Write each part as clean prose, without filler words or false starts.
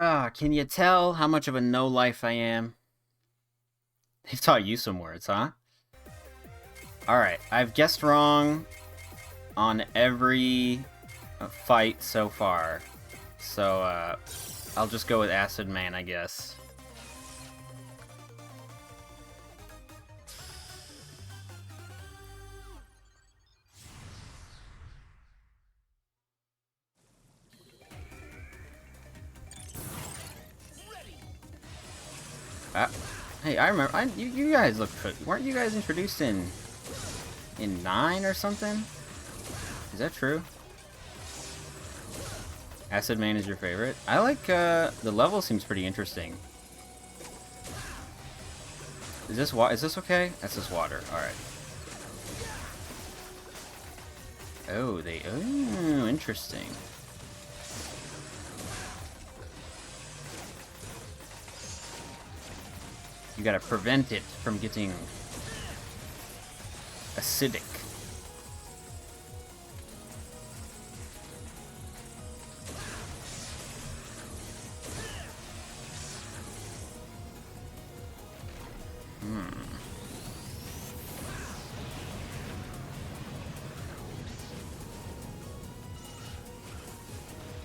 Ah, can you tell how much of a no-life I am? They've taught you some words, huh? Alright, I've guessed wrong on every fight so far. So, I'll just go with Acid Man, I guess. Hey, I remember. You guys look. Weren't you guys introduced in 9 or something? Is that true? Acid Man is your favorite. I like. The level seems pretty interesting. Is this Is this okay? That's just water. All right. Oh, Oh, interesting. You gotta prevent it from getting acidic.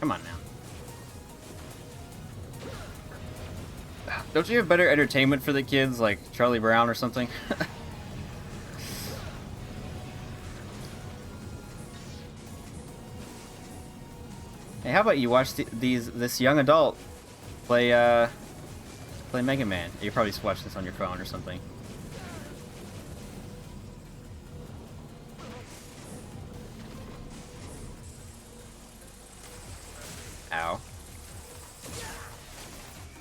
Come on now. Don't you have better entertainment for the kids, like Charlie Brown or something? Hey, how about you watch this young adult play play Mega Man? You probably just watch this on your phone or something. Ow.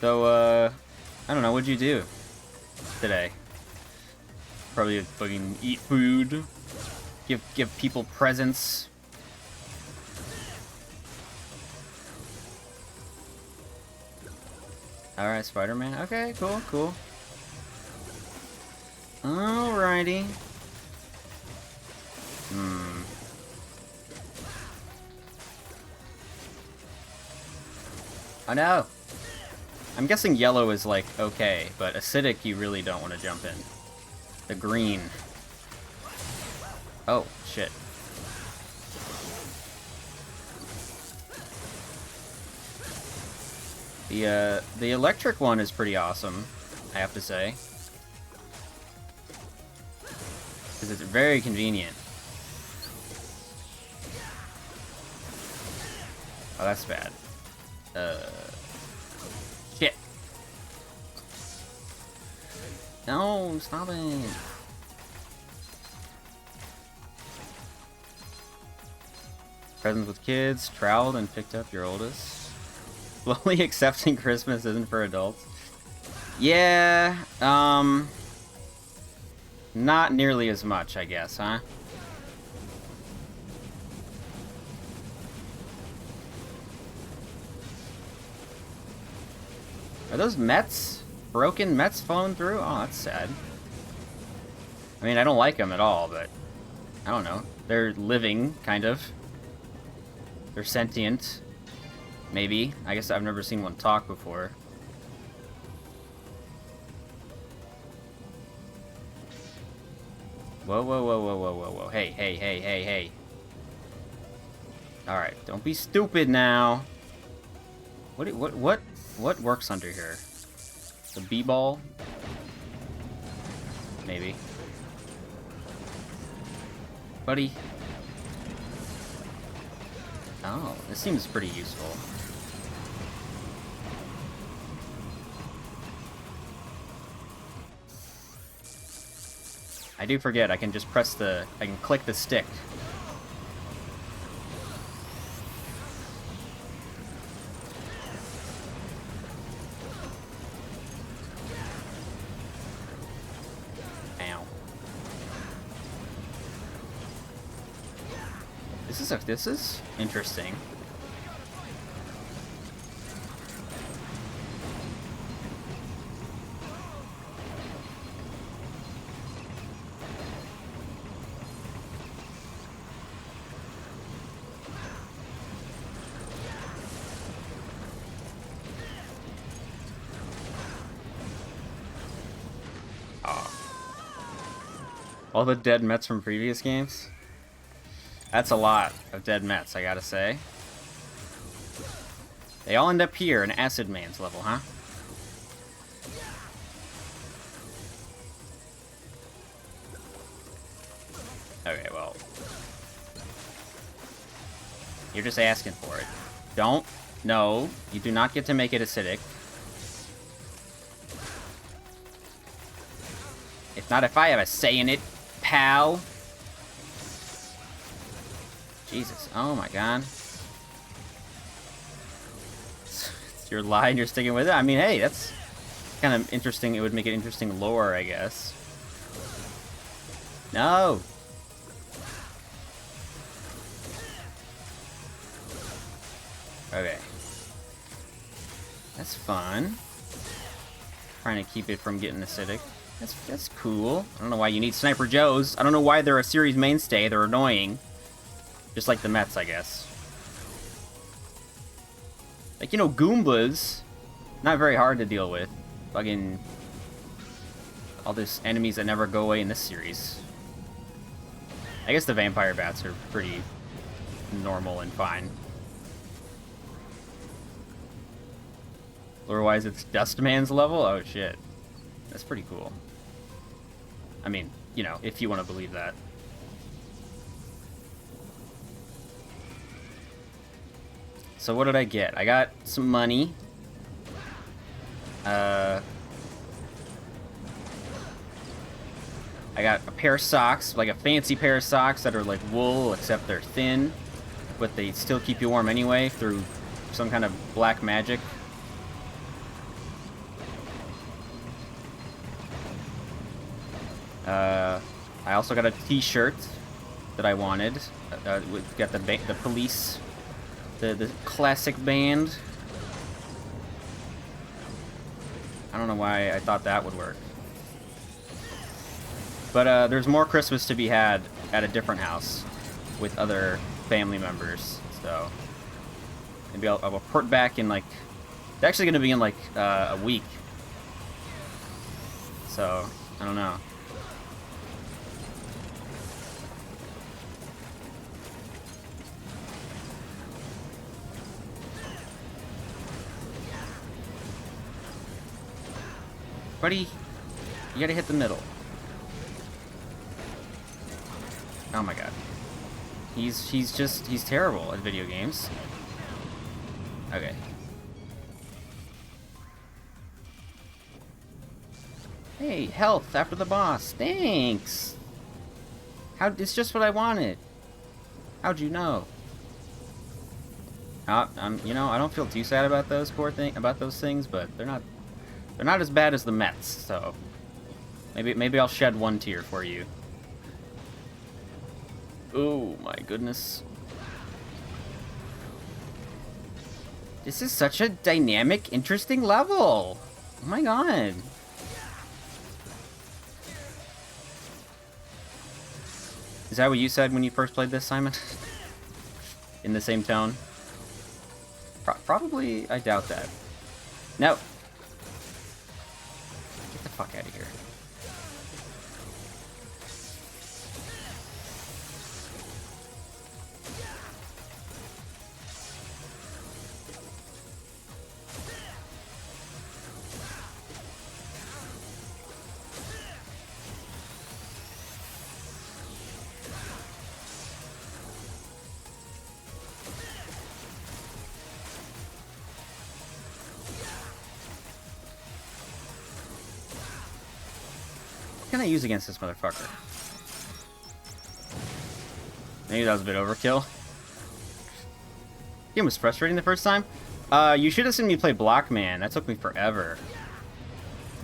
So, I don't know, what'd you do today? Probably fucking eat food, give people presents. Alright, Spider-Man. Okay, cool, cool. Alrighty. Oh no! I'm guessing yellow is like okay, but acidic you really don't want to jump in. The green. Oh, shit. The electric one is pretty awesome, I have to say. Because it's very convenient. Oh, that's bad. Shit. No, stop it. Presents with kids, traveled and picked up your oldest. Slowly accepting Christmas isn't for adults. Yeah, not nearly as much, I guess, huh? Are those Mets? Broken Mets falling through? Oh, that's sad. I mean, I don't like them at all, but I don't know. They're living, kind of. They're sentient. Maybe. I guess I've never seen one talk before. Whoa, whoa, whoa, whoa, whoa, whoa, whoa. Hey, hey, hey, hey, hey. Alright, don't be stupid now. What works under here? The B-ball? Maybe. Buddy. Oh, this seems pretty useful. I do forget, I can just I can click the stick. Ow. This is interesting. All the dead Mets from previous games? That's a lot of dead Mets, I gotta say. They all end up here in Acid Man's level, huh? Okay, well. You're just asking for it. Don't. No, you do not get to make it acidic. If not, if I have a say in it, pal. Jesus, oh my god. It's your lie and you're sticking with it? I mean, hey, that's kind of interesting. It would make it interesting lore, I guess. No! Okay. That's fun. Trying to keep it from getting acidic. That's cool. I don't know why you need Sniper Joes. I don't know why they're a series mainstay. They're annoying. Just like the Mets, I guess. Like, you know, Goombas. Not very hard to deal with. Fucking... all these enemies that never go away in this series. I guess the Vampire Bats are pretty normal and fine. Lore-wise, it's Dustman's level? Oh, shit. That's pretty cool. I mean, you know, if you want to believe that. So what did I get? I got some money. I got a pair of socks, like a fancy pair of socks that are like wool, except they're thin, but they still keep you warm anyway through some kind of black magic. I also got a t-shirt that I wanted. We've got the police, the classic band. I don't know why I thought that would work. But there's more Christmas to be had at a different house with other family members. So maybe I'll report back in like... It's actually going to be in like a week. So, I don't know. Buddy, you gotta hit the middle. Oh my god. He's terrible at video games. Okay. Hey, health after the boss. Thanks. It's just what I wanted. How'd you know? You know, I don't feel too sad about those those things, but they're not as bad as the Mets, so maybe I'll shed one tear for you. Oh my goodness. This is such a dynamic, interesting level. Oh my god. Is that what you said when you first played this, Simon? In the same tone? Probably, I doubt that. No. Get the fuck out of here. What can I use against this motherfucker? Maybe that was a bit overkill. Game was frustrating the first time. You should have seen me play Blockman. That took me forever.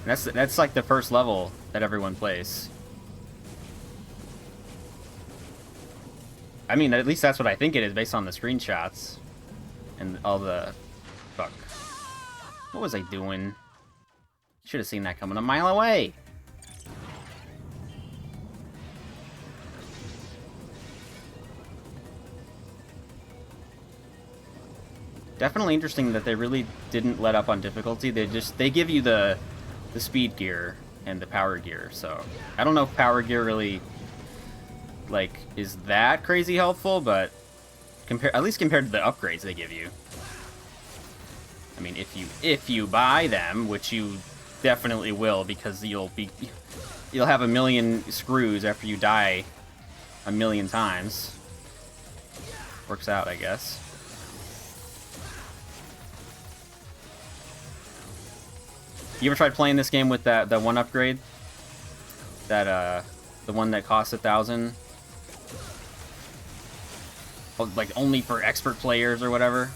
And that's like the first level that everyone plays. I mean, at least that's what I think it is based on the screenshots and all the... Fuck. What was I doing? Should have seen that coming a mile away. Definitely interesting that they really didn't let up on difficulty. They give you the speed gear and the power gear. So I don't know if power gear really like, is that crazy helpful, but at least compared to the upgrades they give you. I mean, if you buy them, which you definitely will, because you'll have a million screws after you die a million times. Works out, I guess. You ever tried playing this game with that one upgrade? That the one that costs 1,000? Like only for expert players or whatever?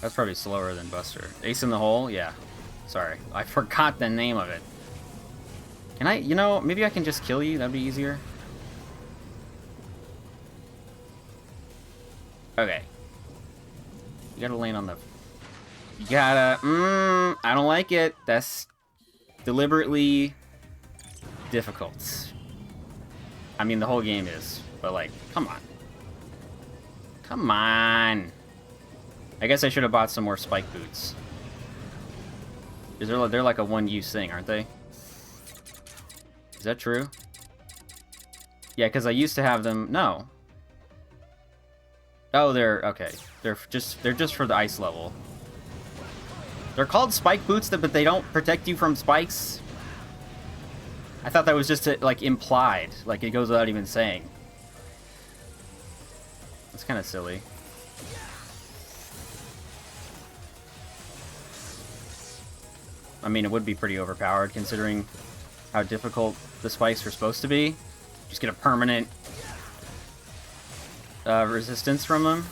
That's probably slower than Buster. Ace in the Hole? Yeah. Sorry. I forgot the name of it. Can I, you know, maybe I can just kill you? That'd be easier. Okay. You gotta land on the... You gotta... I don't like it. That's deliberately difficult. I mean, the whole game is. But, like, come on. Come on. I guess I should have bought some more spike boots. They're like a one-use thing, aren't they? Is that true? Yeah, because I used to have them... No. Oh, they're... Okay. They're just for the ice level. They're called spike boots, but they don't protect you from spikes? I thought that was just, like, implied. Like, it goes without even saying. That's kind of silly. I mean, it would be pretty overpowered, considering how difficult the spikes are supposed to be. Just get a permanent resistance from them.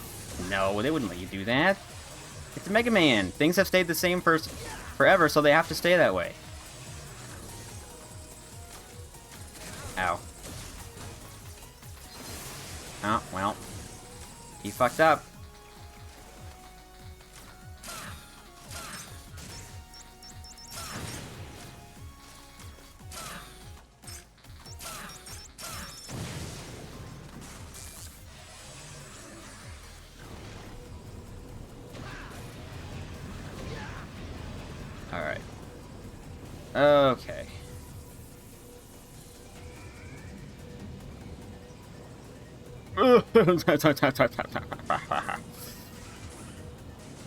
No, they wouldn't let you do that. It's Mega Man. Things have stayed the same forever, so they have to stay that way. Ow. Oh, well. He fucked up. Alright. Okay.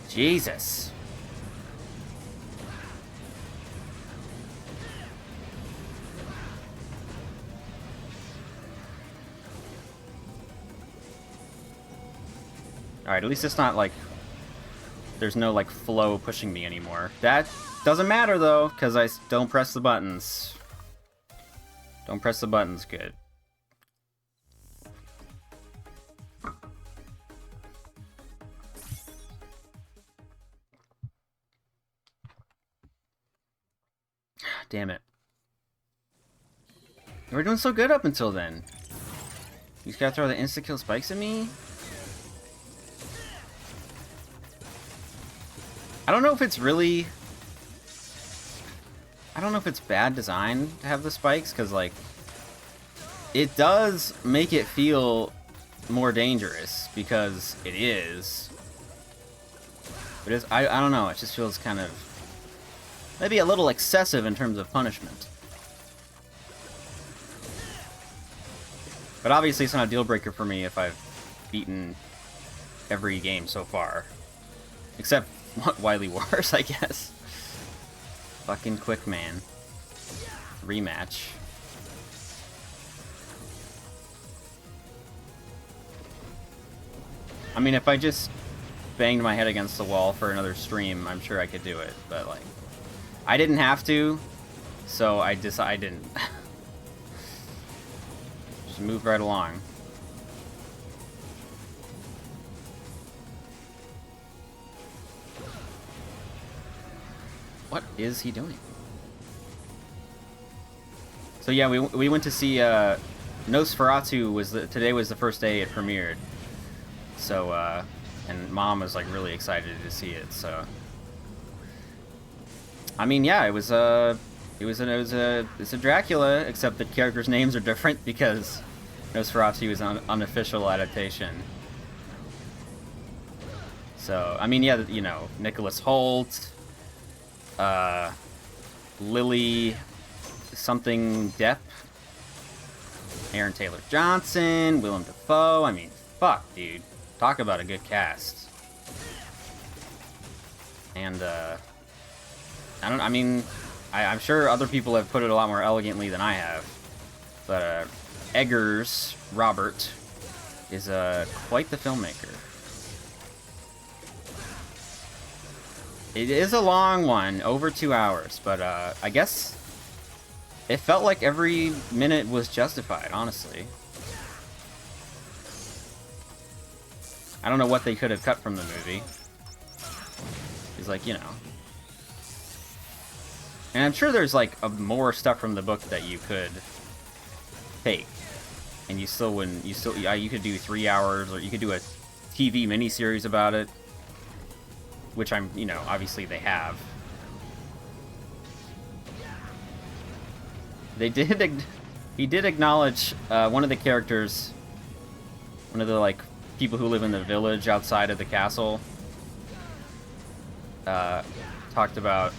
Jesus. Alright, at least it's not like... There's no, like, flow pushing me anymore. That doesn't matter, though, because I don't press the buttons. Don't press the buttons, good. Damn it. We were doing so good up until then. You just gotta throw the insta-kill spikes at me? I don't know if it's really... I don't know if it's bad design to have the spikes, because, like, it does make it feel more dangerous, because it is. But it's, I don't know, it just feels kind of... maybe a little excessive in terms of punishment. But obviously it's not a deal breaker for me if I've beaten every game so far. Except Wily Wars, I guess. Fucking quick, man. Rematch. I mean, if I just banged my head against the wall for another stream, I'm sure I could do it. But, like, I didn't have to, so I didn't. Just move right along. What is he doing? So yeah, we went to see Nosferatu. Today was the first day it premiered. So and Mom was like really excited to see it. So I mean, yeah, it's a Dracula, except the characters' names are different because Nosferatu was an unofficial adaptation. So, I mean, yeah, you know, Nicholas Hoult, Lily something Depp, Aaron Taylor Johnson, Willem Dafoe. I mean, fuck, dude. Talk about a good cast. And, I'm sure other people have put it a lot more elegantly than I have. But, Eggers Robert is, quite the filmmaker. It is a long one, over 2 hours, but, I guess it felt like every minute was justified, honestly. I don't know what they could have cut from the movie. It's like, you know. And I'm sure there's, like, more stuff from the book that you could take. And you still wouldn't, you could do 3 hours, or you could do a TV miniseries about it. Which you know, obviously they have. He did acknowledge one of the characters, one of the, like, people who live in the village outside of the castle, talked about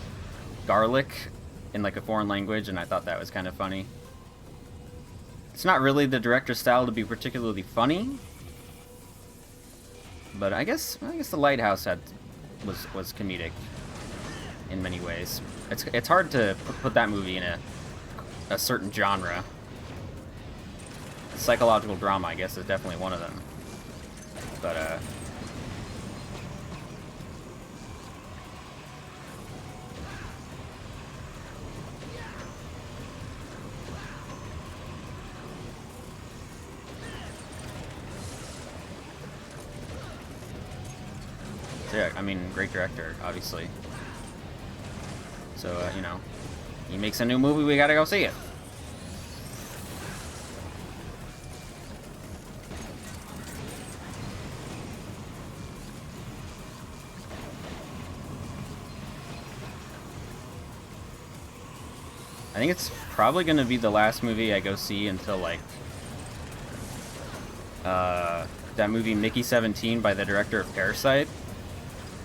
garlic in, like, a foreign language, and I thought that was kind of funny. It's not really the director's style to be particularly funny, but I guess The Lighthouse was comedic in many ways. It's hard to put that movie in a certain genre. Psychological drama, I guess, is definitely one of them. But, so yeah, I mean, great director, obviously. So, you know, he makes a new movie, we gotta go see it. I think it's probably gonna be the last movie I go see until, like, that movie Mickey 17 by the director of Parasite.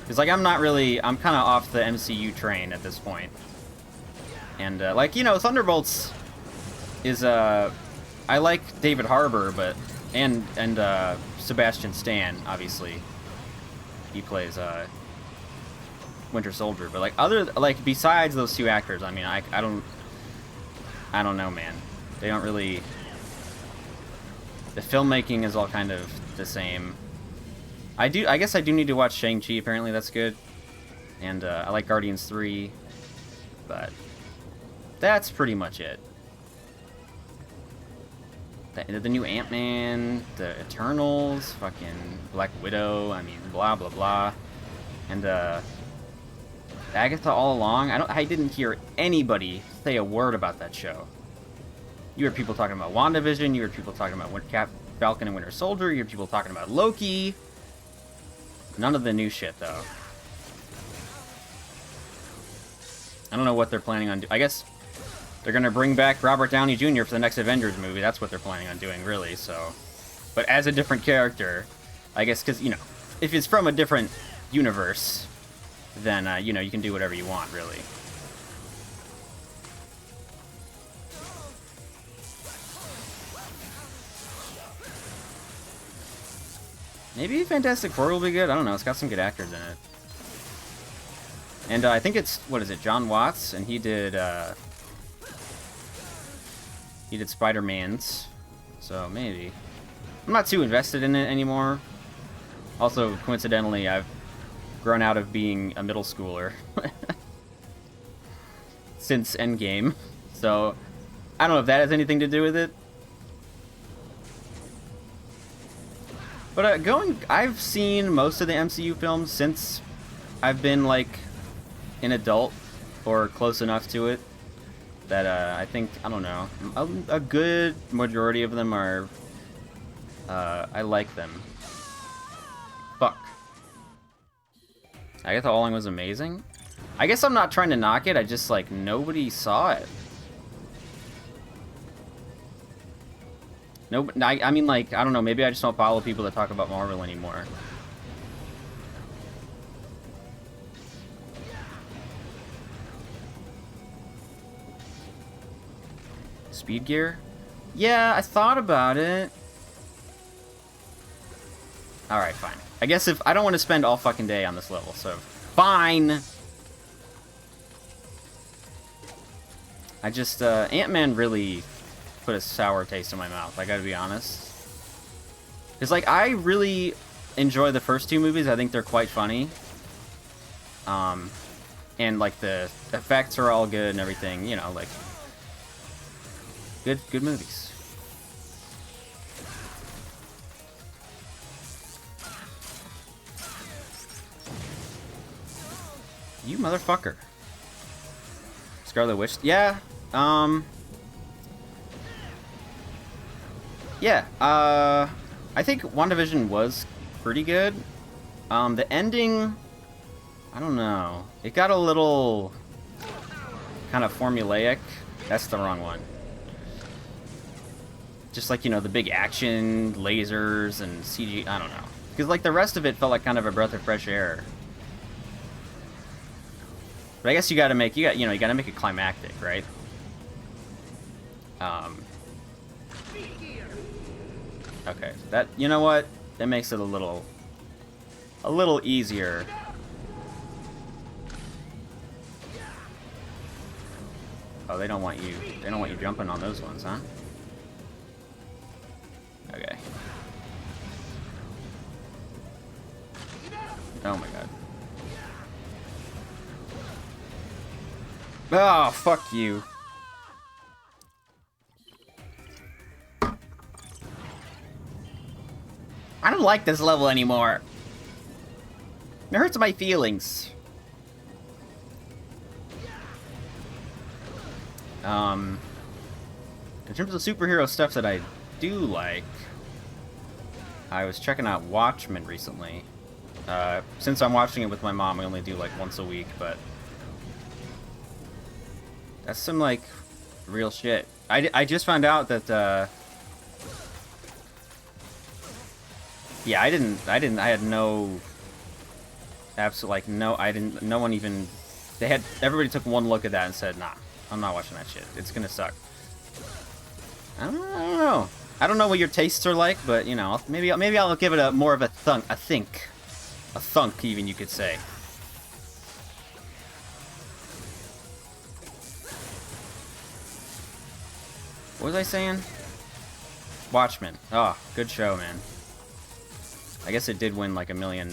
Because, like, I'm kind of off the MCU train at this point. And, like, you know, Thunderbolts is, I like David Harbour, but, and Sebastian Stan, obviously. He plays, Winter Soldier. But, like, besides those two actors, I mean, I don't know, man. They don't really... The filmmaking is all kind of the same. I guess I do need to watch Shang-Chi, apparently that's good. And, I like Guardians 3. But that's pretty much it. The new Ant-Man, the Eternals, fucking Black Widow, I mean, blah, blah, blah. And, Agatha All Along, I didn't hear anybody say a word about that show. You heard people talking about WandaVision, you heard people talking about Falcon and Winter Soldier, you heard people talking about Loki. None of the new shit, though. I don't know what they're planning on doing. I guess they're gonna bring back Robert Downey Jr. for the next Avengers movie. That's what they're planning on doing, really, so... But as a different character, I guess, because, you know, if it's from a different universe, then, you know, you can do whatever you want, really. Maybe Fantastic Four will be good? I don't know, it's got some good actors in it. And I think it's, what is it, John Watts? And he did Spider-Man's, so maybe. I'm not too invested in it anymore. Also, coincidentally, I've grown out of being a middle schooler since Endgame, so I don't know if that has anything to do with it. But I've seen most of the MCU films since I've been, like, an adult or close enough to it that I think, I don't know, a good majority of them are, I like them. Fuck. Agatha All Along was amazing. I guess I'm not trying to knock it, I just, like, nobody saw it. Nope. I mean, like, I don't know. Maybe I just don't follow people that talk about Marvel anymore. Speed gear? Yeah, I thought about it. Alright, fine. I guess if I don't want to spend all fucking day on this level, so fine. I just, Ant-Man really put a sour taste in my mouth, I gotta be honest. Because, like, I really enjoy the first two movies. I think they're quite funny. And, like, the effects are all good and everything, you know, like, good movies. You motherfucker. Scarlet Witch. Yeah. Yeah. I think WandaVision was pretty good. The ending, I don't know. It got a little kind of formulaic. That's the wrong one. Just like, you know, the big action, lasers, and CG. I don't know. Because, like, the rest of it felt like kind of a breath of fresh air. But I guess you gotta make, you gotta make it climactic, right? Okay, that, you know what? That makes it a little easier. Oh, they don't want you jumping on those ones, huh? Okay. Oh my god. Oh, fuck you. I don't like this level anymore. It hurts my feelings. In terms of superhero stuff that I do like, I was checking out Watchmen recently. Since I'm watching it with my mom, I only do like once a week, but that's some, like, real shit. I just found out that, yeah, I had no... like, no one even... Everybody took one look at that and said, nah, I'm not watching that shit. It's gonna suck. I don't know. I don't know what your tastes are like, but, you know, maybe I'll give it more of a thunk, even, you could say. What was I saying? Watchmen. Oh, good show, man. I guess it did win like 1 million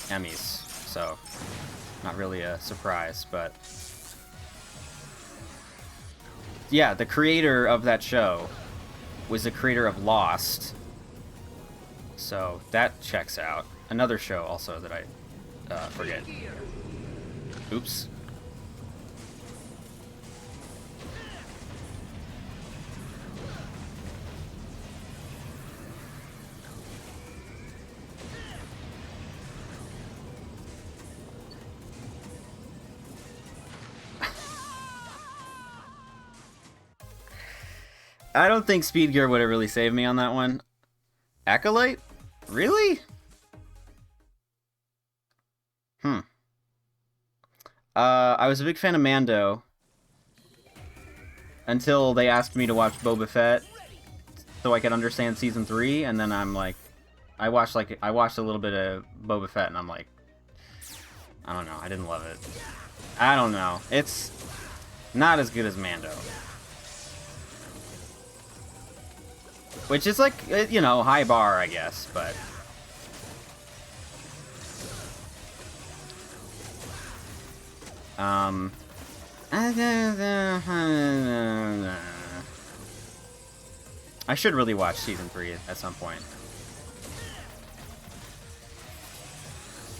Emmys, so not really a surprise, but yeah, the creator of that show was the creator of Lost, so that checks out. Another show also that I forget. Oops. I don't think Speed Gear would have really saved me on that one. Acolyte? Really? I was a big fan of Mando until they asked me to watch Boba Fett so I could understand Season 3, and then I'm like, I watched a little bit of Boba Fett, and I'm like, I don't know, I didn't love it. I don't know. It's not as good as Mando. Which is like, you know, high bar, I guess, but... I should really watch Season 3 at some point.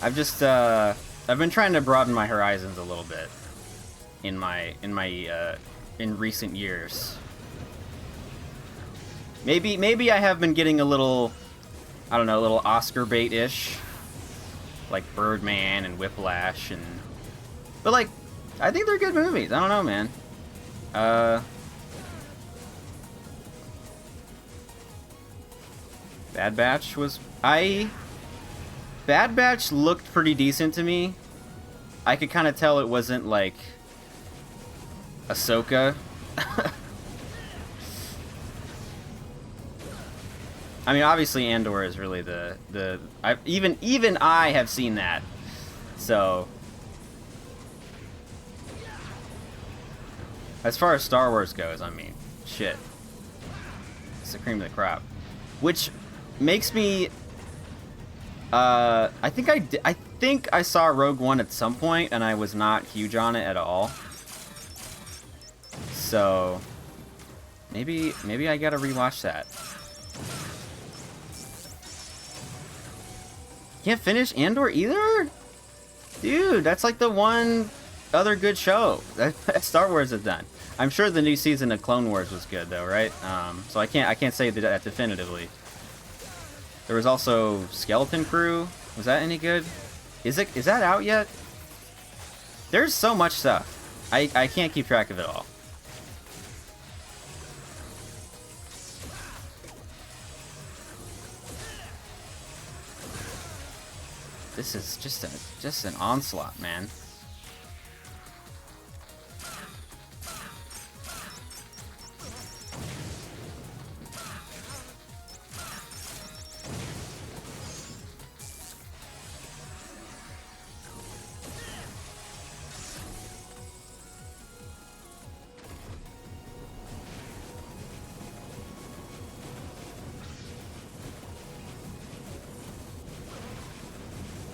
I've been trying to broaden my horizons a little bit in recent years. Maybe I have been getting a little, I don't know, a little Oscar bait-ish, like Birdman and Whiplash, but like, I think they're good movies. I don't know, man. Bad Batch was... Bad Batch looked pretty decent to me. I could kind of tell it wasn't, like, Ahsoka. I mean, obviously Andor is really even I have seen that. So... As far as Star Wars goes, I mean, shit. It's the cream of the crop. Which makes me... I think I saw Rogue One at some point, and I was not huge on it at all. So... Maybe I gotta rewatch that. Can't finish Andor either? Dude, that's like the one other good show that Star Wars has done. I'm sure the new season of Clone Wars was good though, right? So I can't say that definitively. There was also Skeleton Crew. Was that any good? Is that out yet? There's so much stuff. I can't keep track of it all. This is just an onslaught, man.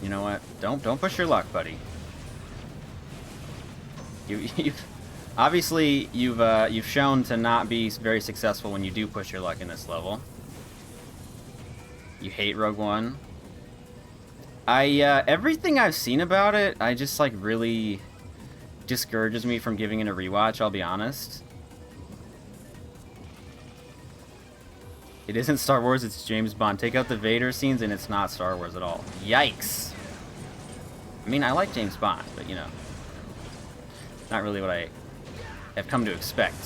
You know what? Don't push your luck, buddy. Obviously you've shown to not be very successful when you do push your luck in this level. You hate Rogue One. Everything I've seen about it, I just like really discourages me from giving it a rewatch, I'll be honest. It isn't Star Wars, it's James Bond. Take out the Vader scenes and it's not Star Wars at all. Yikes. I mean, I like James Bond, but you know, not really what I have come to expect.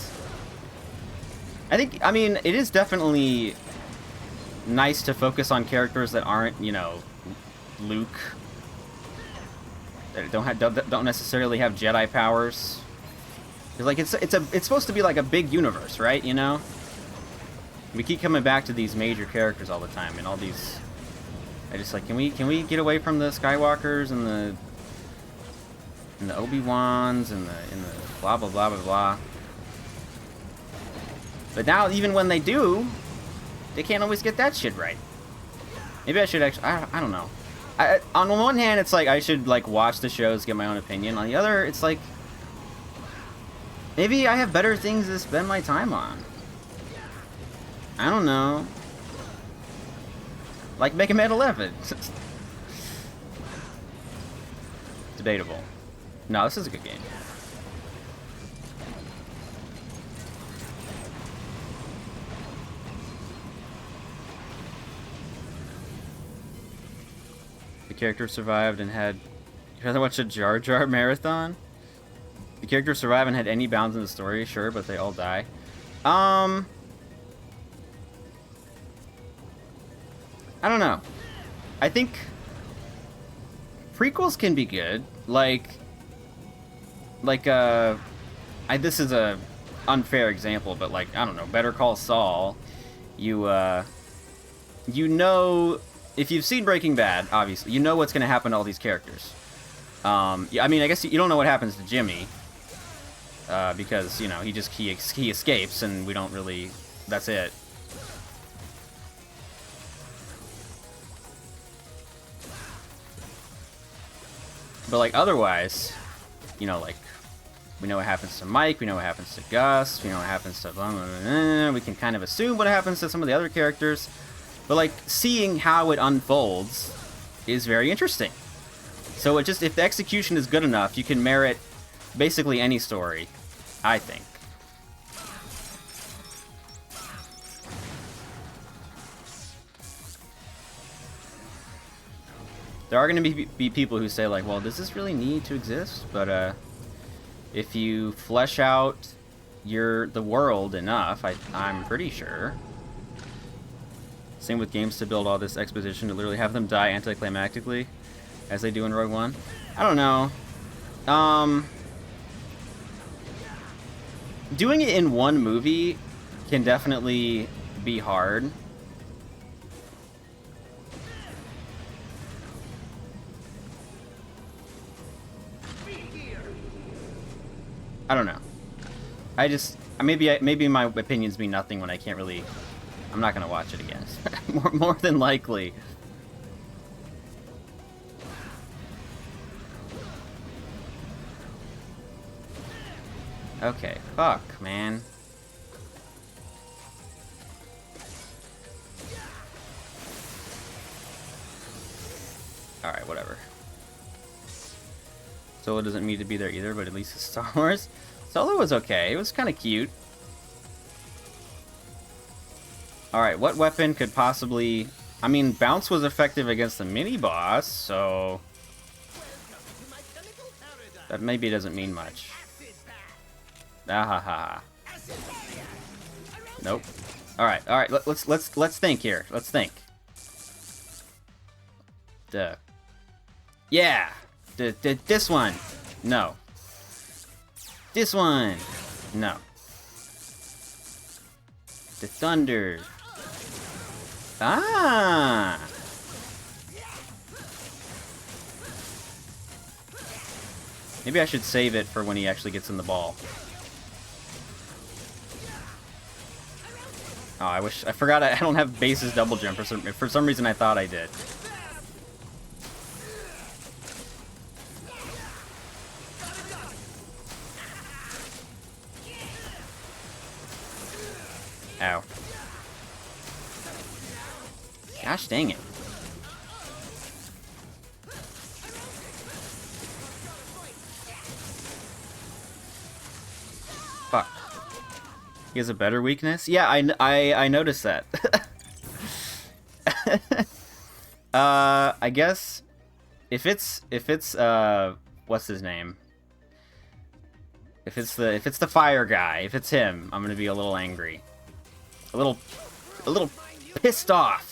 I mean, it is definitely nice to focus on characters that aren't, you know, Luke. That don't necessarily have Jedi powers. 'Cause, like, it's supposed to be like a big universe, right? You know? We keep coming back to these major characters all the time, and all these... I just like, can we get away from the Skywalkers and the Obi-Wans and the blah blah blah blah blah. But now, even when they do, they can't always get that shit right. Maybe I should actually... I don't know. On one hand, it's like I should like watch the shows, get my own opinion. On the other, it's like maybe I have better things to spend my time on. I don't know. Like Mega Man 11. Debatable. No, this is a good game. The character survived and had... You'd rather watch a Jar Jar marathon? The character survived and had any bounds in the story? Sure, but they all die. I don't know. I think prequels can be good. This is a unfair example, but like, I don't know, Better Call Saul, you know, if you've seen Breaking Bad, obviously, you know what's going to happen to all these characters. I mean, I guess you don't know what happens to Jimmy, because, you know, he escapes and we don't really, that's it. But, like, otherwise, you know, like, we know what happens to Mike, we know what happens to Gus, we know what happens to blah, blah, blah, blah. We can kind of assume what happens to some of the other characters. But, like, seeing how it unfolds is very interesting. So it just, if the execution is good enough, you can merit basically any story, I think. There are going to be people who say, like, well, does this really need to exist? But if you flesh out the world enough, I'm pretty sure. Same with games to build all this exposition to literally have them die anticlimactically, as they do in Rogue One. I don't know. Doing it in one movie can definitely be hard. I don't know. I just maybe my opinions mean nothing when I can't really. I'm not gonna watch it again. more than likely. Okay, fuck, man. Alright, whatever. Solo doesn't need to be there either, but at least it's Star Wars. Solo was okay. It was kind of cute. Alright, what weapon could possibly... I mean, Bounce was effective against the mini-boss, so... That maybe doesn't mean much. Ahaha. Nope. Alright, let's think here. Let's think. Yeah! This one! No. This one! No. The thunder. Ah! Maybe I should save it for when he actually gets in the ball. Oh, I forgot I don't have bases double jump. For some reason I thought I did. Ow. Gosh dang it. Fuck. He has a better weakness? Yeah, I noticed that. I guess if it's what's his name? If it's the fire guy, if it's him, I'm gonna be a little angry. A little pissed off.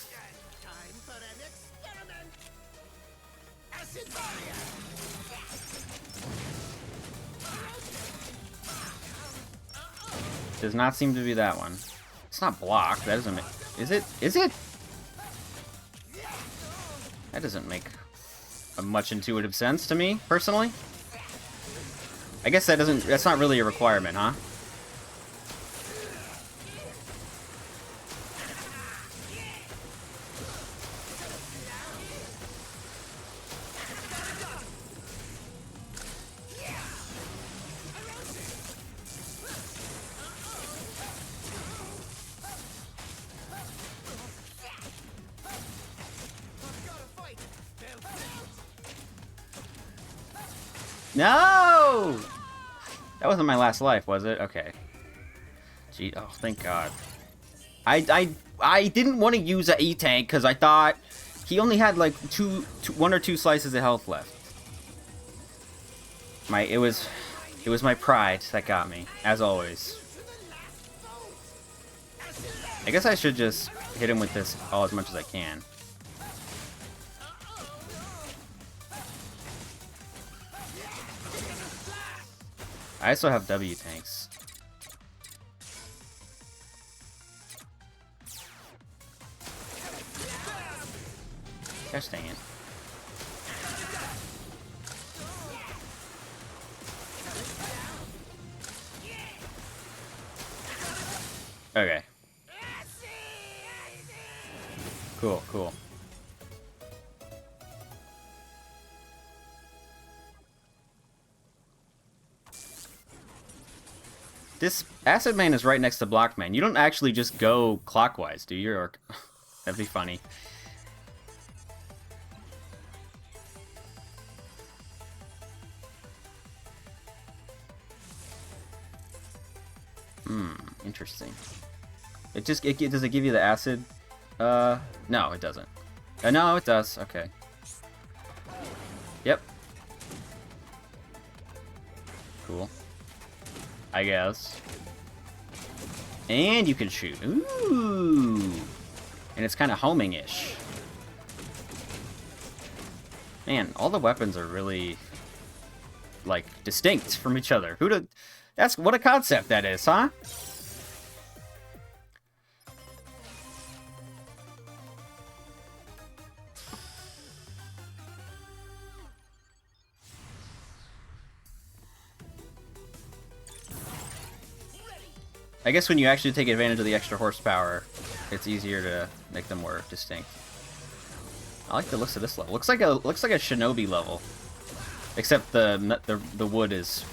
Does not seem to be that one. It's not blocked. That doesn't make... Is it? Is it? That doesn't make a much intuitive sense to me, personally. I guess that's not really a requirement, huh? No! That wasn't my last life, was it? Okay. Gee, oh, thank God. I didn't want to use a E-Tank because I thought he only had like one or two slices of health left. It was my pride that got me, as always. I guess I should just hit him with this all as much as I can. I also have W tanks. Gosh dang it. Okay. Cool, cool. This Acid Man is right next to Block Man. You don't actually just go clockwise, do you? Or that'd be funny. Interesting. Does it give you the acid? No, it doesn't. No, it does. Okay. Yep. Cool. I guess. And you can shoot. Ooh. And it's kind of homing-ish. Man, all the weapons are really, like, distinct from each other. That's what a concept that is, huh? I guess when you actually take advantage of the extra horsepower, it's easier to make them more distinct. I like the looks of this level. Looks like a shinobi level, except the wood is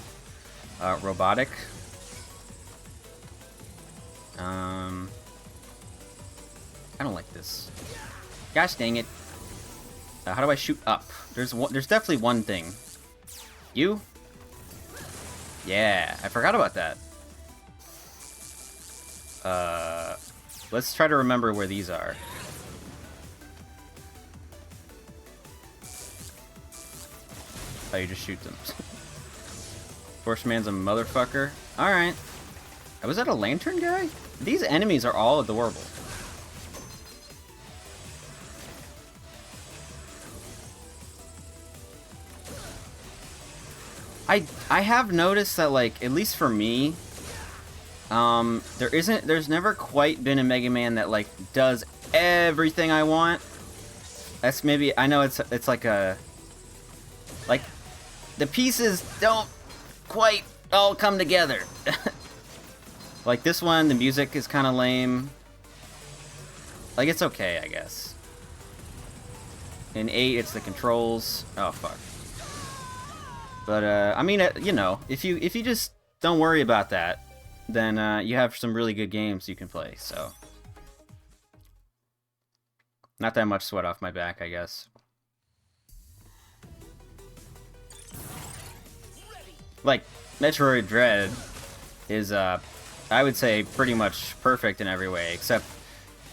robotic. I don't like this. Gosh dang it! How do I shoot up? There's definitely one thing. You? Yeah, I forgot about that. Let's try to remember where these are. Oh, you just shoot them. Horseman's a motherfucker. Alright. Was that a lantern guy? These enemies are all adorable. I have noticed that, like, at least for me, there's never quite been a Mega Man that, like, does everything I want. That's maybe, I know it's like a, like, the pieces don't quite all come together. Like this one, the music is kind of lame. Like, it's okay, I guess. In 8, it's the controls. Oh, fuck. But, I mean, you know, if you just don't worry about that, then you have some really good games you can play, so. Not that much sweat off my back, I guess. Like, Metroid Dread is, I would say, pretty much perfect in every way, except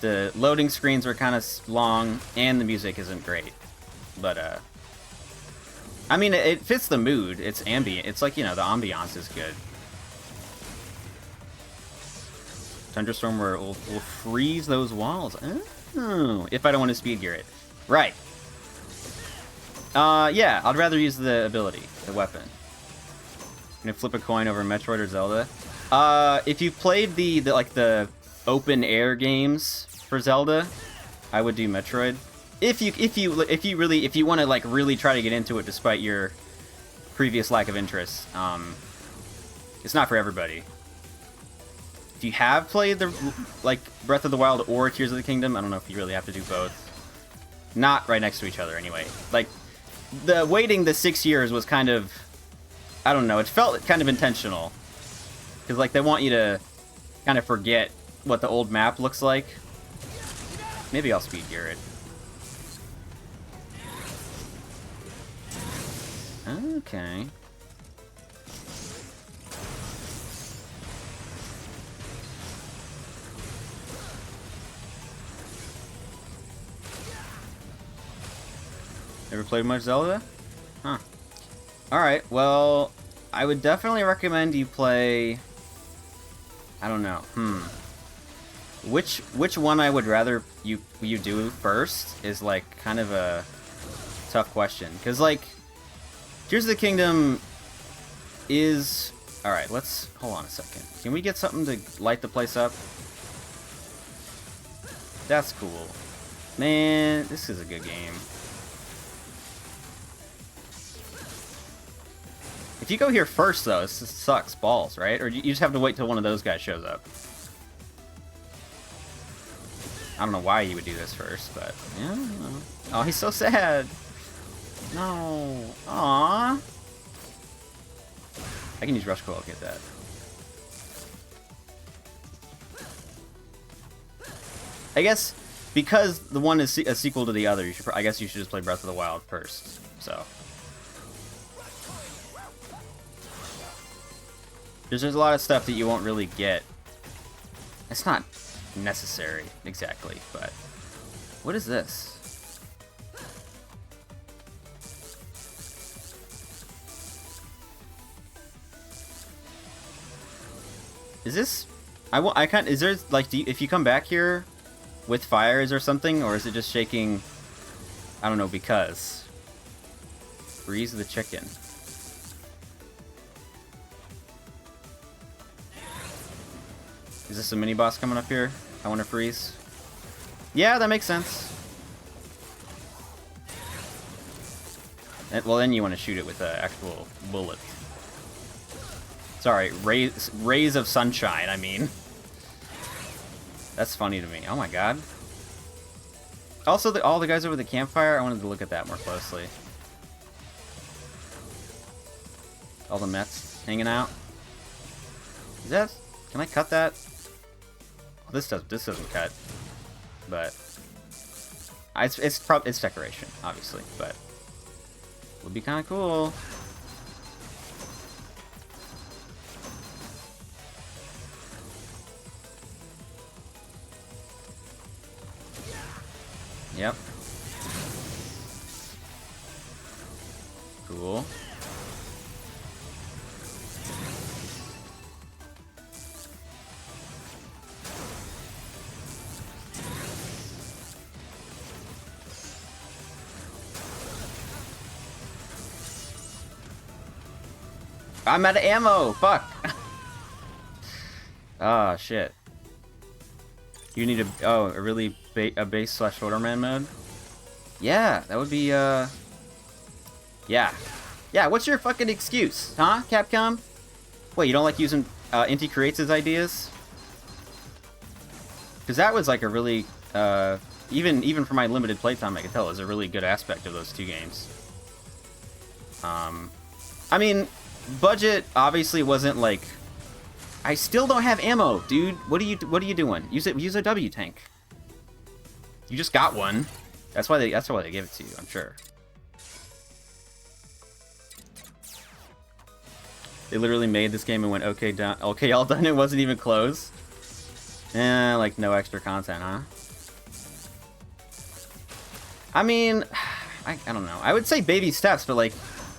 the loading screens are kind of long, and the music isn't great. But, I mean, it fits the mood. It's ambient. It's like, you know, the ambiance is good. Thunderstorm will freeze those walls. Oh, if I don't want to speed gear it. Right. Yeah, I'd rather use the ability, the weapon. I'm gonna flip a coin over Metroid or Zelda. If you played the open air games for Zelda, I would do Metroid. If you want to, like, really try to get into it despite your previous lack of interest, it's not for everybody. If you have played like Breath of the Wild or Tears of the Kingdom, I don't know if you really have to do both. Not right next to each other, anyway. Like, waiting the 6 years was kind of, I don't know, it felt kind of intentional. Because, like, they want you to kind of forget what the old map looks like. Maybe I'll speed gear it. Okay. Never played much Zelda? Huh. Alright, well, I would definitely recommend you play... I don't know. Which one I would rather you do first is, like, kind of a tough question. Because, like, Tears of the Kingdom is... Alright, let's... Hold on a second. Can we get something to light the place up? That's cool. Man, this is a good game. If you go here first, though, it just sucks balls, right? Or you just have to wait till one of those guys shows up. I don't know why you would do this first, but... Yeah, I don't know. Oh, he's so sad. No. Aww. I can use Rush Coil to get that. I guess, because the one is a sequel to the other, I guess you should just play Breath of the Wild first, so... There's a lot of stuff that you won't really get. It's not necessary, exactly, but... What is this? Is this... I can't... Is there, like, if you come back here... with fires or something, or is it just shaking? I don't know, because. Freeze the chicken. Is this a mini boss coming up here? I want to freeze. Yeah, that makes sense. Well, then you want to shoot it with an actual bullet. Sorry, rays of sunshine, I mean. That's funny to me. Oh my god. Also, all the guys over the campfire, I wanted to look at that more closely. All the Mets hanging out. Is that... Can I cut that? Well, this doesn't cut. But... It's decoration, obviously, but... Would be kind of cool. Yep. Cool. I'm out of ammo! Fuck! Oh, shit. You need a really a base slash shoulder man mode? Yeah, that would be, yeah. Yeah, what's your fucking excuse, huh, Capcom? Wait, you don't like using, Inti Creates' ideas? Because that was, like, a really, even for my limited playtime, I could tell it was a really good aspect of those two games. I mean, budget obviously wasn't, like... I still don't have ammo, dude. What are you doing? Use a W tank. You just got one. That's why they gave it to you, I'm sure. They literally made this game and went, okay, done. Okay, all done. It wasn't even close. Like no extra content, huh? I mean, I don't know. I would say baby steps, but like,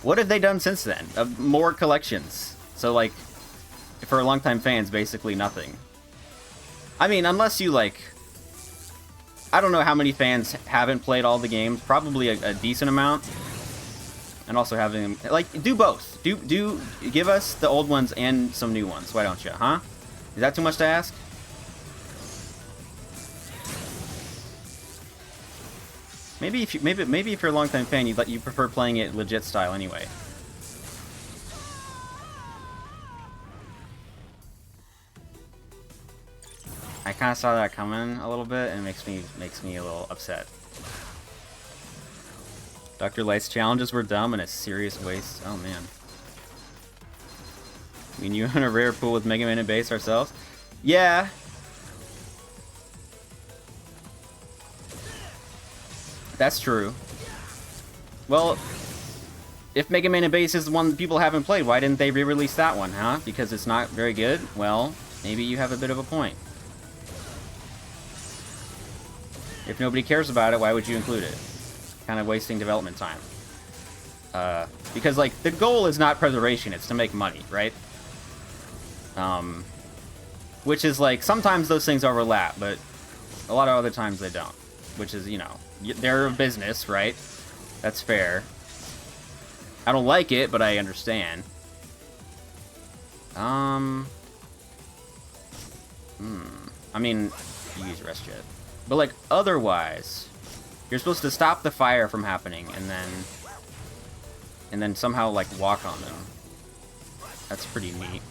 what have they done since then? More collections. So like, for longtime fans, basically nothing. I mean, unless you like, I don't know how many fans haven't played all the games. Probably a decent amount. And also having, like, do both. Give us the old ones and some new ones. Why don't you, huh? Is that too much to ask? Maybe if you're a longtime fan, you prefer playing it legit style anyway. I kind of saw that coming a little bit, and it makes me a little upset. Dr. Light's challenges were dumb and a serious waste. Oh man. I mean, you in a rare pool with Mega Man and base ourselves? Yeah. That's true. Well, if Mega Man and base is the one that people haven't played, why didn't they re-release that one, huh? Because it's not very good? Well, maybe you have a bit of a point. If nobody cares about it, why would you include it? Kind of wasting development time. Because, like, the goal is not preservation, it's to make money, right? Which is, like, sometimes those things overlap, but a lot of other times they don't. Which is, you know, they're a business, right? That's fair. I don't like it, but I understand. I mean, you use rest jet. But, like, otherwise, you're supposed to stop the fire from happening, and then somehow, like, walk on them. That's pretty neat.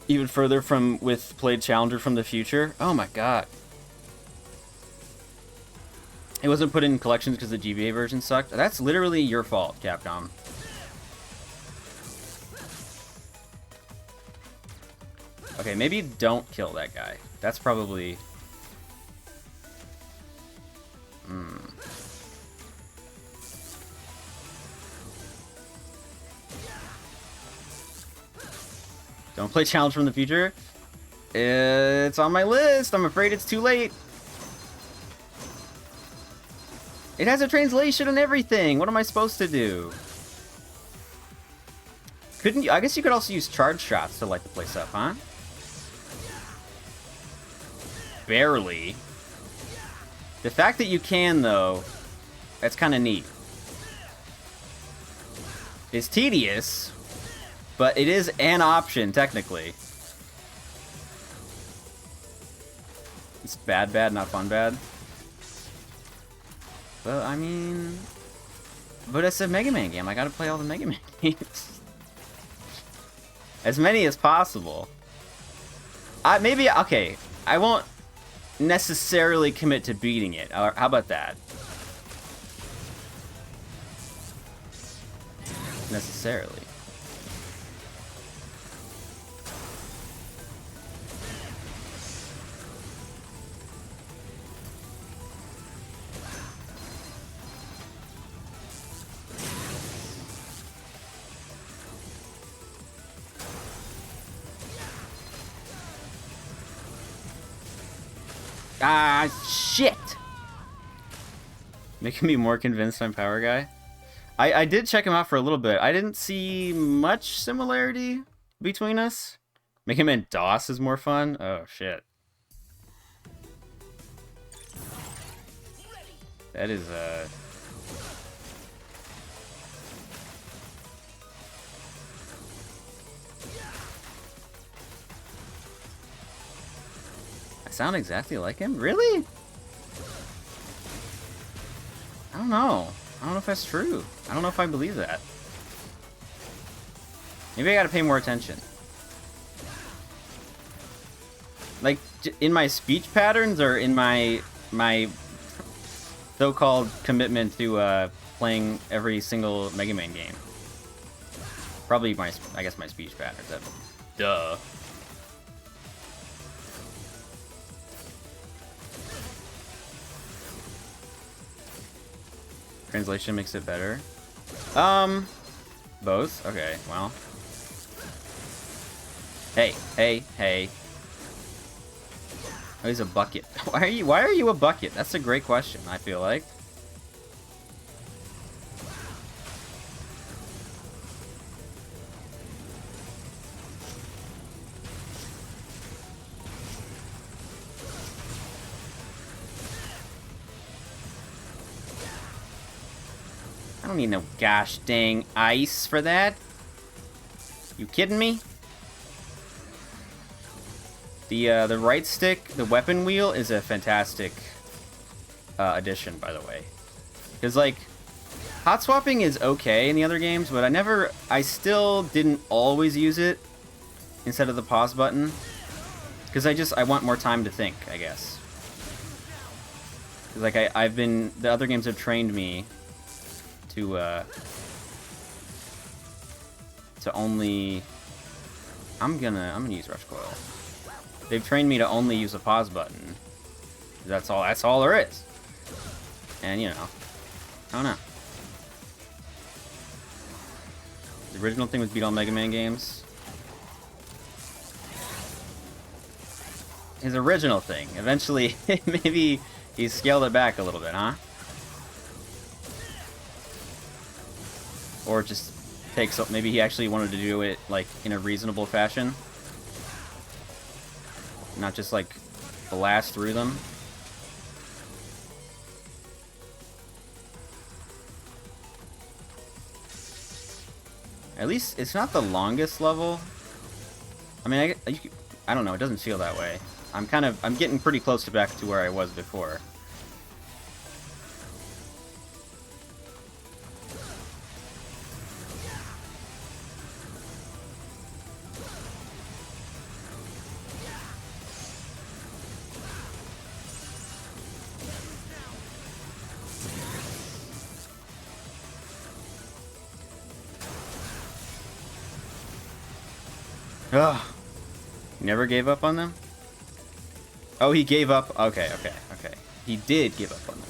Even further with played Challenger from the future. Oh my god. It wasn't put in collections because the GBA version sucked. That's literally your fault, Capcom. Okay, maybe don't kill that guy. That's probably... Don't play Challenge from the future? It's on my list. I'm afraid it's too late. It has a translation and everything. What am I supposed to do? Couldn't you? I guess you could also use charge shots to light the place up, huh? barely. The fact that you can, though, that's kind of neat. It's tedious, but it is an option, technically. It's bad, not fun, bad. But, I mean... But it's a Mega Man game. I gotta play all the Mega Man games. As many as possible. Maybe, okay, I won't necessarily commit to beating it. Or how about that? Necessarily. Ah, shit! Making me more convinced I'm Power Guy. I did check him out for a little bit. I didn't see much similarity between us. Making him in DOS is more fun? Oh, shit. That is, I sound exactly like him? Really? I don't know. I don't know if that's true. I don't know if I believe that. Maybe I gotta pay more attention. Like, in my speech patterns or in my so-called commitment to playing every single Mega Man game? Probably I guess my speech patterns. Duh. Translation makes it better. Both? Okay, well. Hey. Oh, he's a bucket. Why are you a bucket? That's a great question, I feel like. I don't need no gosh dang ice for that. You kidding me? The right stick, the weapon wheel, is a fantastic addition, by the way. Because, like, hot swapping is okay in the other games, but I still didn't always use it instead of the pause button. Because I want more time to think, I guess. Because, like, the other games have trained me to only... I'm gonna use Rush Coil. They've trained me to only use the pause button. That's all there is. And, you know, I don't know. The original thing was beat all Mega Man games. His original thing. Eventually, maybe he scaled it back a little bit, huh? Or just takes... Maybe he actually wanted to do it, like, in a reasonable fashion. Not just, like, blast through them. At least, it's not the longest level. I mean, I don't know, it doesn't feel that way. I'm getting pretty close to back to where I was before. Ugh. Never gave up on them? Oh, he gave up? Okay. He did give up on them.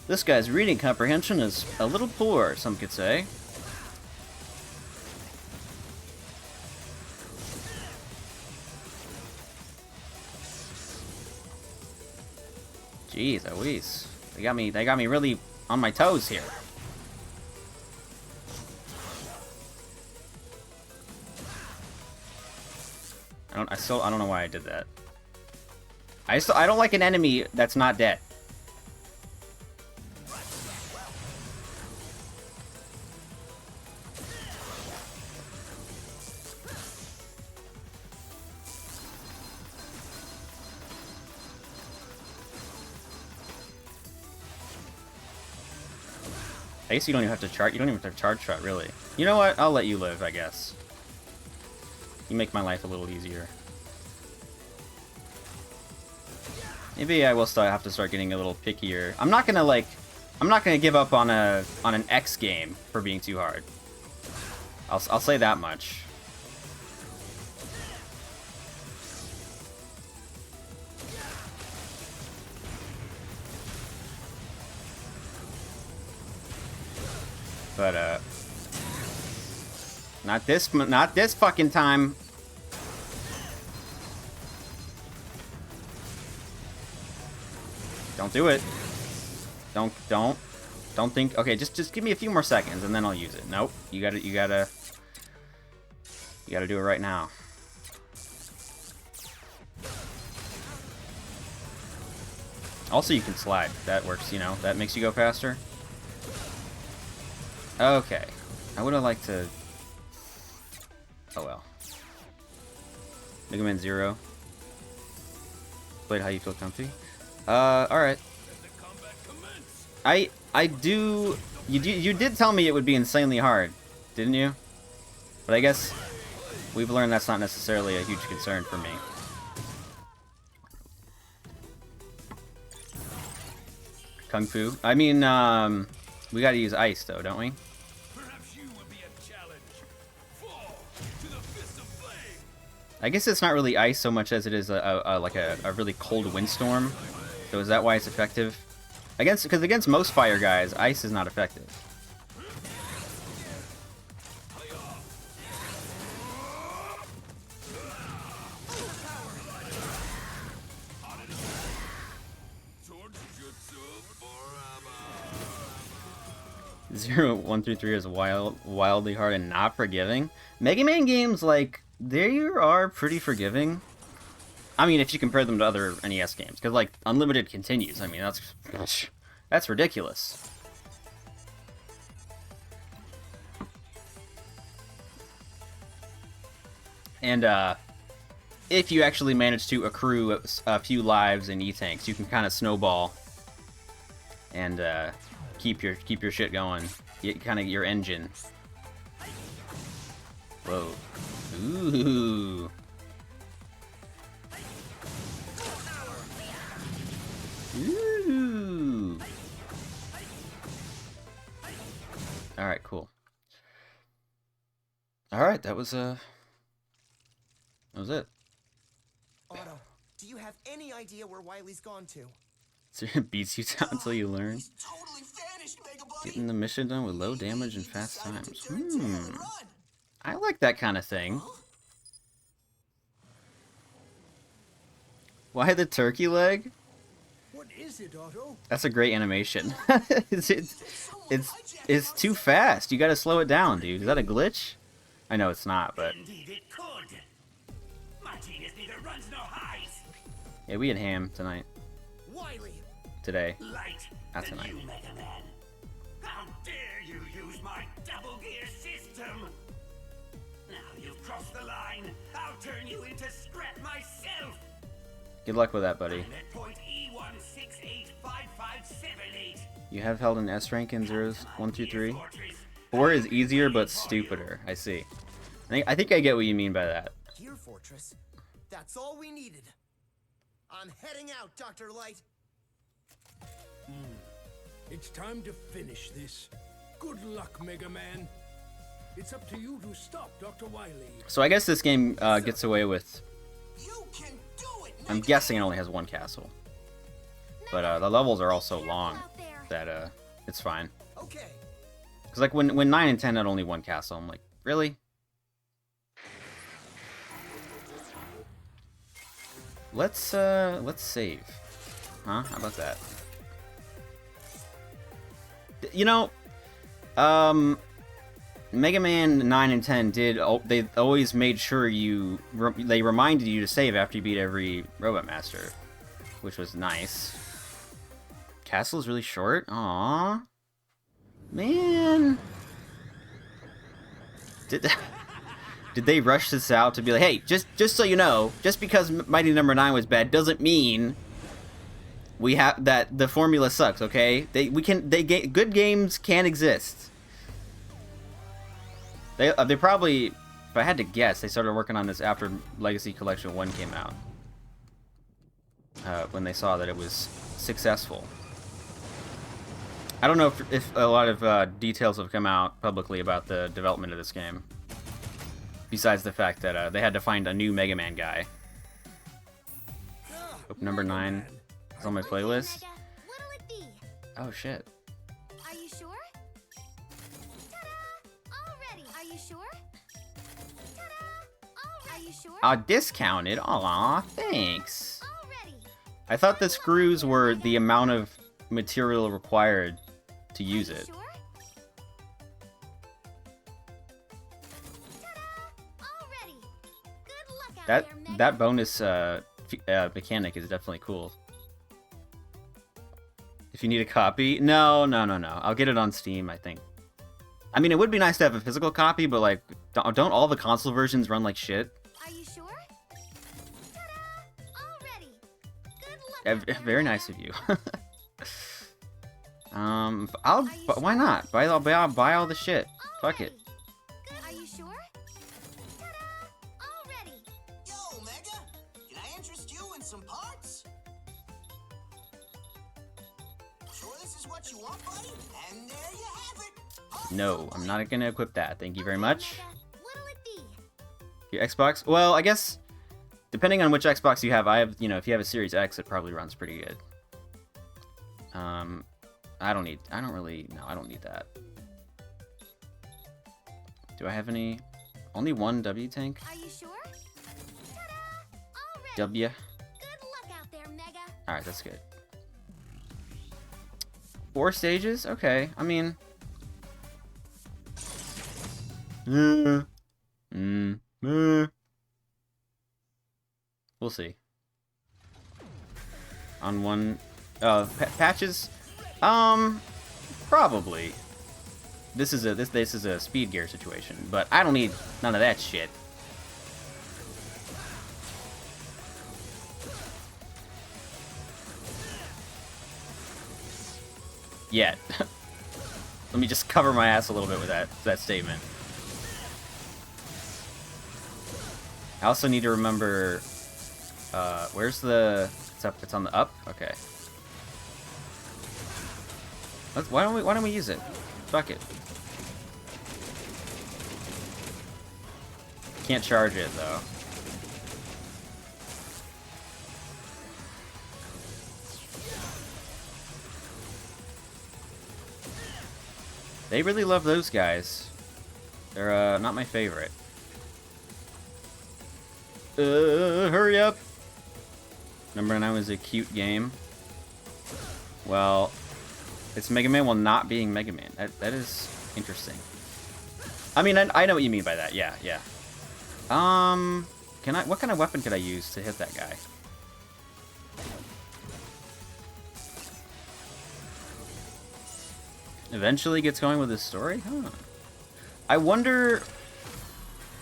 This guy's reading comprehension is a little poor, some could say. Jeez, Louise. They got me really on my toes here. I don't know why I did that. I don't like an enemy that's not dead. I guess you don't even have to charge. You don't even have to charge shot, really. You know what? I'll let you live, I guess. You make my life a little easier. Maybe I will have to start getting a little pickier. I'm not gonna give up on an X game for being too hard. I'll say that much. But not this fucking time. Don't do it. Don't think. Okay, just give me a few more seconds and then I'll use it. Nope. You gotta do it right now. Also, you can slide. That works, you know. That makes you go faster. Okay. I would have liked to... Oh well. Mega Man 0. Played how you feel comfy. Alright. I do... You did tell me it would be insanely hard, didn't you? But I guess we've learned that's not necessarily a huge concern for me. Kung Fu. I mean, we gotta use ice, though, don't we? I guess it's not really ice so much as it is like a really cold windstorm. So is that why it's effective? Because against most fire guys, ice is not effective. Zero, 1 through 3 is wildly hard and not forgiving. Mega Man games, like, they are pretty forgiving. I mean, if you compare them to other NES games, because like Unlimited continues. I mean, that's ridiculous. And if you actually manage to accrue a few lives in E-tanks, you can kind of snowball and keep your shit going. Kind of your engine. Whoa. Ooh. Ooh. Alright, cool. Alright, that was it. Otto, do you have any idea where Wily's gone to? So it beats you down until you learn. He's totally vanished, Mega Buddy. Getting the mission done with low damage and fast times. I like that kind of thing. Why the turkey leg? What is it, Otto? That's a great animation. it's too fast. You gotta slow it down, dude. Is that a glitch? I know it's not, but... Indeed it could. My genius neither runs nor hides. Yeah, we had ham tonight. Wily. Today. Light. Not the tonight. new Mega Man. How dare you use my double gear system? Now you've crossed the line. I'll turn you into scrap myself. Good luck with that, buddy. I'm at point E1685578. You have held an S rank in zeros 1 through 3. 4 is easier but stupider. I see. I think I get what you mean by that. Gear Fortress. That's all we needed. I'm heading out, Dr. Light. It's time to finish this. Good luck, Mega Man. It's up to you to stop Dr. Wily. So I guess this game gets away with... You can do it, I'm guessing it only has one castle. But the levels are all so long that it's fine. Okay. Because like when 9 and 10 had only one castle, I'm like, really? Let's save. Huh? How about that? You know, Mega Man 9 and 10 they always made sure they reminded you to save after you beat every Robot Master. which was nice. Castle is really short? Aww. Man. Did they rush this out to be like, hey, just so you know, just because Mighty Number 9 was bad doesn't mean we have that the formula sucks, okay? Good games can exist. They probably, if I had to guess, they started working on this after Legacy Collection 1 came out. When they saw that it was successful. I don't know if a lot of details have come out publicly about the development of this game. Besides the fact that they had to find a new Mega Man guy. Hope number 9 is on my playlist. What'll it be? Oh shit. Are you sure? Ta-da! Already. Are you sure? Ta-da! Are you sure? Discounted? Aw, thanks. Already. I thought the screws were the amount of material required to use it. Sure? Ta-da! Already. Good luck out there, Mega. That bonus mechanic is definitely cool. If you need a copy, no. I'll get it on Steam, I think. I mean, it would be nice to have a physical copy, but like, don't all the console versions run like shit? Are you sure? Ta-da! Already. Good luck out there, Very Mega. nice of you. Why not? Buy all the shit. Fuck it. Good. Are you sure? Ta-da! Already. Yo, Mega, can I interest you in some parts? Sure this is what you want, buddy? And there you have it. No, I'm not gonna equip that. Thank you very much. Mega, what'll it be? Your Xbox? Well, I guess depending on which Xbox you have, if you have a Series X, it probably runs pretty good. I don't need that. Do I have any? Only one W tank? Are you sure? Ta-da! Already. W. Good luck out there, Mega. Alright, that's good. 4 stages? Okay, I mean... We'll see. On one... patches? Probably. This is a speed gear situation, but I don't need none of that shit. Yet. Let me just cover my ass a little bit with that statement. I also need to remember, where's the... It's on the up? Okay. Why don't we use it? Fuck it. Can't charge it though. They really love those guys. They're not my favorite. Hurry up! Number 9 was a cute game. Well, it's Mega Man while not being Mega Man. That is interesting. I mean, I know what you mean by that. Yeah. What kind of weapon could I use to hit that guy? Eventually gets going with his story? Huh. I wonder,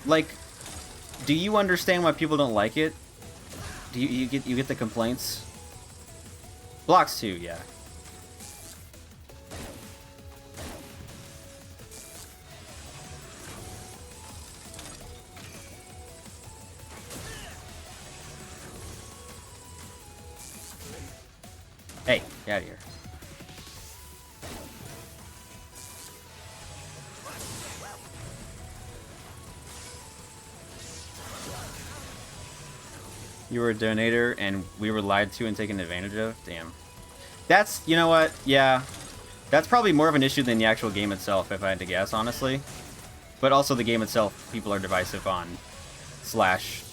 like, do you understand why people don't like it? Do you get the complaints? Blocks too, yeah. Hey, get out of here. You were a donator and we were lied to and taken advantage of? Damn. That's, you know what? Yeah. That's probably more of an issue than the actual game itself, if I had to guess, honestly. But also the game itself, people are divisive on, slash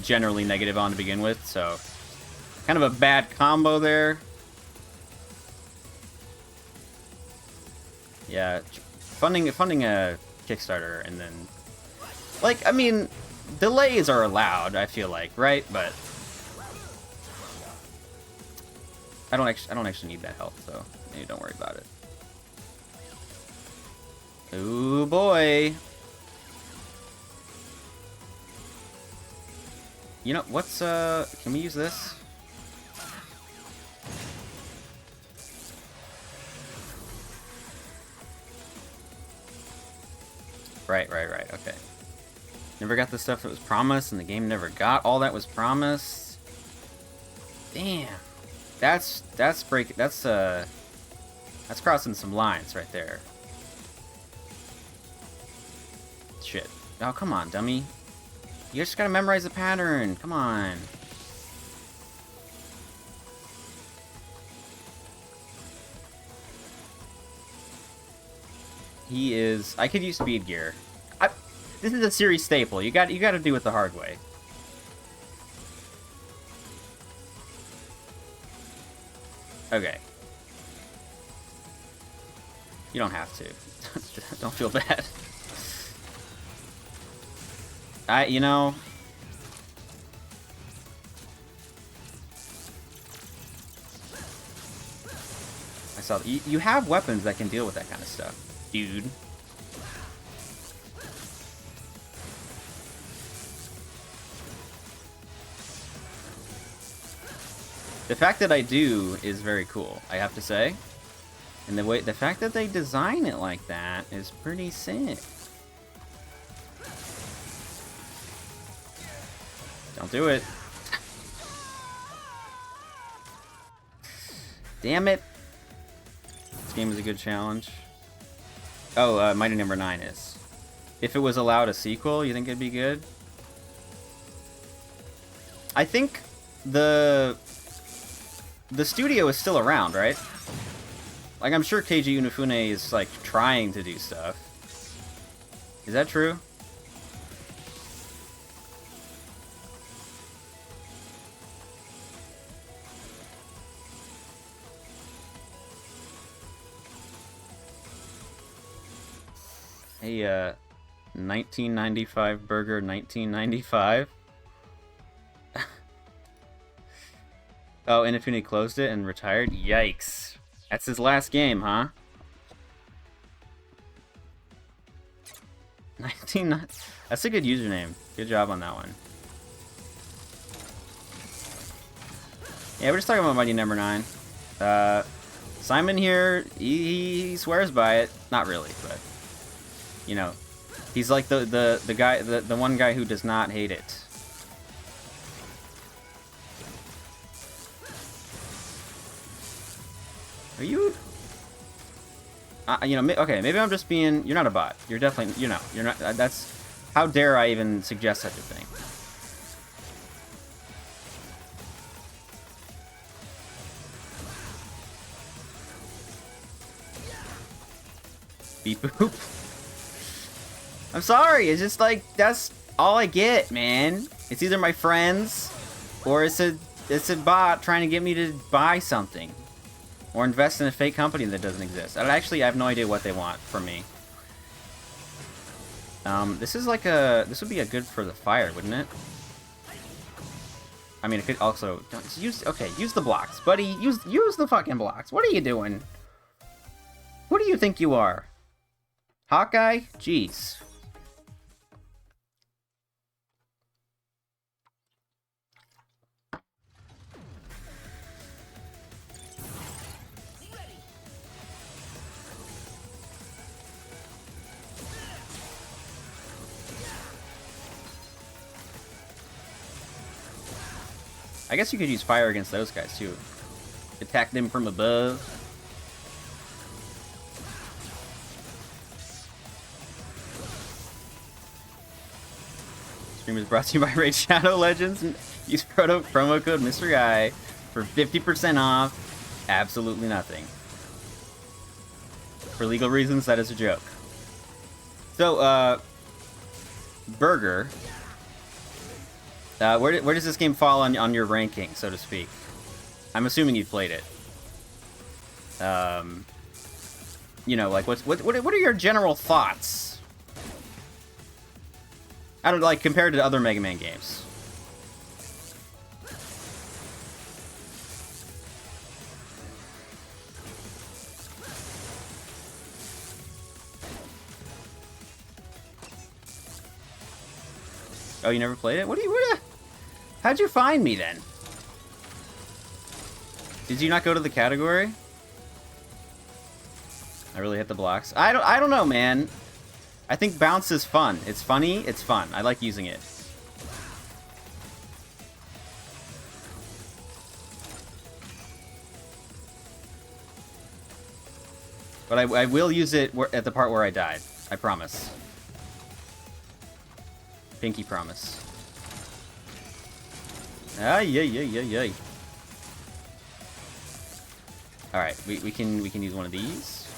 generally negative on to begin with, so kind of a bad combo there. Yeah, funding a Kickstarter and then, like, I mean, delays are allowed, I feel like, right? But I don't actually need that health, so maybe don't worry about it. Ooh boy. You know, what's, can we use this? Right, okay. Never got the stuff that was promised, and the game never got all that was promised. Damn. That's crossing some lines right there. Shit. Oh, come on, dummy. You just gotta memorize the pattern. Come on. He is... I could use speed gear. This is a series staple. You gotta do it the hard way. Okay. You don't have to. Don't feel bad. You know... I saw... You have weapons that can deal with that kind of stuff, dude. The fact that I do is very cool, I have to say. And the fact that they design it like that is pretty sick. Don't do it. Damn it. This game is a good challenge. Oh, Mighty Number 9 is. If it was allowed a sequel, you think it'd be good? I think the studio is still around, right? Like, I'm sure Keiji Inafune is, like, trying to do stuff. Is that true? Hey, 1995 burger, 1995. Oh, Inafune closed it and retired? Yikes. That's his last game, huh? 19... That's a good username. Good job on that one. Yeah, we're just talking about Mighty Number 9. Simon here, he swears by it. Not really, but... You know, he's like the guy, the one guy who does not hate it. Are you... you know, okay, maybe I'm just being... You're not a bot. You're definitely... You know, you're not... That's... How dare I even suggest such a thing? Beep boop. I'm sorry, it's just like, that's all I get, man. It's either my friends, or it's a bot trying to get me to buy something. Or invest in a fake company that doesn't exist. I have no idea what they want from me. This is like this would be a good for the fire, wouldn't it? I mean, it could also, use the blocks, buddy. Use the fucking blocks. What are you doing? Who do you think you are? Hawkeye? Jeez. I guess you could use fire against those guys, too. Attack them from above. Stream is brought to you by Raid Shadow Legends. And use promo code Mr. Guy for 50% off. Absolutely nothing. For legal reasons, that is a joke. So, Burger... where does this game fall on your ranking, so to speak? I'm assuming you've played it. You know, like, what are your general thoughts? I don't like compared to other Mega Man games. Oh, you never played it? How'd you find me then? Did you not go to the category? I really hit the blocks. I don't know, man. I think bounce is fun. It's funny. It's fun. I like using it. But I will use it at the part where I died. I promise. Pinky promise. Ay. All right, we can use one of these.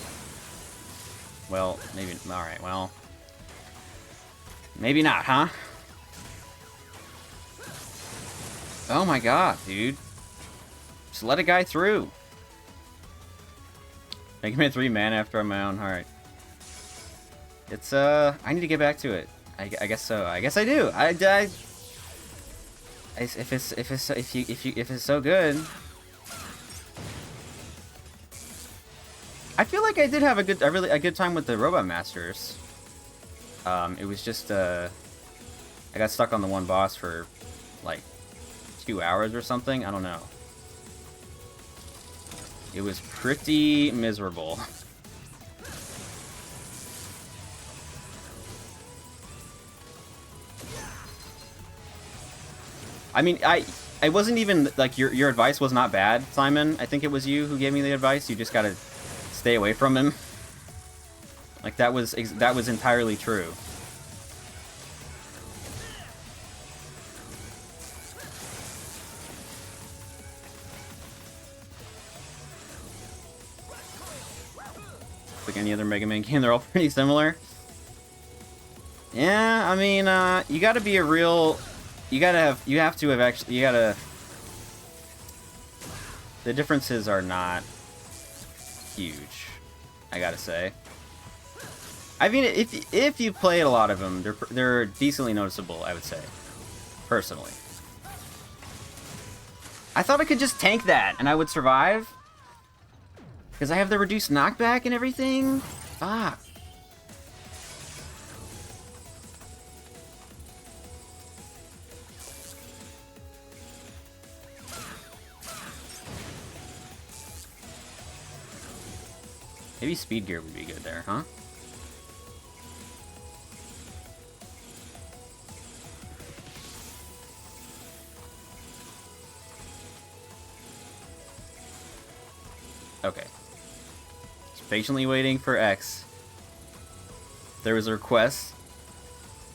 Well, maybe. All right, well, maybe not, huh? Oh my god, dude! Just let a guy through. Make him 3 mana after I'm my own heart. It's I need to get back to it. I guess so. I guess I do. If it's so good. I feel like I did have a good time with the Robot Masters. It was just I got stuck on the one boss for like 2 hours or something. I don't know. It was pretty miserable. I mean, I wasn't even like your advice was not bad, Simon. I think it was you who gave me the advice. You just gotta stay away from him. Like that was entirely true. Like any other Mega Man game, they're all pretty similar. Yeah, I mean, you gotta be a real... You have to have actually... You gotta... The differences are not huge, I gotta say. I mean, if you played a lot of them, they're decently noticeable, I would say. Personally. I thought I could just tank that, and I would survive. Because I have the reduced knockback and everything? Fuck. Maybe speed gear would be good there, huh? Okay. Just patiently waiting for X. There was a request.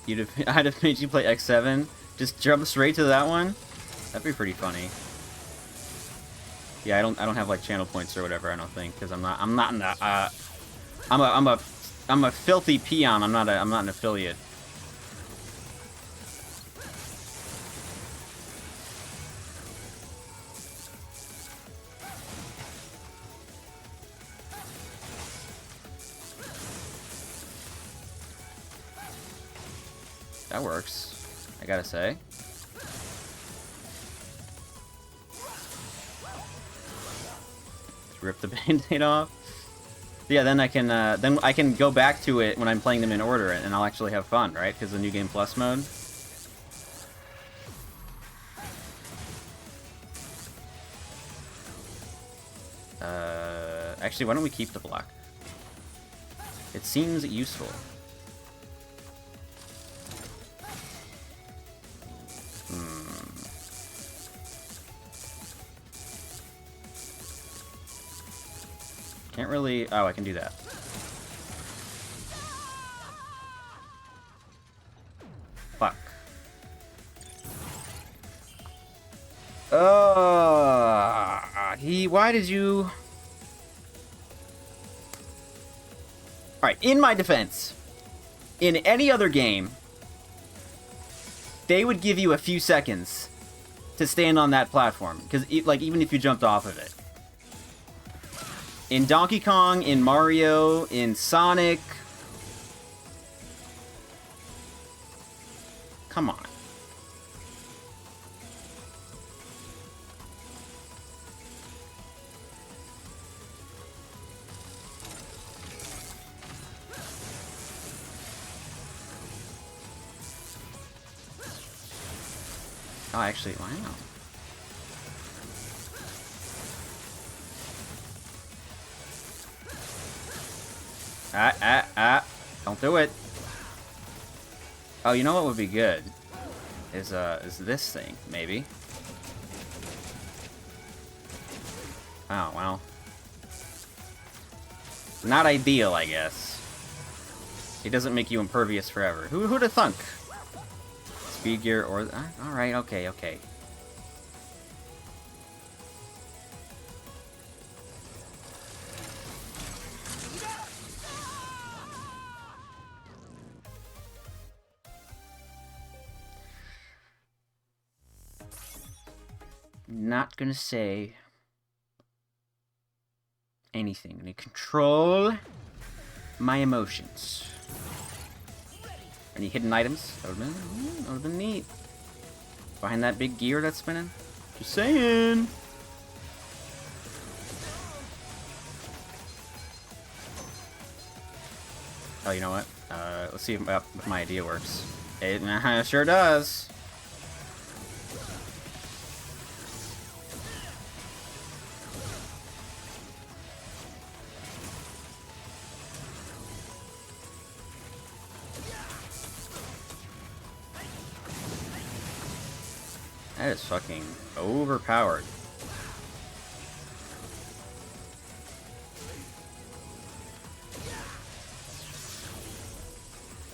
I'd have made you play X7. Just jump straight to that one. That'd be pretty funny. Yeah, I don't have like channel points or whatever. I don't think because I'm not in the, I'm a filthy peon. I'm not an affiliate. That works, I gotta say. Rip the band-aid off. Yeah, then I can go back to it when I'm playing them in order, and I'll actually have fun, right? Because the New Game Plus mode. Actually, why don't we keep the block? It seems useful. Can't really... Oh, I can do that. Fuck. Why did you... Alright, in my defense, in any other game, they would give you a few seconds to stand on that platform. Because, like, even if you jumped off of it. In Donkey Kong, in Mario, in Sonic... Come on. Oh, actually, wow. Don't do it. Oh, you know what would be good? Is this thing, maybe. Oh, well. Not ideal, I guess. It doesn't make you impervious forever. Who'd have thunk? Speed gear or... alright, okay, okay. Not gonna say anything. I'm gonna control my emotions. Any hidden items? That would've been neat. Behind that big gear that's spinning? Just saying! Oh, you know what? Let's see if my idea works. It sure does! That is fucking overpowered.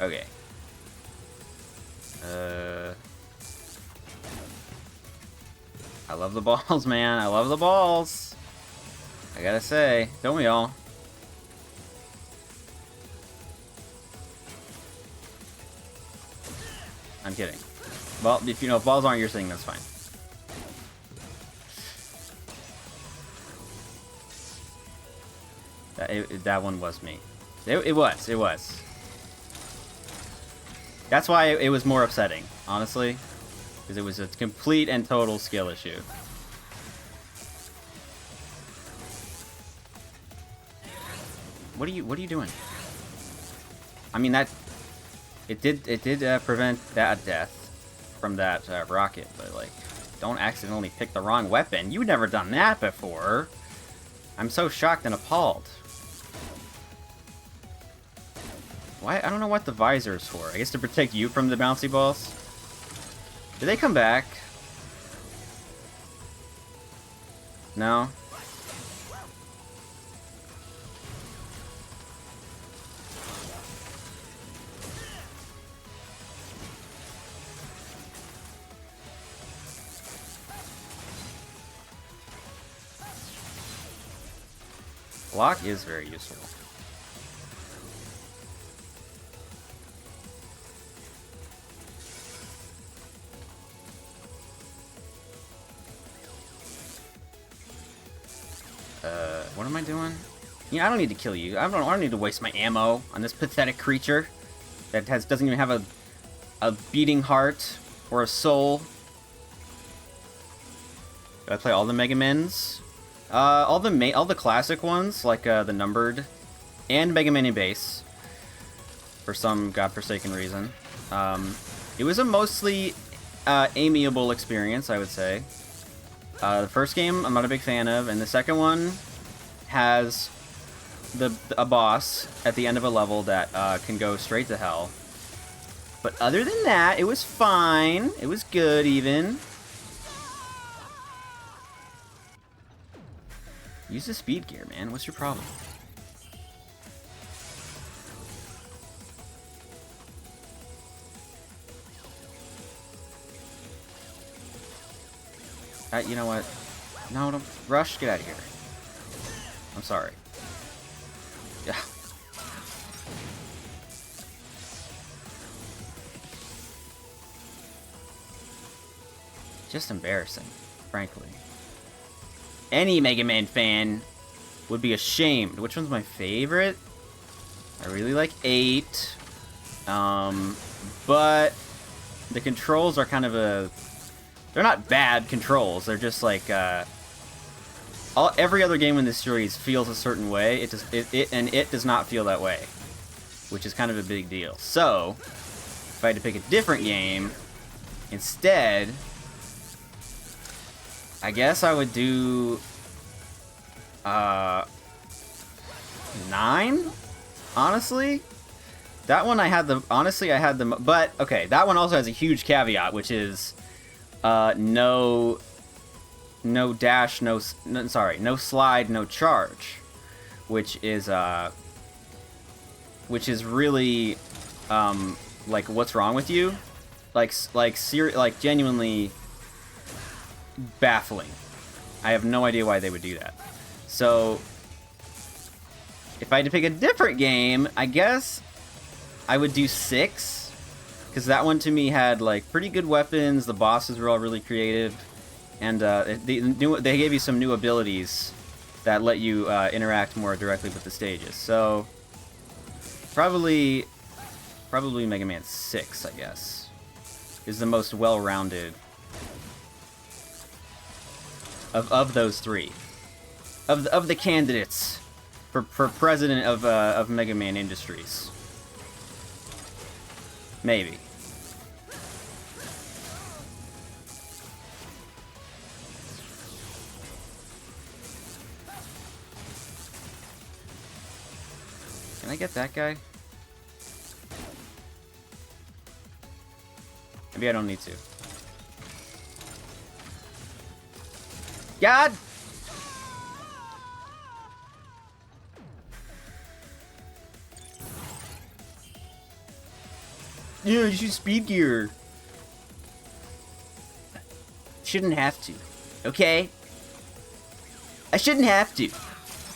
Okay. I love the balls, man. I love the balls. I gotta say, don't we all? I'm kidding. Well, if you know, if balls aren't your thing, that's fine. That one was me. It was. That's why it was more upsetting, honestly. Because it was a complete and total skill issue. What are you doing? I mean, that... It did prevent that death from that rocket, but, like, don't accidentally pick the wrong weapon. You've never done that before. I'm so shocked and appalled. Why? I don't know what the visor is for. I guess to protect you from the bouncy balls? Do they come back? No? Block is very useful. What am I doing? Yeah, I don't need to kill you. I don't need to waste my ammo on this pathetic creature that doesn't even have a beating heart or a soul. Do I play all the Mega Mens? All the classic ones, like the numbered, and Mega Man in base, for some godforsaken reason. It was a mostly amiable experience, I would say. The first game I'm not a big fan of, and the second one has a boss at the end of a level that can go straight to hell. But other than that, it was fine. It was good, even. Use the speed gear, man. What's your problem? You know what? No, don't rush. Get out of here. I'm sorry. Yeah. Just embarrassing, frankly. Any Mega Man fan would be ashamed. Which one's my favorite? I really like 8. But the controls are kind of a... They're not bad controls. They're just like every other game in this series feels a certain way. It does not feel that way, which is kind of a big deal. So, if I had to pick a different game instead, I guess I would do 9, honestly. That one I had the but okay, that one also has a huge caveat, which is no dash, no slide, no charge, which is really like, what's wrong with you? Like genuinely baffling. I have no idea why they would do that. So if I had to pick a different game, I guess I would do 6, because that one to me had like pretty good weapons. The bosses were all really creative, and they gave you some new abilities that let you interact more directly with the stages. So probably Mega Man 6, I guess, is the most well-rounded of those 3, of the candidates for president of Mega Man Industries. Maybe. Can I get that guy? Maybe I don't need to. God! Yeah, you should speed gear. Shouldn't have to. Okay? I shouldn't have to.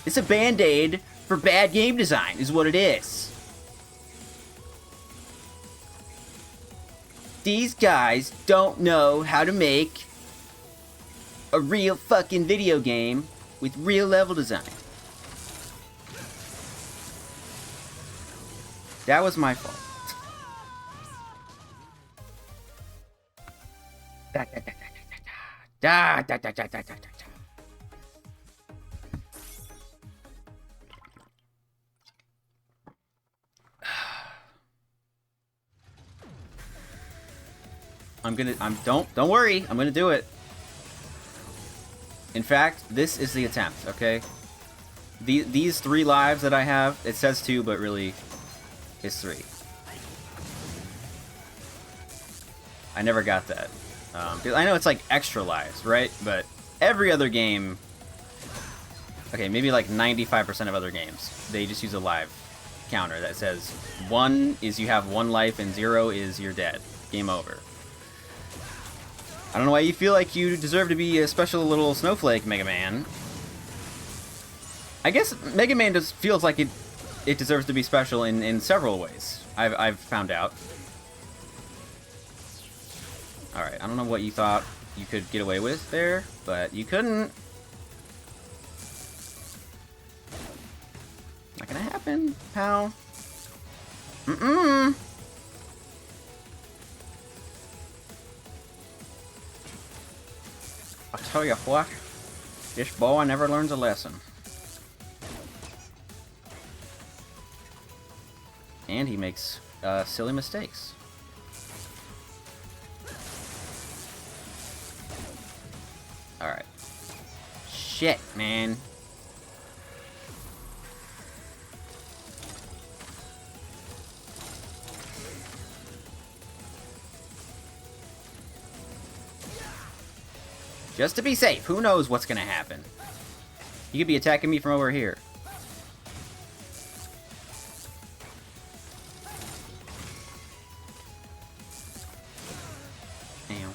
It's a band-aid for bad game design, is what it is. These guys don't know how to make a real fucking video game with real level design. That was my fault. Don't worry, I'm gonna do it. In fact, this is the attempt, okay? These 3 lives that I have, it says 2, but really, it's 3. I never got that. Because I know it's like extra lives, right? But every other game, okay, maybe like 95% of other games, they just use a live counter that says 1 is you have 1 life and 0 is you're dead. Game over. I don't know why you feel like you deserve to be a special little snowflake, Mega Man. I guess Mega Man just feels like it deserves to be special in several ways. I've found out. Alright, I don't know what you thought you could get away with there, but you couldn't. Not gonna happen, pal. Mm-mm. I'll tell you what, this boy never learns a lesson. And he makes silly mistakes. Alright. Shit, man. Just to be safe, who knows what's gonna happen? You could be attacking me from over here. Damn.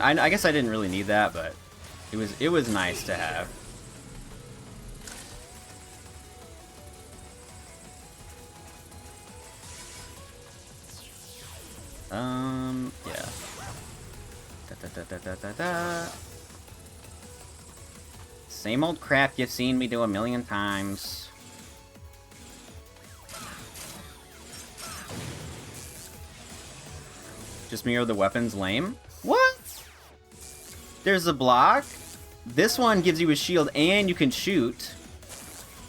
I guess I didn't really need that, but it was nice to have. Yeah. Same old crap you've seen me do a million times. Just mirror the weapons lame? What? There's a block? this one gives you a shield and you can shoot.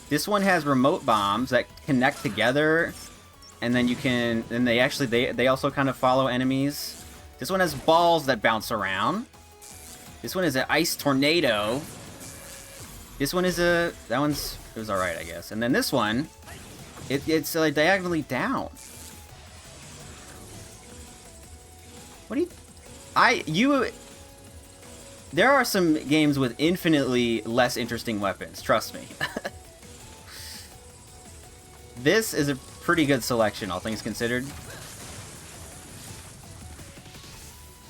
This one has remote bombs that connect together, and then you can. And they also kind of follow enemies. This one has balls that bounce around. This one is an ice tornado. This one is it was alright, I guess. And then this one, it's like diagonally down. What do you... There are some games with infinitely less interesting weapons, trust me. This is a pretty good selection, all things considered.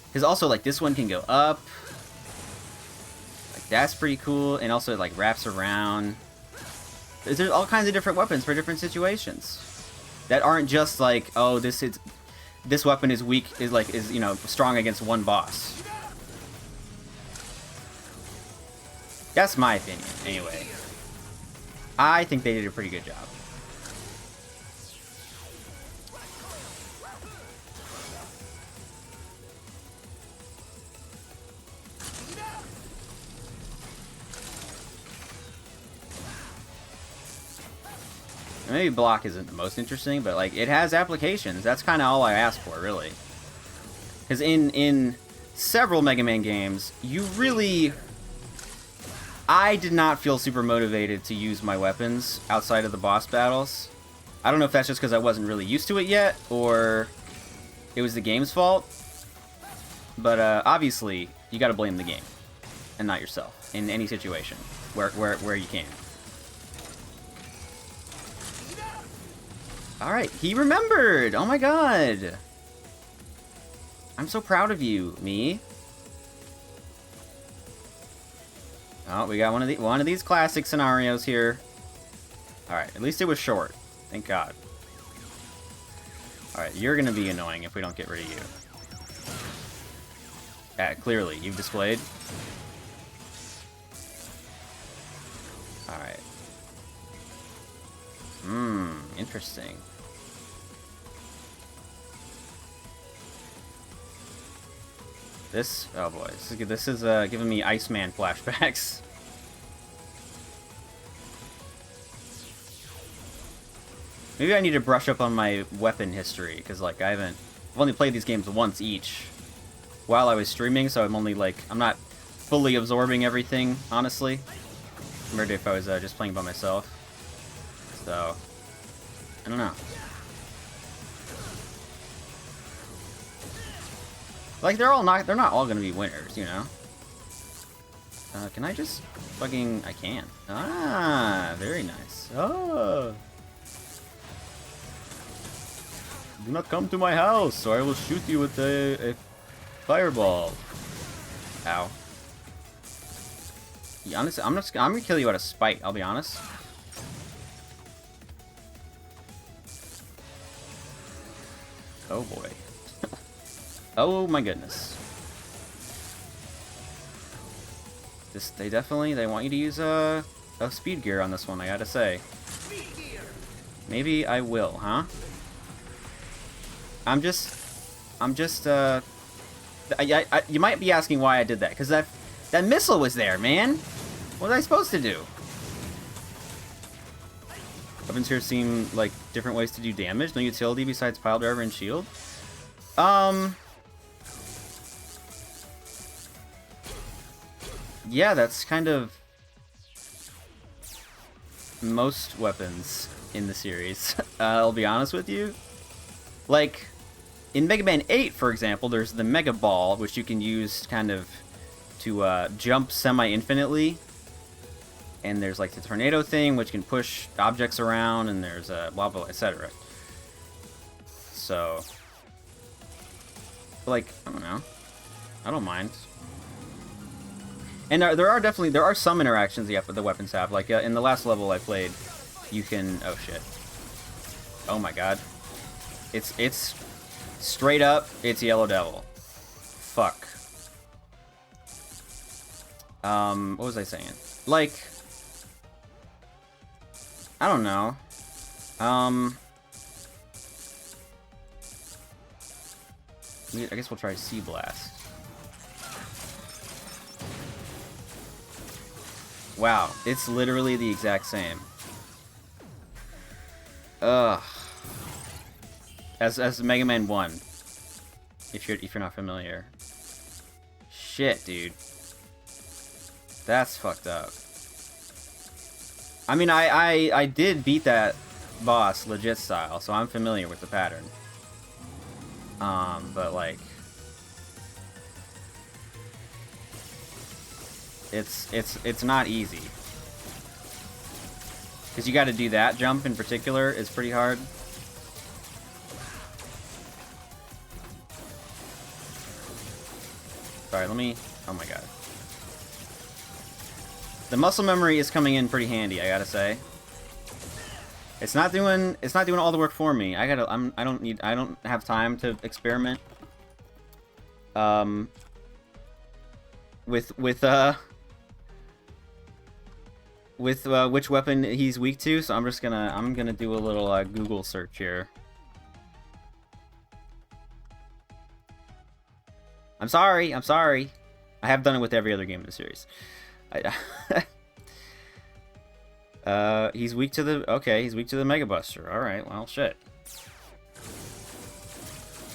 Because also, like, this one can go up. Like, that's pretty cool. And also, it, like, wraps around. There's all kinds of different weapons for different situations. That aren't just like, oh, this weapon is weak, is, you know, strong against one boss. That's my opinion, anyway. I think they did a pretty good job. Maybe block isn't the most interesting, but like it has applications. That's kind of all I ask for, really. Because in several Mega Man games, I did not feel super motivated to use my weapons outside of the boss battles. I don't know if that's just because I wasn't really used to it yet, or it was the game's fault. But obviously, you got to blame the game and not yourself in any situation where you can. Alright, he remembered! Oh my god! I'm so proud of you, me. Oh, we got one of these classic scenarios here. Alright, at least it was short. Thank god. Alright, you're gonna be annoying if we don't get rid of you. Yeah, clearly, you've displayed. Alright. Interesting. Oh boy, this is giving me Iceman flashbacks. Maybe I need to brush up on my weapon history, because like I've only played these games once each while I was streaming, so I'm not fully absorbing everything, honestly, compared to if I was just playing by myself. So, I don't know. Like, they're not all gonna be winners, you know? Can I just fucking... I can. Ah, very nice. Oh! Do not come to my house, or I will shoot you with a fireball. Ow. Yeah, honestly, I'm gonna kill you out of spite, I'll be honest. Oh boy. Oh my goodness. They want you to use a speed gear on this one, I gotta say. Maybe I will, huh? You might be asking why I did that, because that missile was there, man! What was I supposed to do? Weapons here seem like different ways to do damage. No utility besides pile driver and shield. Yeah, that's kind of most weapons in the series. I'll be honest with you. Like, in Mega Man 8, for example, there's the Mega Ball, which you can use kind of to jump semi-infinitely. And there's like the tornado thing, which can push objects around, and there's blah blah, etc. So, like, I don't know. I don't mind. And there are some interactions the weapons have. Like in the last level I played, you can... Oh shit. Oh my god. It's straight up, it's Yellow Devil. Fuck. What was I saying? Like, I don't know. I guess we'll try Sea Blast. Wow, it's literally the exact same. Ugh. As Mega Man 1. If you're not familiar. Shit, dude. That's fucked up. I mean, I did beat that boss legit style, so I'm familiar with the pattern. But like, it's not easy. Because you got to do that jump in particular is pretty hard. Sorry, let me... Oh my god. The muscle memory is coming in pretty handy, I gotta say. It's not doing all the work for me. I don't have time to experiment. With which weapon he's weak to, so I'm gonna do a little Google search here. I'm sorry. I have done it with every other game in the series. He's weak to the... Okay, he's weak to the Mega Buster. Alright, well, shit.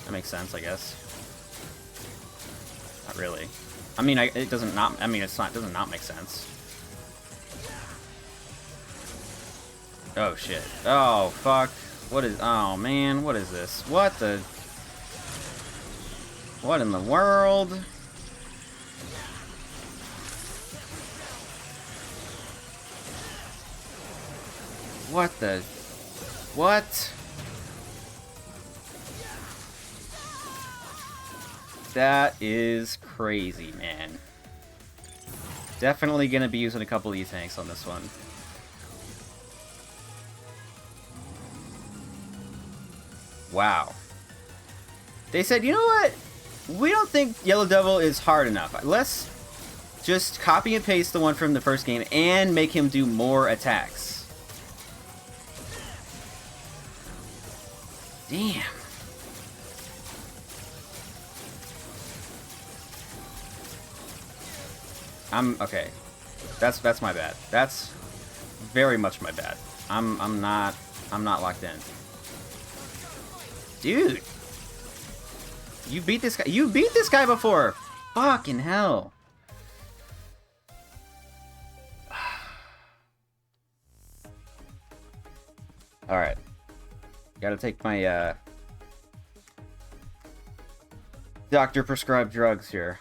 That makes sense, I guess. Not really. I mean, it doesn't not... I mean, it doesn't not make sense. Oh, shit. Oh, fuck. What is... Oh, man, what is this? What the... What in the world? What the... What? That is crazy, man. Definitely gonna be using a couple E-tanks on this one. Wow. They said, you know what? We don't think Yellow Devil is hard enough. Let's just copy and paste the one from the first game and make him do more attacks. Damn. Okay. That's my bad. That's very much my bad. I'm not locked in. Dude. You beat this guy. You beat this guy before. Fucking hell. All right. Gotta take my doctor prescribed drugs here.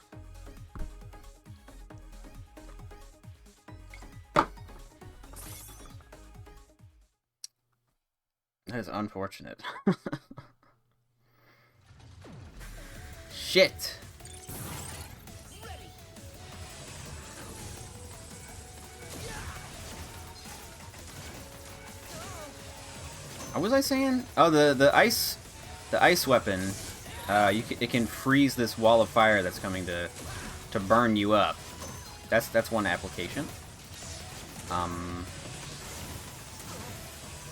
That is unfortunate. Shit. What was I saying? Oh, the ice weapon. It can freeze this wall of fire that's coming to burn you up. That's one application.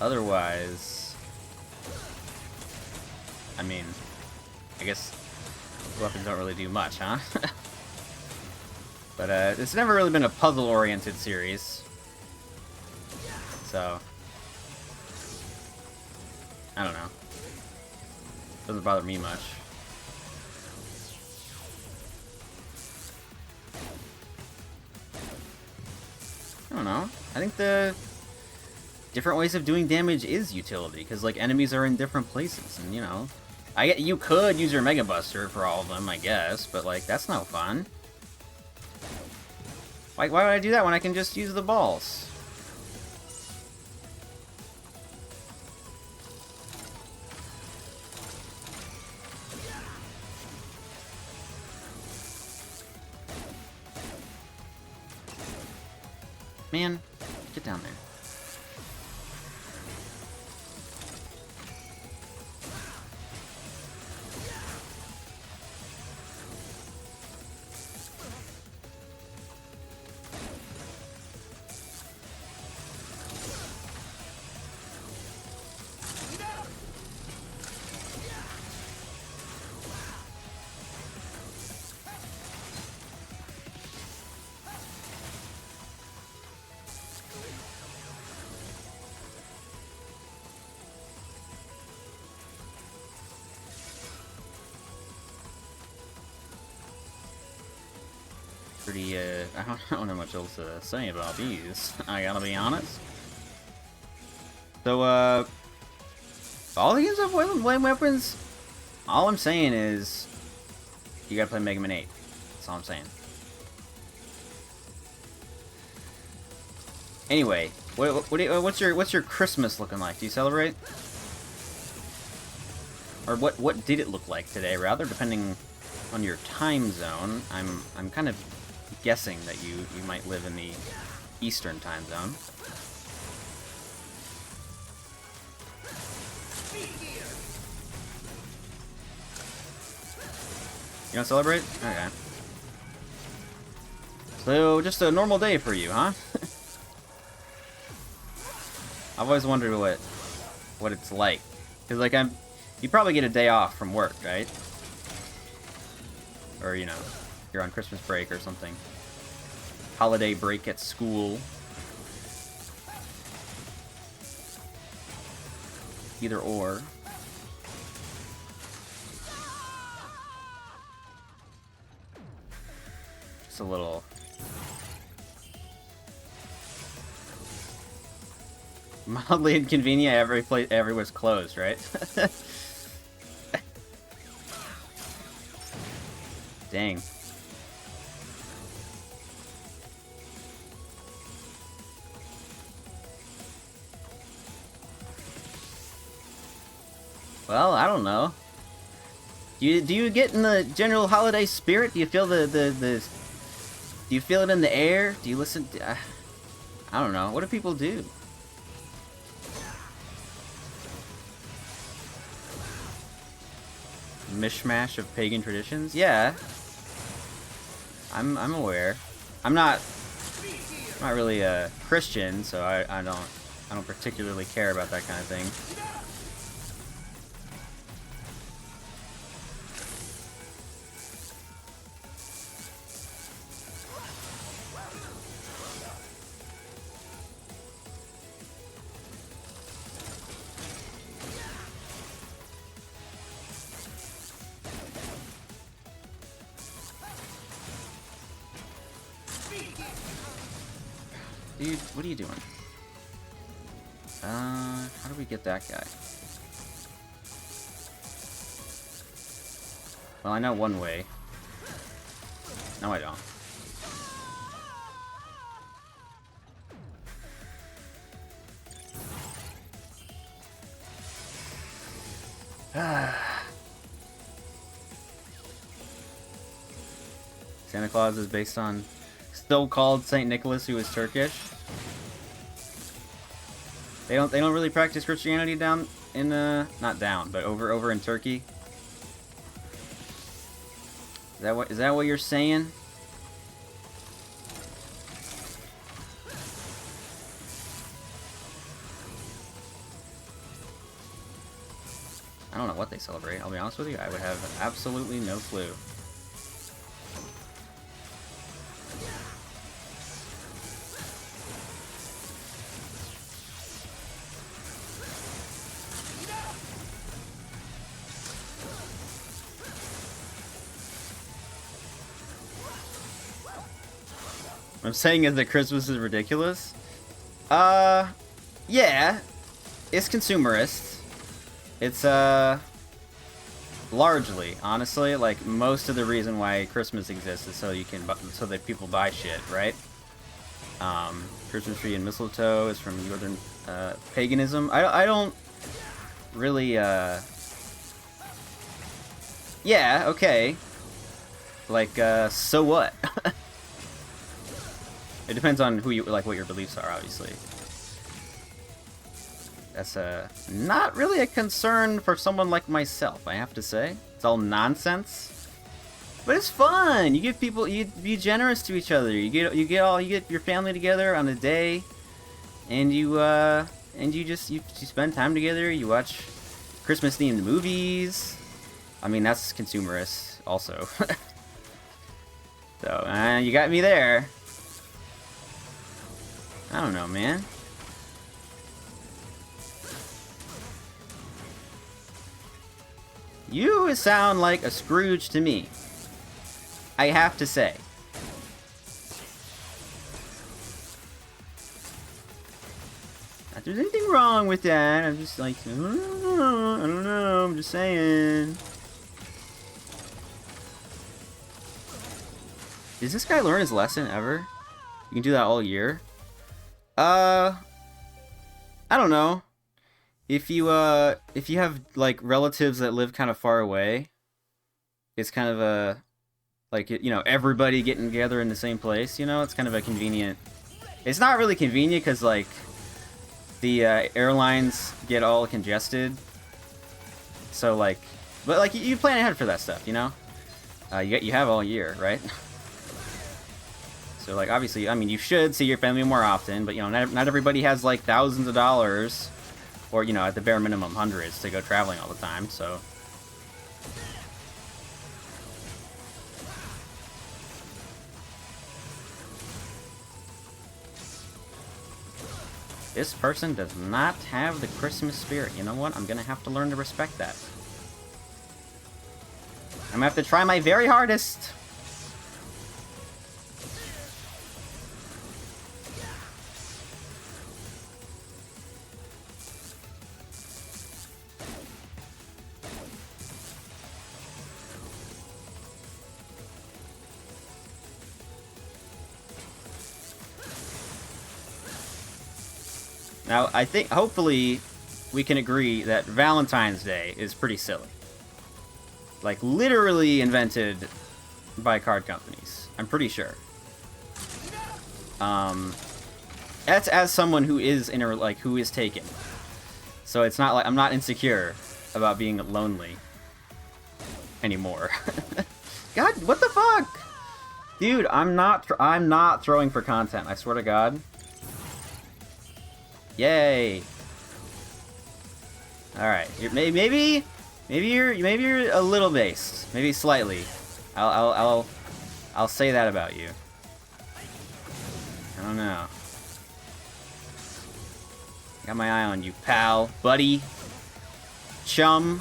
Otherwise, I mean, I guess weapons don't really do much, huh? But it's never really been a puzzle-oriented series, so I don't know. Doesn't bother me much. I don't know. I think the different ways of doing damage is utility, because like enemies are in different places, and you know, you could use your Mega Buster for all of them, I guess, but like that's no fun. Like, why would I do that when I can just use the balls? Man, get down there. pretty, I don't know much else to say about these. I gotta be honest. So, all the games have flame weapons. All I'm saying is, you gotta play Mega Man 8. That's all I'm saying. Anyway, what's your Christmas looking like? Do you celebrate? Or what did it look like today, rather, depending on your time zone? I'm kind of guessing that you might live in the Eastern time zone. You don't celebrate? Okay. So, just a normal day for you, huh? I've always wondered what it's like. Because, like, you probably get a day off from work, right? Or, you know, you're on Christmas break or something. Holiday break at school. Either or. Just a little... mildly inconvenient. Everywhere's closed, right? Dang. Well, I don't know. Do you get in the general holiday spirit? Do you feel the do you feel it in the air? Do you listen to, I don't know. What do people do? Mishmash of pagan traditions? Yeah. I'm aware. I'm not really a Christian, so I don't particularly care about that kind of thing. Dude, what are you doing? How do we get that guy? Well, I know one way. No, I don't. Santa Claus is based on so-called Saint Nicholas, who is Turkish. They don't really practice Christianity down in not down, but over in Turkey. Is that what you're saying? I don't know what they celebrate. I'll be honest with you, I would have absolutely no clue. What I'm saying is that Christmas is ridiculous. Yeah, it's consumerist. It's largely, honestly, like most of the reason why Christmas exists is so that people buy shit, right? Christmas tree and mistletoe is from northern paganism. I don't really yeah, okay. Like so what? It depends on who you like, what your beliefs are, obviously. That's not really a concern for someone like myself, I have to say. It's all nonsense, but it's fun. You give people, you be generous to each other. You get your family together on a day, and you spend time together. You watch Christmas themed movies. I mean, that's consumerist also. So you got me there. I don't know, man. You sound like a Scrooge to me. I have to say. if there's anything wrong with that. I'm just like, I don't know, I'm just saying. Does this guy learn his lesson ever? You can do that all year? I don't know. If you have, like, relatives that live kind of far away, it's kind of a, like, you know, everybody getting together in the same place, you know? It's kind of a convenient... It's not really convenient because, like, the airlines get all congested. So, like... But, like, you plan ahead for that stuff, you know? You have all year, right? So, like, obviously, I mean, you should see your family more often, but, you know, not everybody has, like, thousands of dollars, or, you know, at the bare minimum, hundreds, to go traveling all the time, so... This person does not have the Christmas spirit. You know what? I'm gonna have to learn to respect that. I'm gonna have to try my very hardest. Now, I think, hopefully, we can agree that Valentine's Day is pretty silly. Like, literally invented by card companies. I'm pretty sure. That's as someone who is who is taken. So it's not like, I'm not insecure about being lonely anymore. God, what the fuck? Dude, I'm not throwing for content, I swear to God. Yay! All right, maybe you're a little based, maybe slightly. I'll say that about you. I don't know. Got my eye on you, pal, buddy, chum,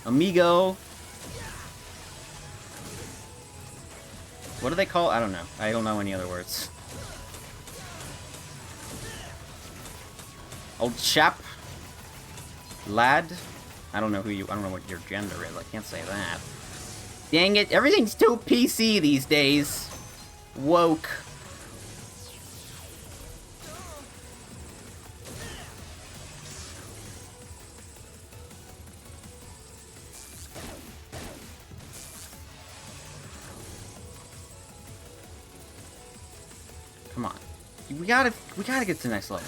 amigo. What do they call? I don't know. I don't know any other words. Old chap. Lad. I don't know what your gender is. I can't say that. Dang it, everything's too PC these days. Woke. Come on. We gotta get to the next level.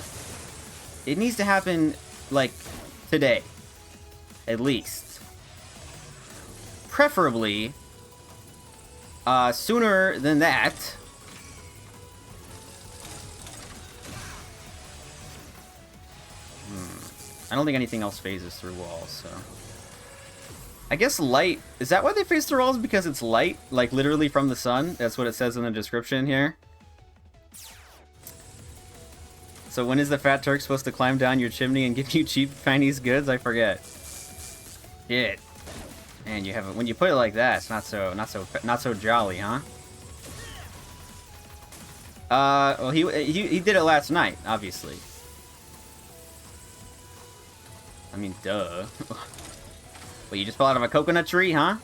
It needs to happen, like, today. At least. Preferably, sooner than that. I don't think anything else phases through walls, so... I guess light... Is that why they phase through walls? Because it's light? Like, literally from the sun? That's what it says in the description here. So when is the Fat Turk supposed to climb down your chimney and give you cheap Chinese goods? I forget. Shit. Man, you have it when you put it like that. It's not so jolly, huh? Well, he did it last night, obviously. I mean, duh. Well, you just fell out of a coconut tree, huh?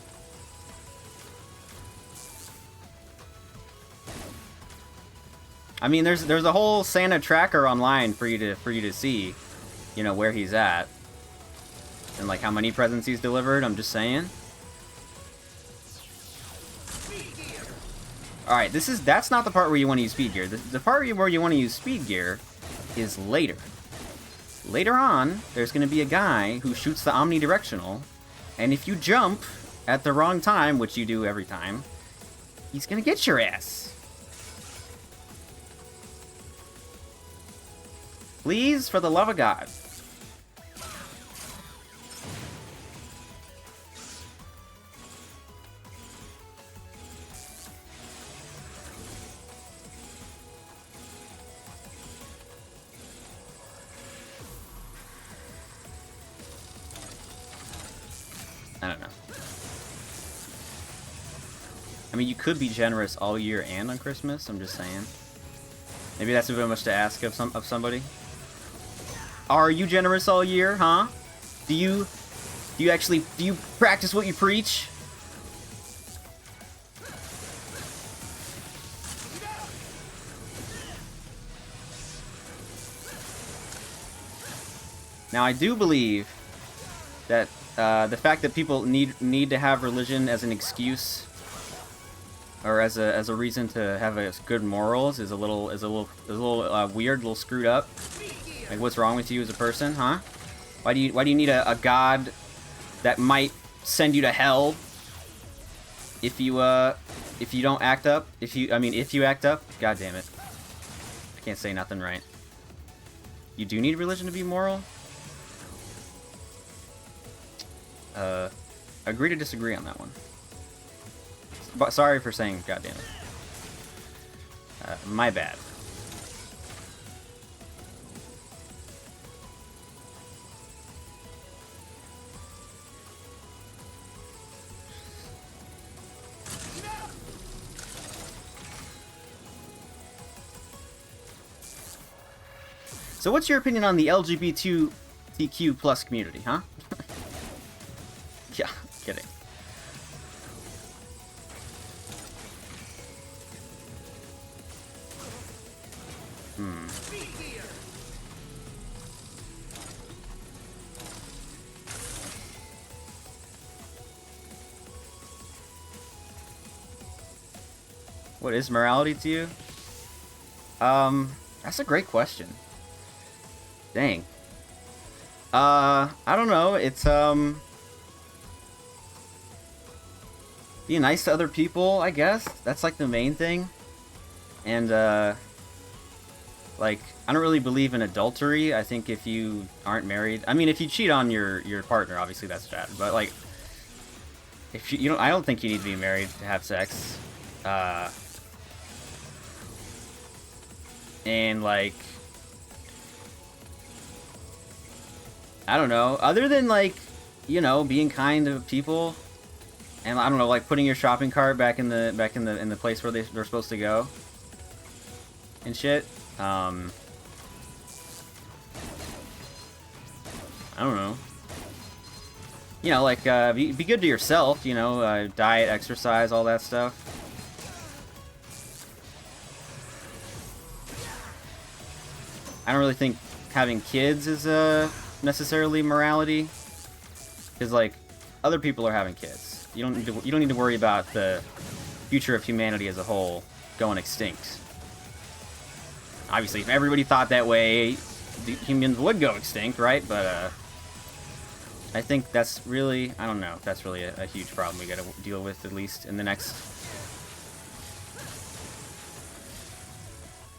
I mean, there's a whole Santa tracker online for you to see, you know, where he's at. And, like, how many presents he's delivered, I'm just saying. Alright, that's not the part where you want to use speed gear. The part where you want to use speed gear is later. Later on, there's going to be a guy who shoots the omnidirectional, and if you jump at the wrong time, which you do every time, he's going to get your ass. Please, for the love of God. I don't know. I mean, you could be generous all year and on Christmas, I'm just saying. Maybe that's a bit much to ask of somebody. Are you generous all year, huh? Do you practice what you preach? Now, I do believe that the fact that people need to have religion as an excuse or as a reason to have good morals is a little weird, a little screwed up. Like, what's wrong with you as a person, huh? Why do you need a god that might send you to hell if you don't act up? If you act up, god damn it, I can't say nothing right. You do need religion to be moral. Agree to disagree on that one. But sorry for saying god damn it. My bad. So what's your opinion on the LGBTQ plus community, huh? Yeah, kidding. What is morality to you? That's a great question. Dang. I don't know. It's being nice to other people, I guess. That's like the main thing. And like, I don't really believe in adultery. I think if you aren't married, I mean, if you cheat on your partner, obviously that's bad. But like, if you don't, I don't think you need to be married to have sex. And like, I don't know, other than like, you know, being kind to people, and I don't know, like putting your shopping cart back in the place where they're supposed to go, and shit. I don't know. You know, like be good to yourself. You know, diet, exercise, all that stuff. I don't really think having kids is necessarily morality, because like other people are having kids. You don't need to worry about the future of humanity as a whole going extinct. Obviously, if everybody thought that way, the humans would go extinct, right? But I think that's really, I don't know if that's really a huge problem we got to deal with, at least in the next.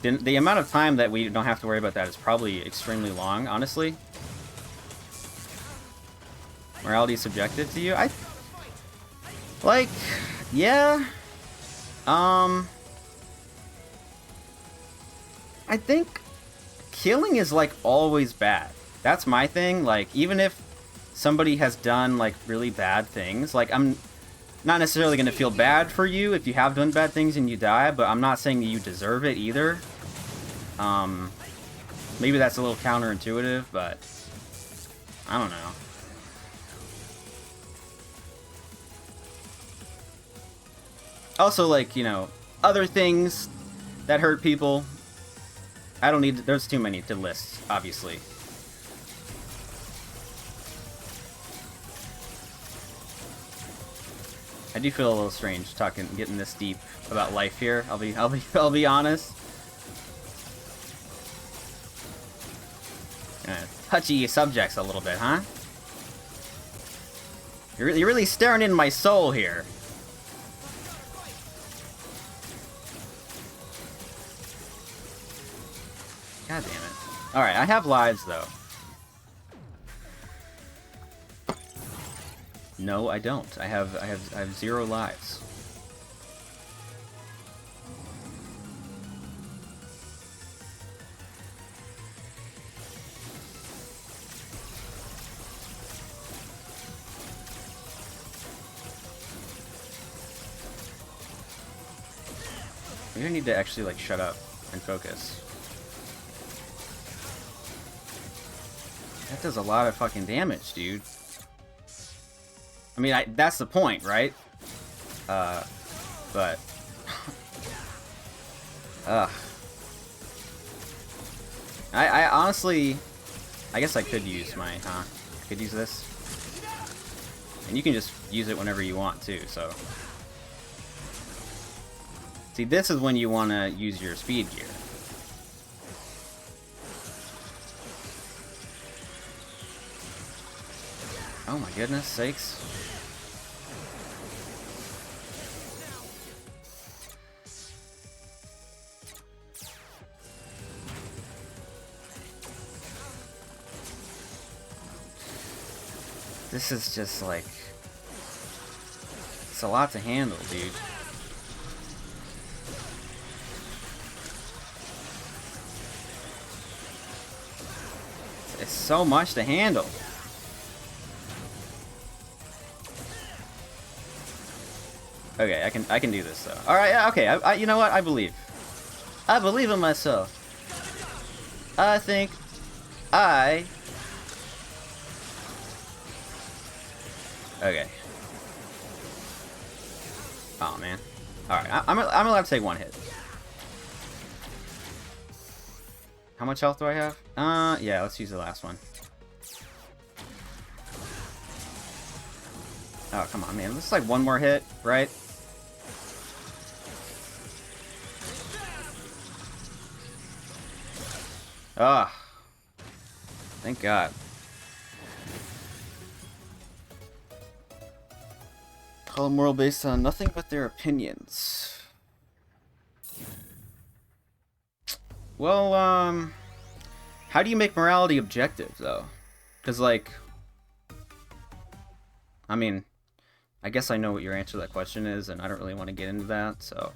The amount of time that we don't have to worry about that is probably extremely long, honestly. Morality is subjective to you? Like, yeah. I think killing is, like, always bad. That's my thing. Like, even if somebody has done, like, really bad things, like, I'm not necessarily going to feel bad for you if you have done bad things and you die, but I'm not saying that you deserve it either. Maybe that's a little counterintuitive, but I don't know. Also, like, you know, other things that hurt people, I don't need, there's too many to list, obviously. I do feel a little strange getting this deep about life here. I'll be honest. Touchy subjects a little bit, huh? You're really staring into my soul here. God damn it. Alright, I have lives, though. No, I don't. I have 0 lives. You're gonna need to actually, like, shut up and focus. That does a lot of fucking damage, dude. I mean, that's the point, right? But... Ugh. I honestly... I guess I could use my... I could use this. And you can just use it whenever you want, too, so... See, this is when you want to use your speed gear. Oh my goodness sakes. This is just like... It's a lot to handle, dude. It's so much to handle. Okay, I can do this though. All right, yeah, okay. You know what? I believe in myself. I think I. Okay. Oh man. All right, I'm allowed to take one hit. How much health do I have? Yeah, let's use the last one. Oh, come on, man. This is like one more hit, right? Ah. Thank God. Call a moral based on nothing but their opinions. Well, how do you make morality objective, though? Because, like, I mean, I guess I know what your answer to that question is, and I don't really want to get into that, so.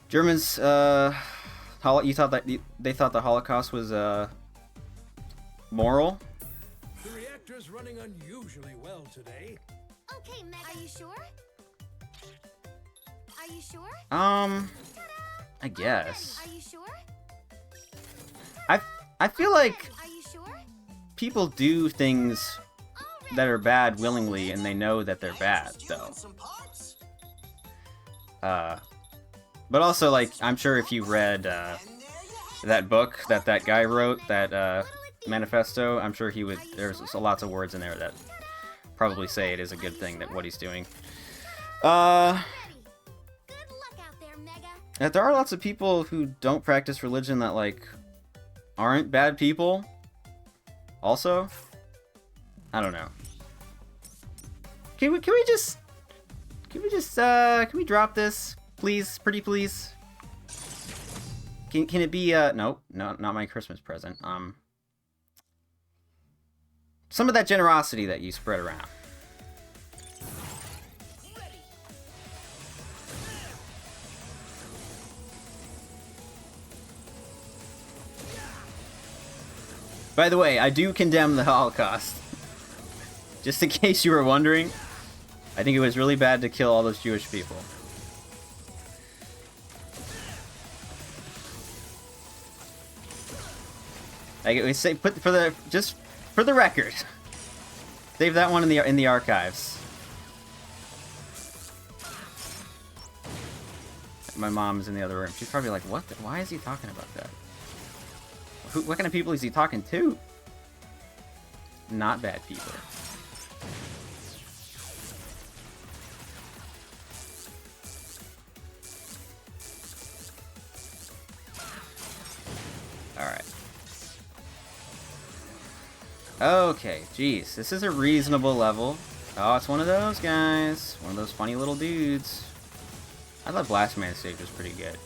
Germans, you thought that they thought the Holocaust was, moral? The reactor's running unusually well today. Okay, Mega. Are you sure? Are you sure? I guess. Are you sure? I feel like Are you sure? people do things that are bad willingly, and they know that they're bad, though. But also, like, I'm sure if you read that book that guy wrote, that manifesto, I'm sure he would. There's lots of words in there that probably say it is a good thing that what he's doing. Good luck out there, Mega. There are lots of people who don't practice religion that, like, aren't bad people. Also, I don't know. Can we drop this, please? Pretty please. Can it be nope, no, not my Christmas present. Some of that generosity that you spread around. By the way, I do condemn the Holocaust. Just in case you were wondering, I think it was really bad to kill all those Jewish people. Like we say, put for the record, save that one in the archives. My mom is in the other room. She's probably like, "What? Why is he talking about that? What kind of people is he talking to?" Not bad people. Alright. Okay, jeez. This is a reasonable level. Oh, it's one of those guys. One of those funny little dudes. I thought Blast Man stage was pretty good.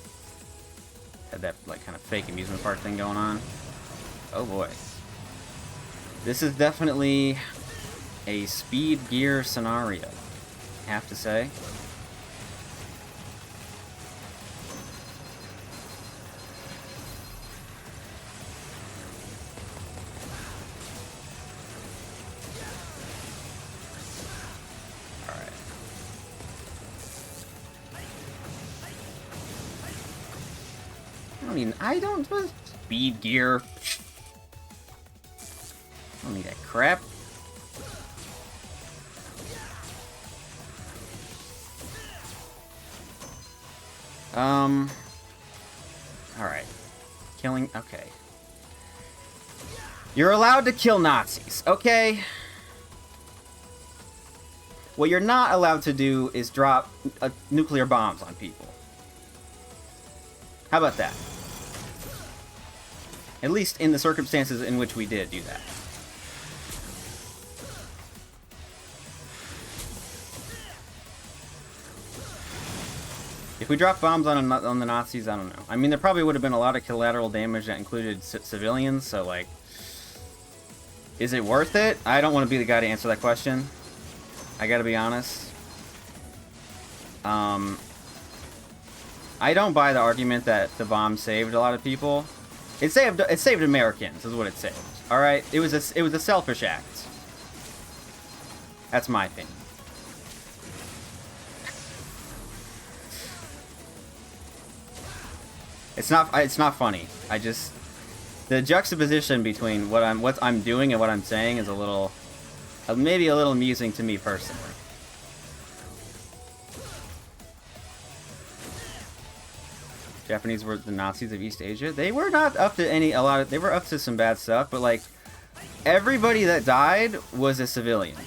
Had that, like, kind of fake amusement park thing going on. Oh boy. This is definitely a speed gear scenario, I have to say. Alright. I don't. speed gear. I don't need that crap. Alright. Killing... Okay. You're allowed to kill Nazis, okay? What you're not allowed to do is drop nuclear bombs on people. How about that? At least in the circumstances in which we did do that. If we dropped bombs on the Nazis, I don't know. I mean, there probably would have been a lot of collateral damage that included civilians, so, like... Is it worth it? I don't want to be the guy to answer that question. I gotta be honest. I don't buy the argument that the bomb saved a lot of people. It saved Americans, is what it saved. Alright? It was a selfish act. That's my opinion. It's not funny. I just... The juxtaposition between what I'm doing and what I'm saying is a little... maybe a little amusing to me personally. Japanese were the Nazis of East Asia. They were not up to they were up to some bad stuff, but like, everybody that died was a civilian.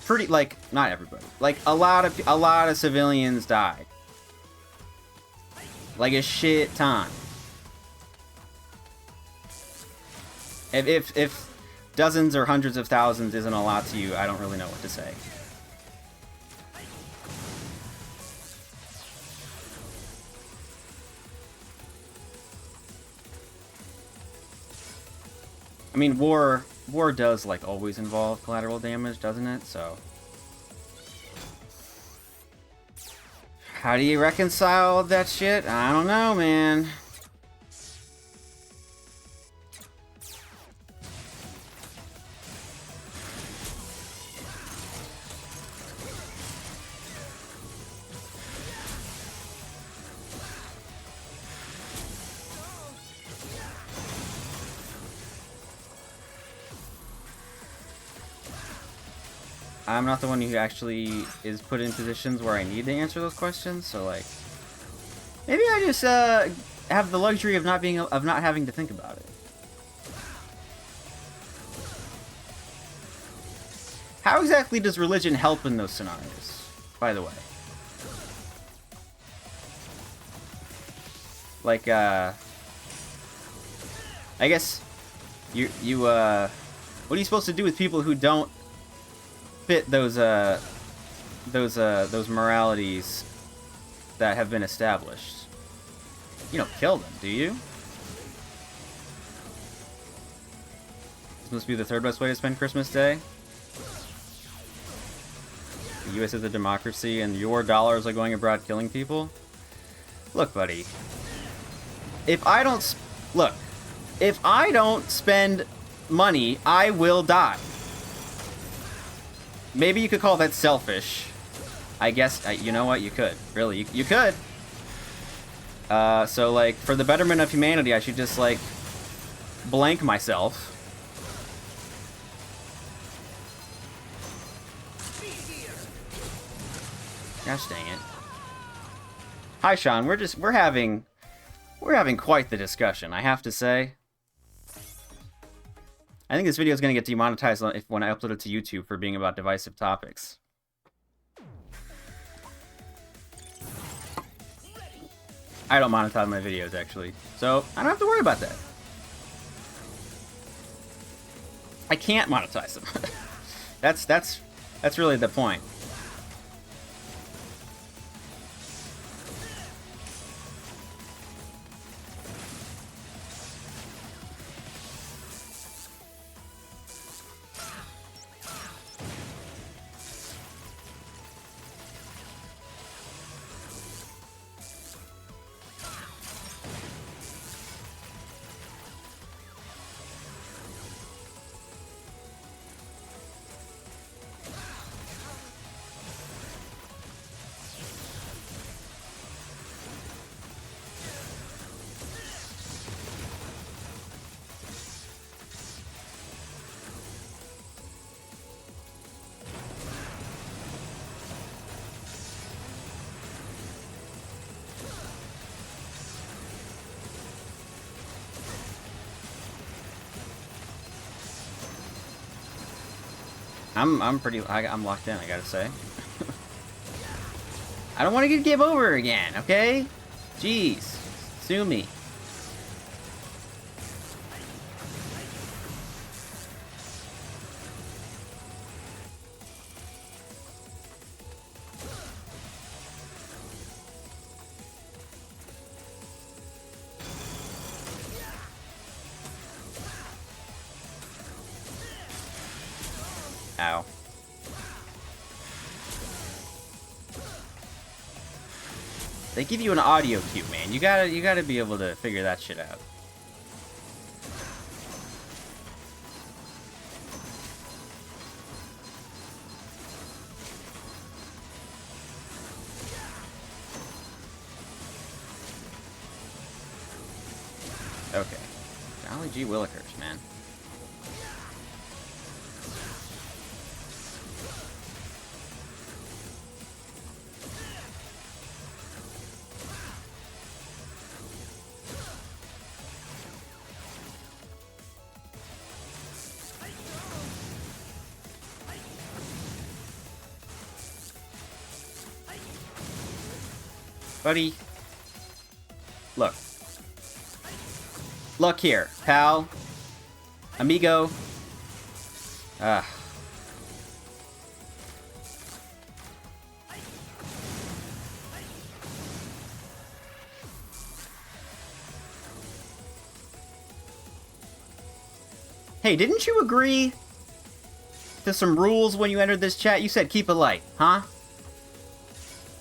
Pretty, like, not everybody. Like, a lot of civilians died. Like a shit ton. If dozens or hundreds of thousands isn't a lot to you, I don't really know what to say. I mean, war does, like, always involve collateral damage, doesn't it? So... How do you reconcile that shit? I don't know, man. I'm not the one who actually is put in positions where I need to answer those questions, so like, maybe I just have the luxury of not having to think about it. How exactly does religion help in those scenarios, by the way? Like, I guess you what are you supposed to do with people who don't fit those moralities that have been established? You don't kill them, do you? This must be the third best way to spend Christmas Day. The U.S. is a democracy, and your dollars are going abroad killing people. Look, buddy. If I don't spend money, I will die. Maybe you could call that selfish. I guess, you know what, you could. Really, you could. So, like, for the betterment of humanity, I should just, like, blank myself. Gosh dang it. Hi, Sean. We're having quite the discussion, I have to say. I think this video is going to get demonetized when I upload it to YouTube for being about divisive topics. I don't monetize my videos, actually, so I don't have to worry about that. I can't monetize them. That's really the point. I'm locked in, I gotta say. I don't want to get game over again, okay? Jeez. Sue me. Ow. They give you an audio cue, man. You gotta be able to figure that shit out. Okay. Golly gee willikers, man. Buddy. Look. Look here, pal. Amigo. Ah. Hey, didn't you agree to some rules when you entered this chat? You said keep it light, huh?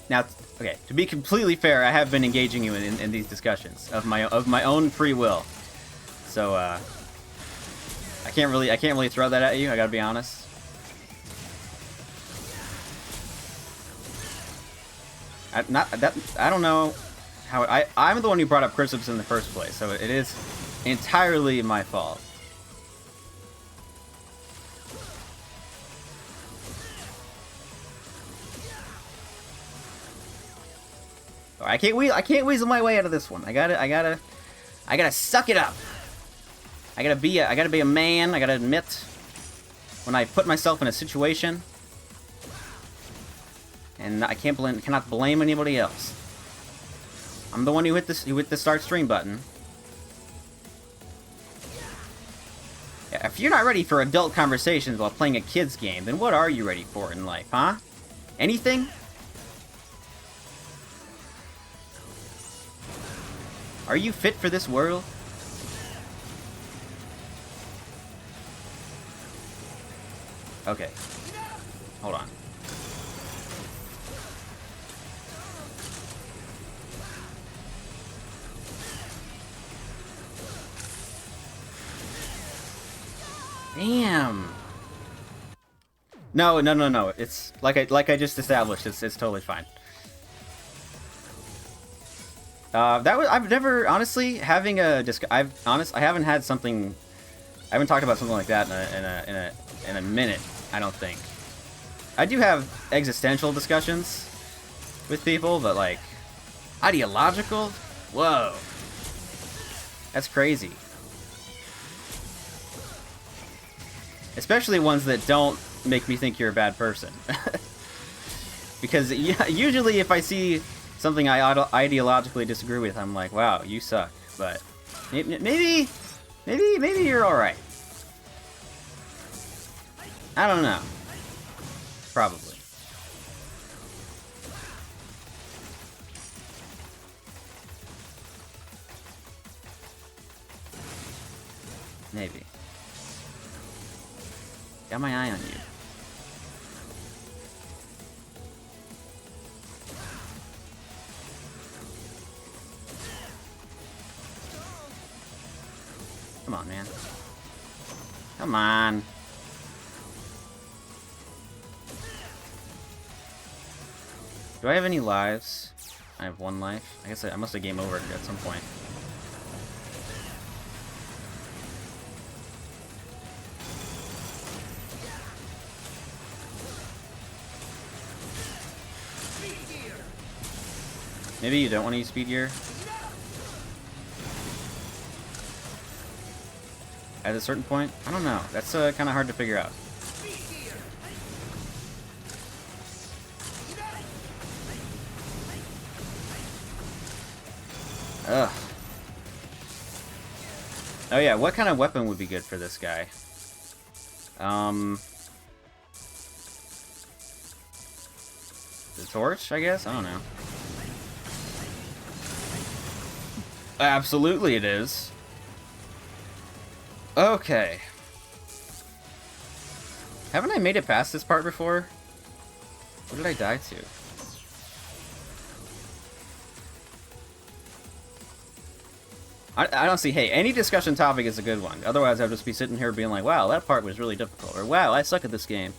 Now, okay, to be completely fair, I have been engaging you in these discussions of my own free will. So I can't really throw that at you. I gotta be honest. I don't know how I'm the one who brought up Chrysips in the first place, so it is entirely my fault. I can't weasel my way out of this one. I gotta suck it up. I gotta be a man. I gotta admit when I put myself in a situation, and I cannot blame anybody else. I'm the one who hit the start stream button. Yeah, if you're not ready for adult conversations while playing a kid's game, then what are you ready for in life, huh? Anything? Are you fit for this world? Okay. Hold on. Damn. No. It's like I just established. It's totally fine. I've never honestly having a I haven't had something. I haven't talked about something like that in a minute. I don't think. I do have existential discussions with people, but like ideological. Whoa, that's crazy. Especially ones that don't make me think you're a bad person. Because usually if I see something I ideologically disagree with, I'm like, wow, you suck. But maybe you're alright. I don't know. Probably. Maybe. Got my eye on you. Come on, man. Come on. Do I have any lives? I have 1 life. I guess I must have game over at some point. Maybe you don't want to use speed gear? At a certain point? I don't know. That's kind of hard to figure out. Ugh. Oh yeah, what kind of weapon would be good for this guy? The torch, I guess? I don't know. Absolutely it is. Okay. Haven't I made it past this part before? What did I die to? I don't see, hey, any discussion topic is a good one. Otherwise, I'd just be sitting here being like, wow, that part was really difficult. Or, wow, I suck at this game.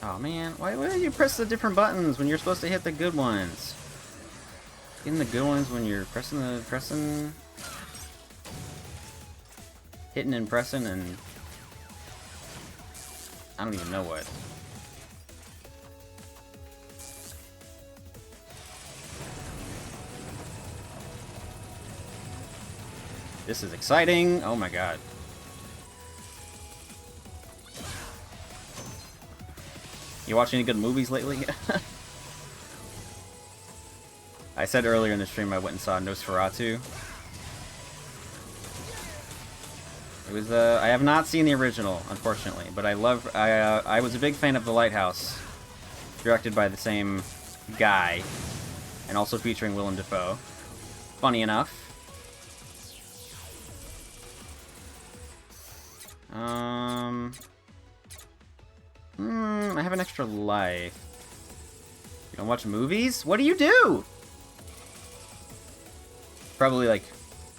Oh man, why do you press the different buttons when you're supposed to hit the good ones? Hitting the good ones when you're hitting and pressing and I don't even know what. This is exciting. Oh my god. You watch any good movies lately? I said earlier in the stream I went and saw Nosferatu. It was I have not seen the original, unfortunately, but I was a big fan of The Lighthouse, directed by the same guy, and also featuring Willem Dafoe. Funny enough. I have an extra life. You don't watch movies? What do you do? Probably, like,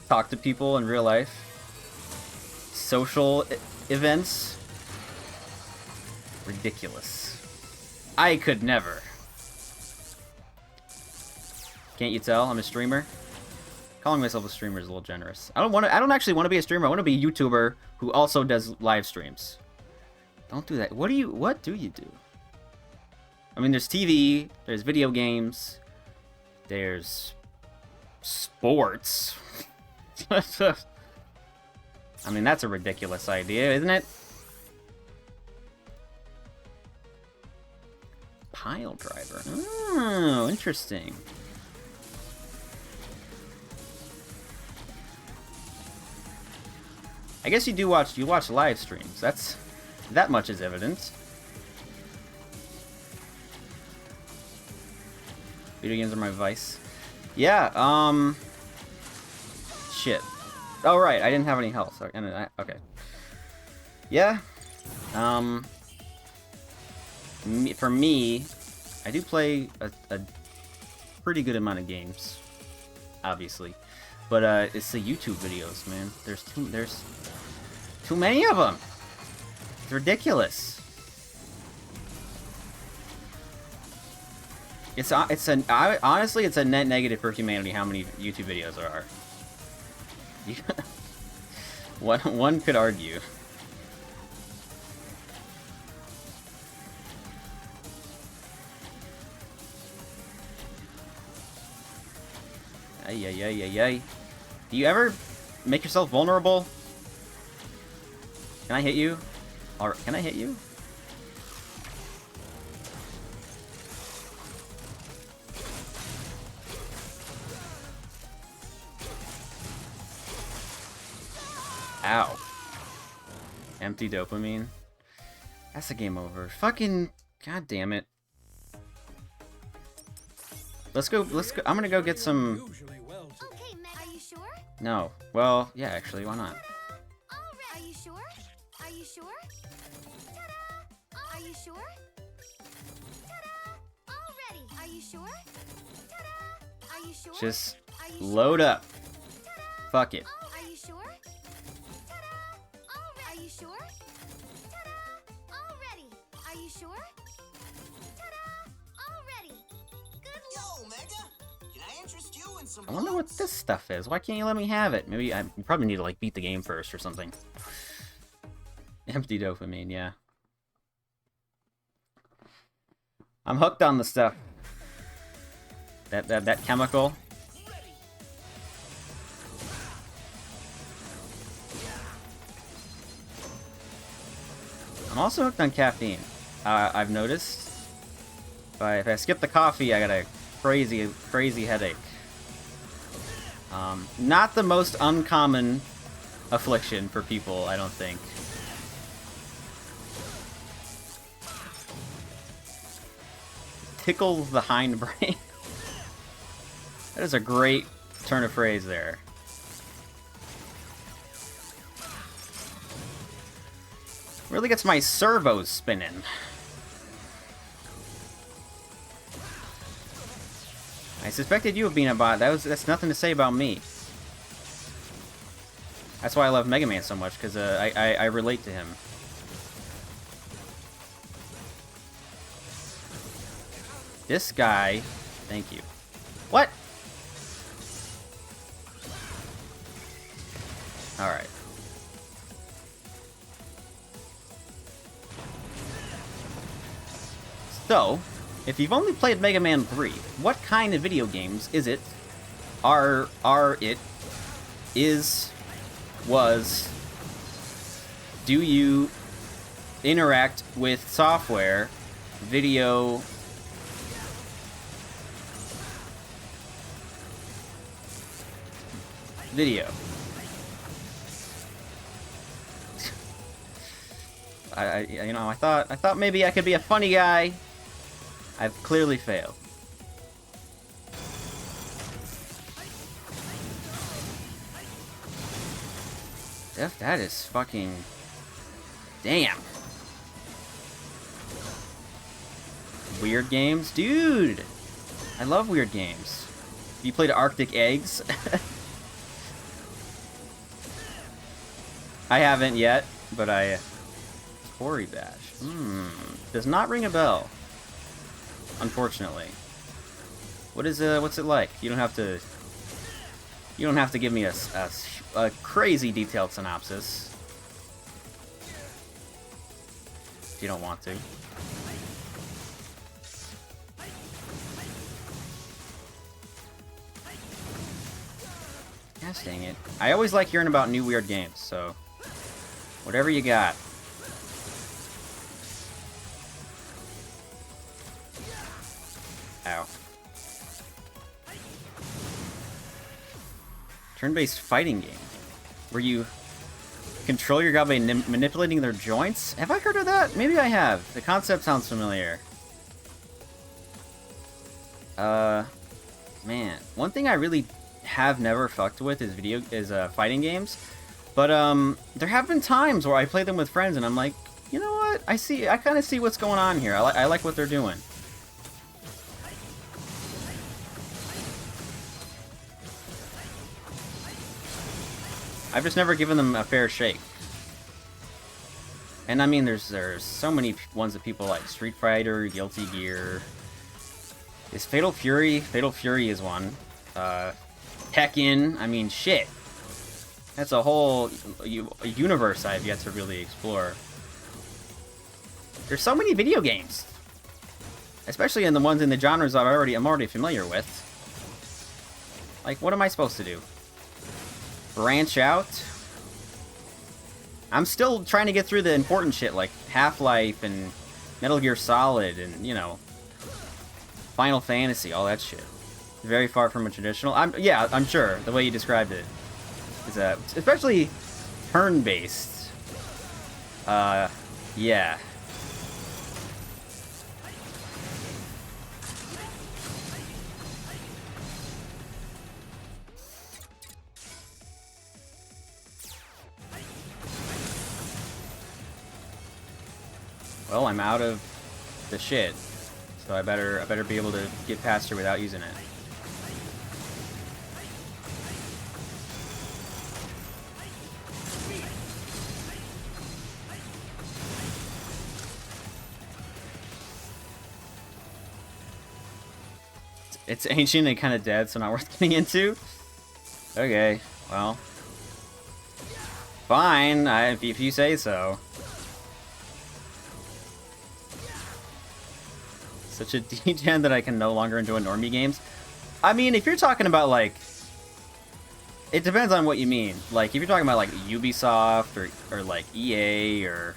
talk to people in real life. Social events. Ridiculous. I could never. Can't you tell? I'm a streamer. Calling myself a streamer is a little generous. I don't actually want to be a streamer. I want to be a YouTuber who also does live streams. Don't do that. What do you do? I mean, there's TV, there's video games, there's sports. I mean, that's a ridiculous idea, isn't it? Pile driver. Oh, interesting. I guess you watch live streams. That much is evident. Video games are my vice. Yeah, shit. Oh, right, I didn't have any health. Okay. Yeah. For me, I do play a pretty good amount of games, obviously. But, it's the YouTube videos, man. There's too many of them. It's ridiculous. Honestly, it's a net negative for humanity how many YouTube videos there are. One could argue. Ay. Do you ever make yourself vulnerable? Can I hit you? Or can I hit you? Ow. Empty dopamine. That's a game over. Fucking god damn it. Let's go. I'm gonna go get some. Okay, Meg, are you sure? No. Well, yeah, actually, why not? Are you sure? Are you sure? Ta-da! Are you sure? Ta-da! Already. Are you sure? Ta-da! Are you sure? Just Are you sure? load up. Fuck it. Are you sure? Ta-da! Are you sure? Ta-da! Already. Are you sure? Ta-da! Already. Good luck. Yo, Mega! Can I interest you in some I wonder what this stuff is. Why can't you let me have it? Maybe I probably need to like beat the game first or something. Empty dopamine, yeah. I'm hooked on the stuff. That chemical. I'm also hooked on caffeine. I've noticed. If I skip the coffee, I got a crazy headache. Not the most uncommon affliction for people, I don't think. Tickles the hindbrain. That is a great turn of phrase there. Really gets my servos spinning. I suspected you of being a bot. That's nothing to say about me. That's why I love Mega Man so much, because I relate to him. This guy... Thank you. What? Alright. So, if you've only played Mega Man 3, what kind of video games is it? Do you interact with software, video... Video. I thought maybe I could be a funny guy. I've clearly failed. That is fucking... Damn. Weird games? Dude! I love weird games. You played Arctic Eggs? I haven't yet, but I... Tory Bash. Does not ring a bell. Unfortunately. What's it like? You don't have to give me a crazy detailed synopsis. If you don't want to. Gosh dang it. I always like hearing about new weird games, so... Whatever you got. Ow. Turn-based fighting game. Where you control your guy by manipulating their joints? Have I heard of that? Maybe I have. The concept sounds familiar. Man. One thing I really have never fucked with is fighting games. But, there have been times where I play them with friends and I'm like, you know what? I kind of see what's going on here. I like what they're doing. I've just never given them a fair shake. And I mean, there's so many ones that people like. Street Fighter, Guilty Gear. Is Fatal Fury? Fatal Fury is one. Tekken. I mean, shit. That's a whole universe I've yet to really explore. There's so many video games. Especially in the ones in the genres I'm already familiar with. Like, what am I supposed to do? Branch out? I'm still trying to get through the important shit like Half-Life and Metal Gear Solid and, you know, Final Fantasy, all that shit. Very far from a traditional... I'm sure, the way you described it. Is especially turn-based. Yeah. Well, I'm out of the shit, so I better be able to get past her without using it. It's ancient and kind of dead, so not worth getting into. Okay, well, fine. If you say so. Such a degen that I can no longer enjoy normie games. I mean, if you're talking about, like... It depends on what you mean. Like, if you're talking about, like, Ubisoft, or like, EA, or...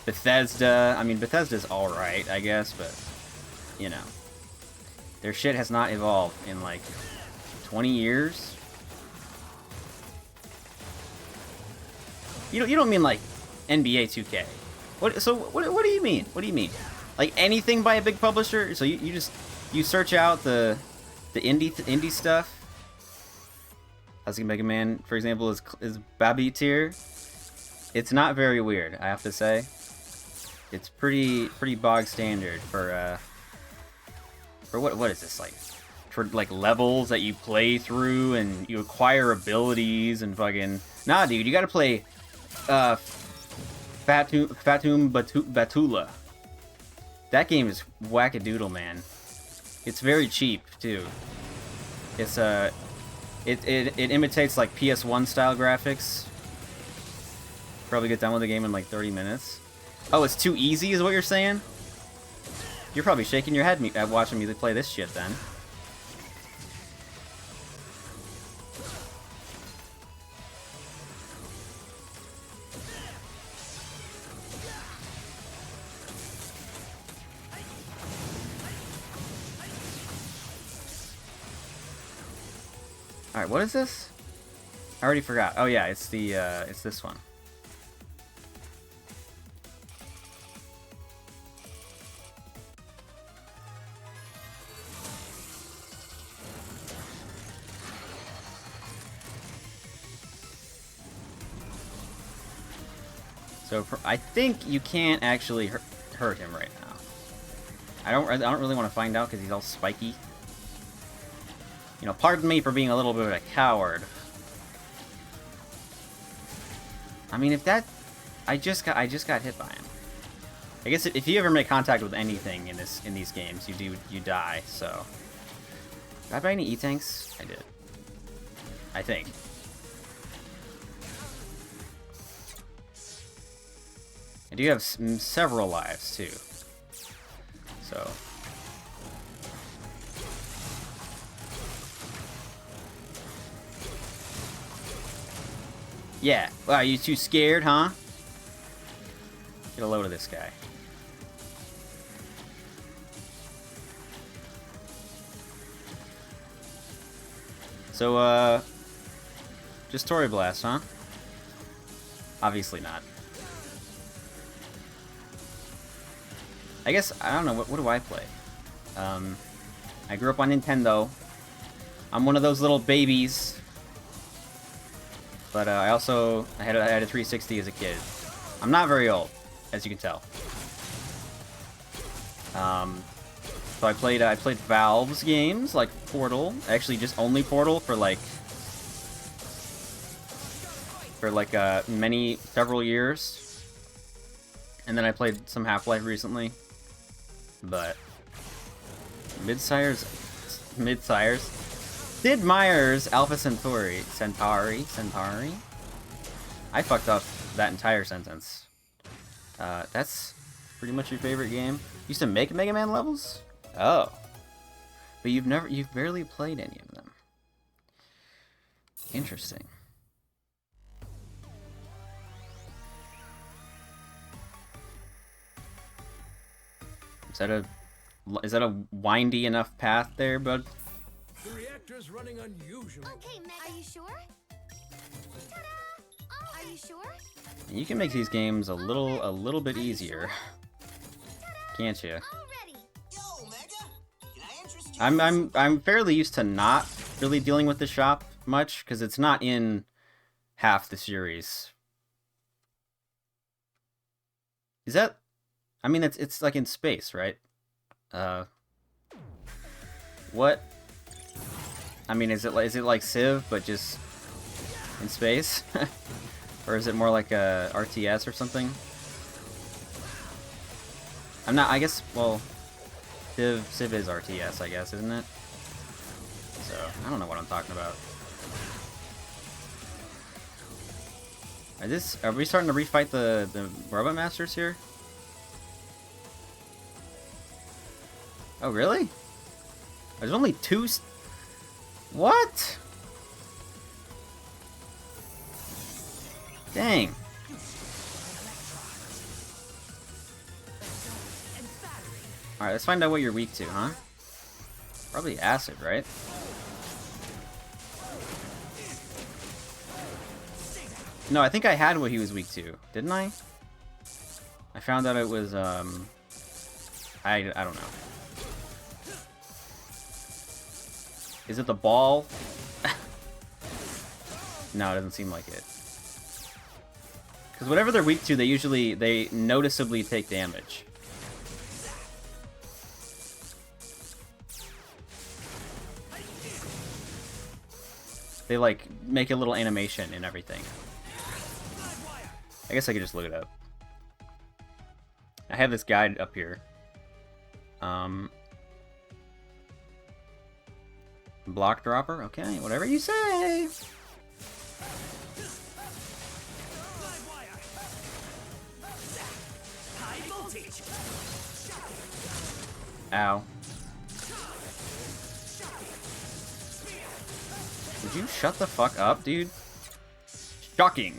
Bethesda. I mean, Bethesda's alright, I guess, but... You know. Their shit has not evolved in, like, 20 years. You don't mean, like, NBA 2K. What do you mean? What do you mean? Like anything by a big publisher? So you search out the indie stuff. Classic Mega Man, for example, is Babi tier. It's not very weird, I have to say. It's pretty bog standard for what is this, like? For like levels that you play through and you acquire abilities and fucking... Nah, dude, you gotta play Fatum Batula. That game is wackadoodle, man. It's very cheap too. It's it imitates like PS1 style graphics. Probably get done with the game in like 30 minutes. Oh, it's too easy, is what you're saying? You're probably shaking your head at watching me play this shit then. Alright, what is this? I already forgot. Oh yeah, it's the it's this one. So I think you can't actually hurt him right now. I don't really want to find out because he's all spiky. You know, pardon me for being a little bit of a coward. I mean, if that... I just got hit by him. I guess if you ever make contact with anything in these games, you die, so... Did I buy any E-tanks? I did. I think. I do have several lives, too. So... Yeah. Wow, you too scared, huh? Get a load of this guy. So, just Tory Blast, huh? Obviously not. I guess, I don't know, what do I play? I grew up on Nintendo. I'm one of those little babies. But I had a 360 as a kid. I'm not very old, as you can tell. So I played Valve's games like Portal. Actually, just only Portal for several years. And then I played some Half-Life recently. But Mid-Sires. Sid Meier's Alpha Centauri. I fucked up that entire sentence. That's pretty much your favorite game? You used to make Mega Man levels? Oh. But you've barely played any of them. Interesting. Is that a windy enough path there, bud? The reactor's running unusually. Okay, Meg, are you sure? Ta-da! Are you sure? You can make these games a little bit easier, can't you? Yo, Mega, can I interest you? I'm fairly used to not really dealing with the shop much because it's not in half the series. Is that? I mean, it's like in space, right? What? I mean, is it like Civ but just in space, or is it more like a RTS or something? I'm not. I guess. Well, Civ is RTS, I guess, isn't it? So I don't know what I'm talking about. Are we starting to refight the Robot Masters here? Oh, really? There's only two... What? Dang. Alright, let's find out what you're weak to, huh? Probably acid, right? No, I think I had what he was weak to, didn't I? I found out it was, I don't know. Is it the ball? No, it doesn't seem like it. Because whatever they're weak to, they noticeably take damage. They, like, make a little animation and everything. I guess I could just look it up. I have this guide up here. Block dropper? Okay, whatever you say. Ow. Would you shut the fuck up, dude? Shocking.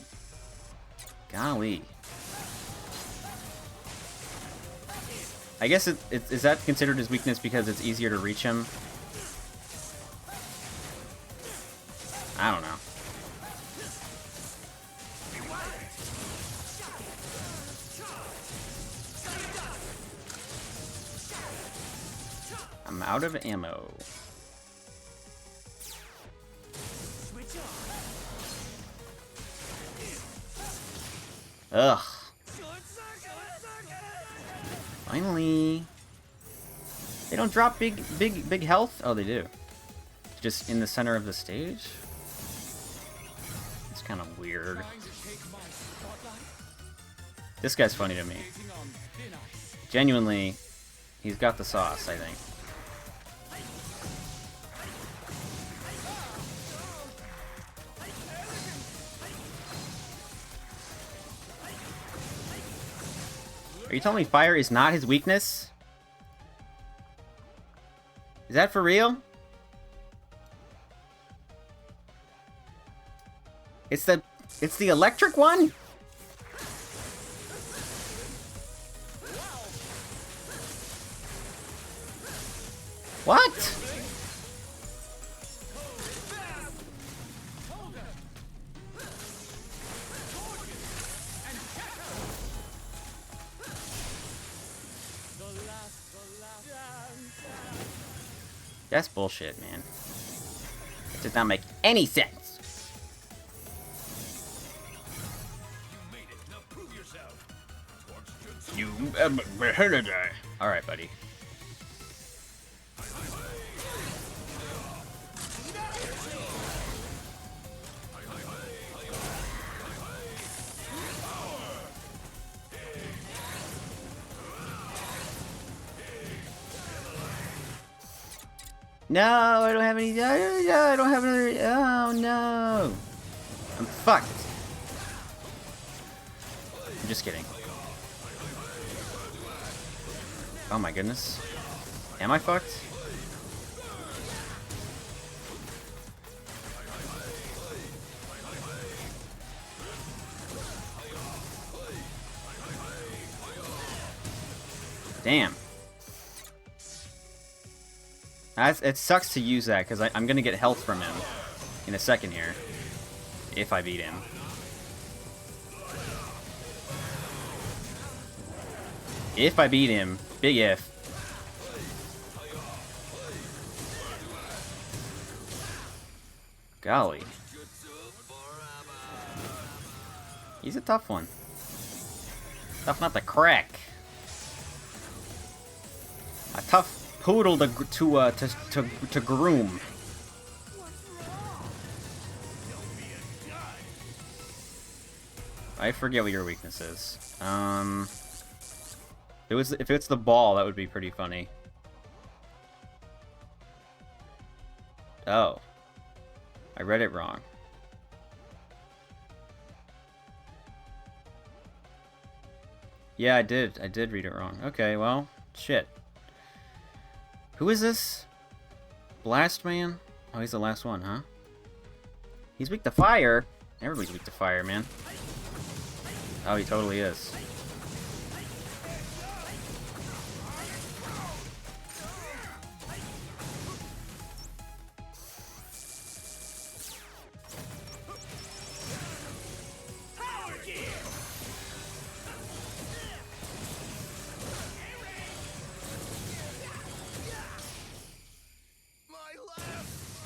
Golly. I guess is that considered his weakness because it's easier to reach him? I don't know. I'm out of ammo. Ugh. Finally. They don't drop big health? Oh, they do. Just in the center of the stage? It's kind of weird. This guy's funny to me. Genuinely, he's got the sauce, I think. Are you telling me fire is not his weakness? Is that for real? It's the electric one? What? That's bullshit, man. It does not make any sense. You Alright, buddy. No, I don't have any. I don't have another. Oh no, I'm fucked. I'm just kidding. Oh my goodness, am I fucked? Damn. It sucks to use that, because I'm going to get health from him in a second here, if I beat him. If I beat him, big if. Golly. He's a tough one. Tough not to crack. A tough poodle to groom. I forget what your weakness is. If it's the ball, that would be pretty funny. Oh. I read it wrong. Yeah, I did. I did read it wrong. Okay, well, shit. Who is this? Blast Man? Oh, he's the last one, huh? He's weak to fire. Everybody's weak to fire, man. Oh, he totally is.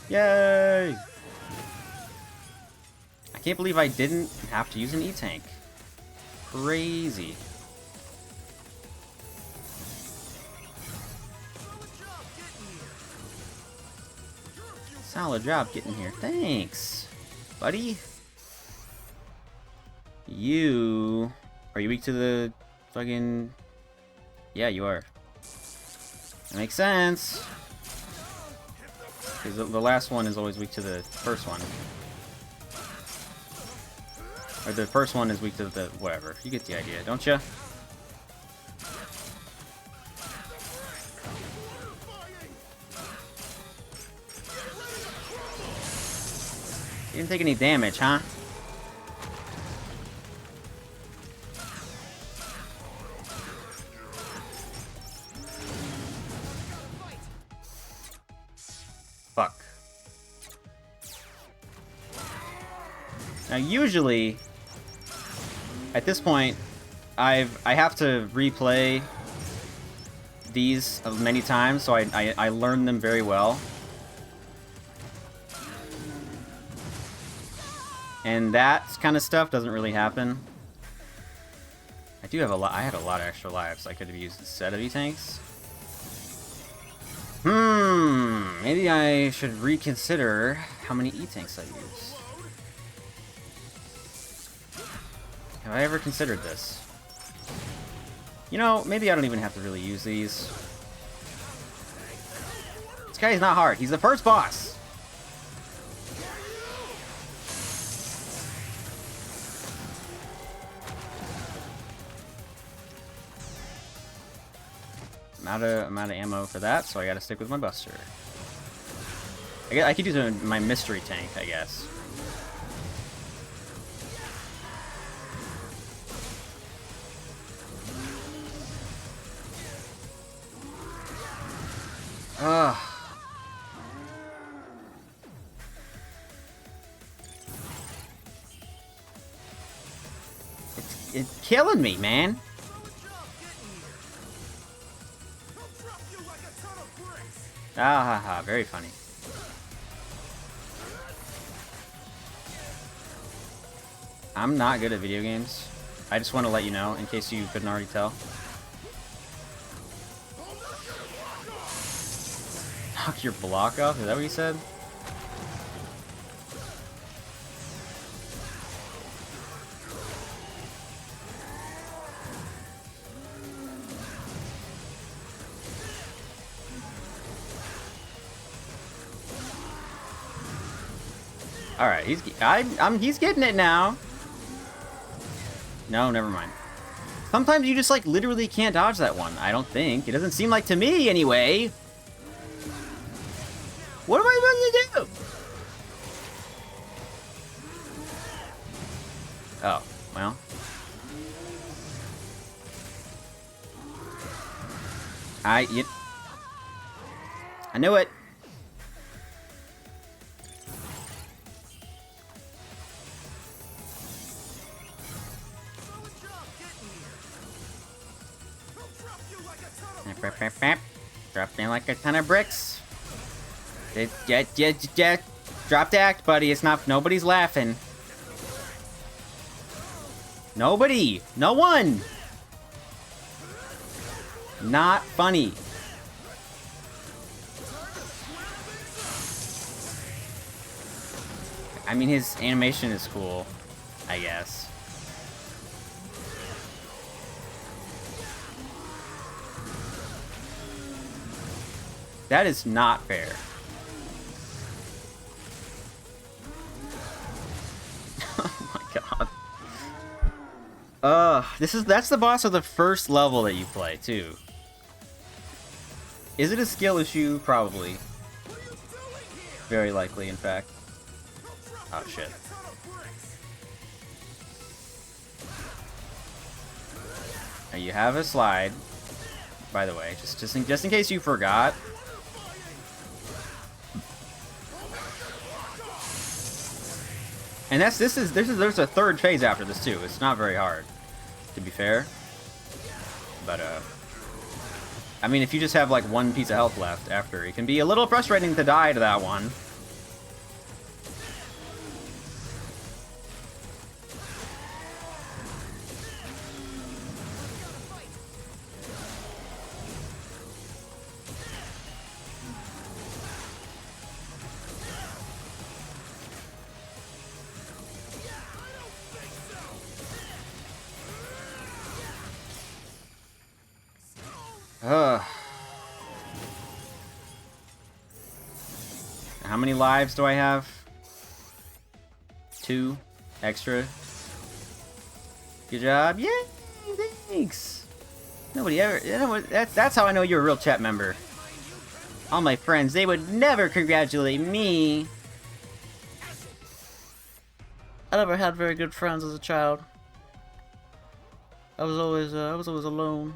Yay! I can't believe I didn't have to use an E-Tank. Crazy. Solid job getting here. Thanks, buddy. You... Are you weak to the fucking... Yeah, you are. That makes sense. Because the last one is always weak to the first one. Or the first one is weak to the... whatever. You get the idea, don't you? You didn't take any damage, huh? Fuck. Now usually, at this point, I have to replay these many times, so I learn them very well. And that kind of stuff doesn't really happen. I do have a lot. I had a lot of extra lives I could have used instead of E-Tanks. Maybe I should reconsider how many E-Tanks I use. Have I ever considered this? You know, maybe I don't even have to really use these. This guy is not hard. He's the first boss. I'm out of ammo for that, so I gotta stick with my Buster. I could use my mystery tank, I guess. Ugh. It's killing me, man. Ah ha ha, very funny. I'm not good at video games. I just want to let you know, in case you couldn't already tell. Knock your block off? Is that what you said? Alright, he's getting it now. No, never mind. Sometimes you just, like, literally can't dodge that one, I don't think. It doesn't seem like to me, anyway. What am I supposed to do? Oh, well. I knew it. Drop down like a ton of bricks. Drop the act, buddy. It's not. Nobody's laughing. Nobody. No one. Not funny. I mean, his animation is cool, I guess. That is not fair. Oh my god. That's the boss of the first level that you play, too. Is it a skill issue? Probably. Very likely, in fact. Oh, shit. Now you have a slide, by the way, just in case you forgot. And there's a third phase after this too. It's not very hard, to be fair. But I mean, if you just have like one piece of health left after, it can be a little frustrating to die to that one. How many lives do I have? 2 extra. Good job. Yay! Thanks. Nobody ever. You know, that's how I know you're a real chat member. All my friends, they would never congratulate me. I never had very good friends as a child. I was always alone.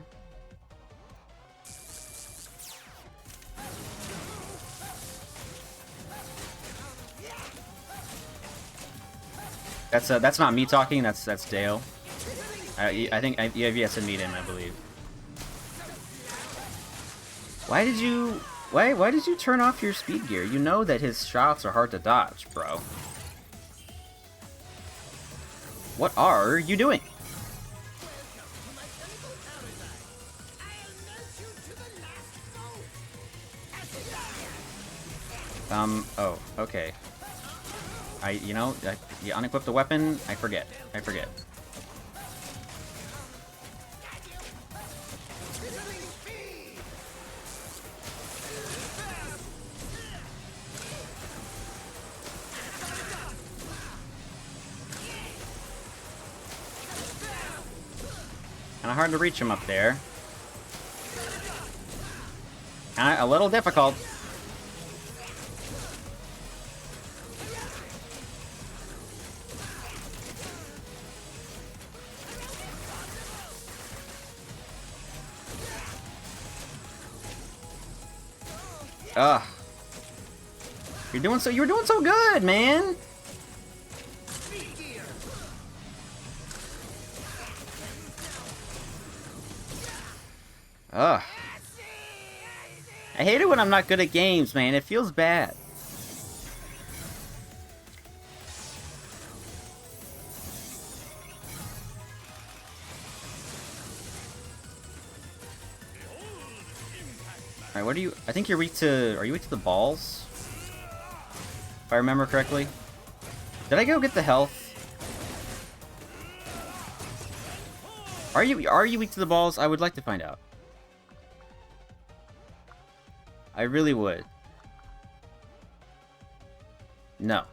That's not me talking. That's Dale. I think you have yet to meet him, I believe. Why did you turn off your speed gear? You know that his shots are hard to dodge, bro. What are you doing? Oh, okay. You unequip the weapon, I forget. Kinda hard to reach him up there. Kinda a little difficult. Ugh. You were doing so good, man. Ugh. I hate it when I'm not good at games, man. It feels bad. Alright, what are you... I think you're weak to... Are you weak to the balls? If I remember correctly. Did I go get the health? Are you weak to the balls? I would like to find out. I really would. No.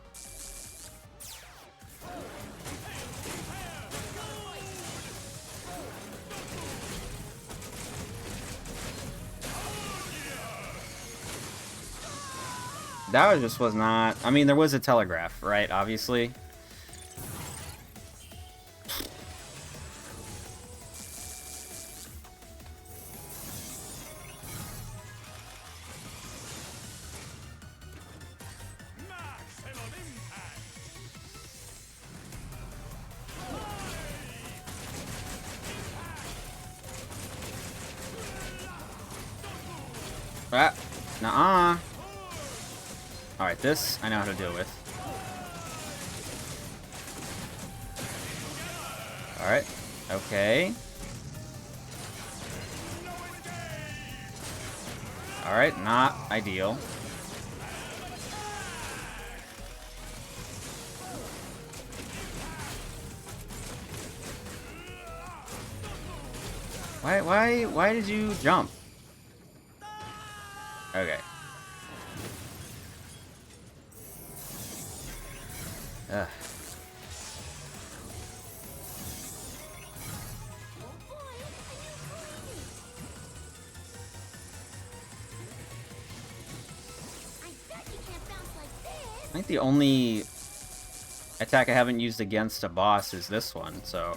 That just was not... I mean, there was a telegraph, right? Obviously. Ah, nuh-uh. Alright, this I know how to deal with. Alright, okay. Alright, not ideal. Why did you jump? Okay. Ugh. think the only attack I haven't used against a boss is this one, so...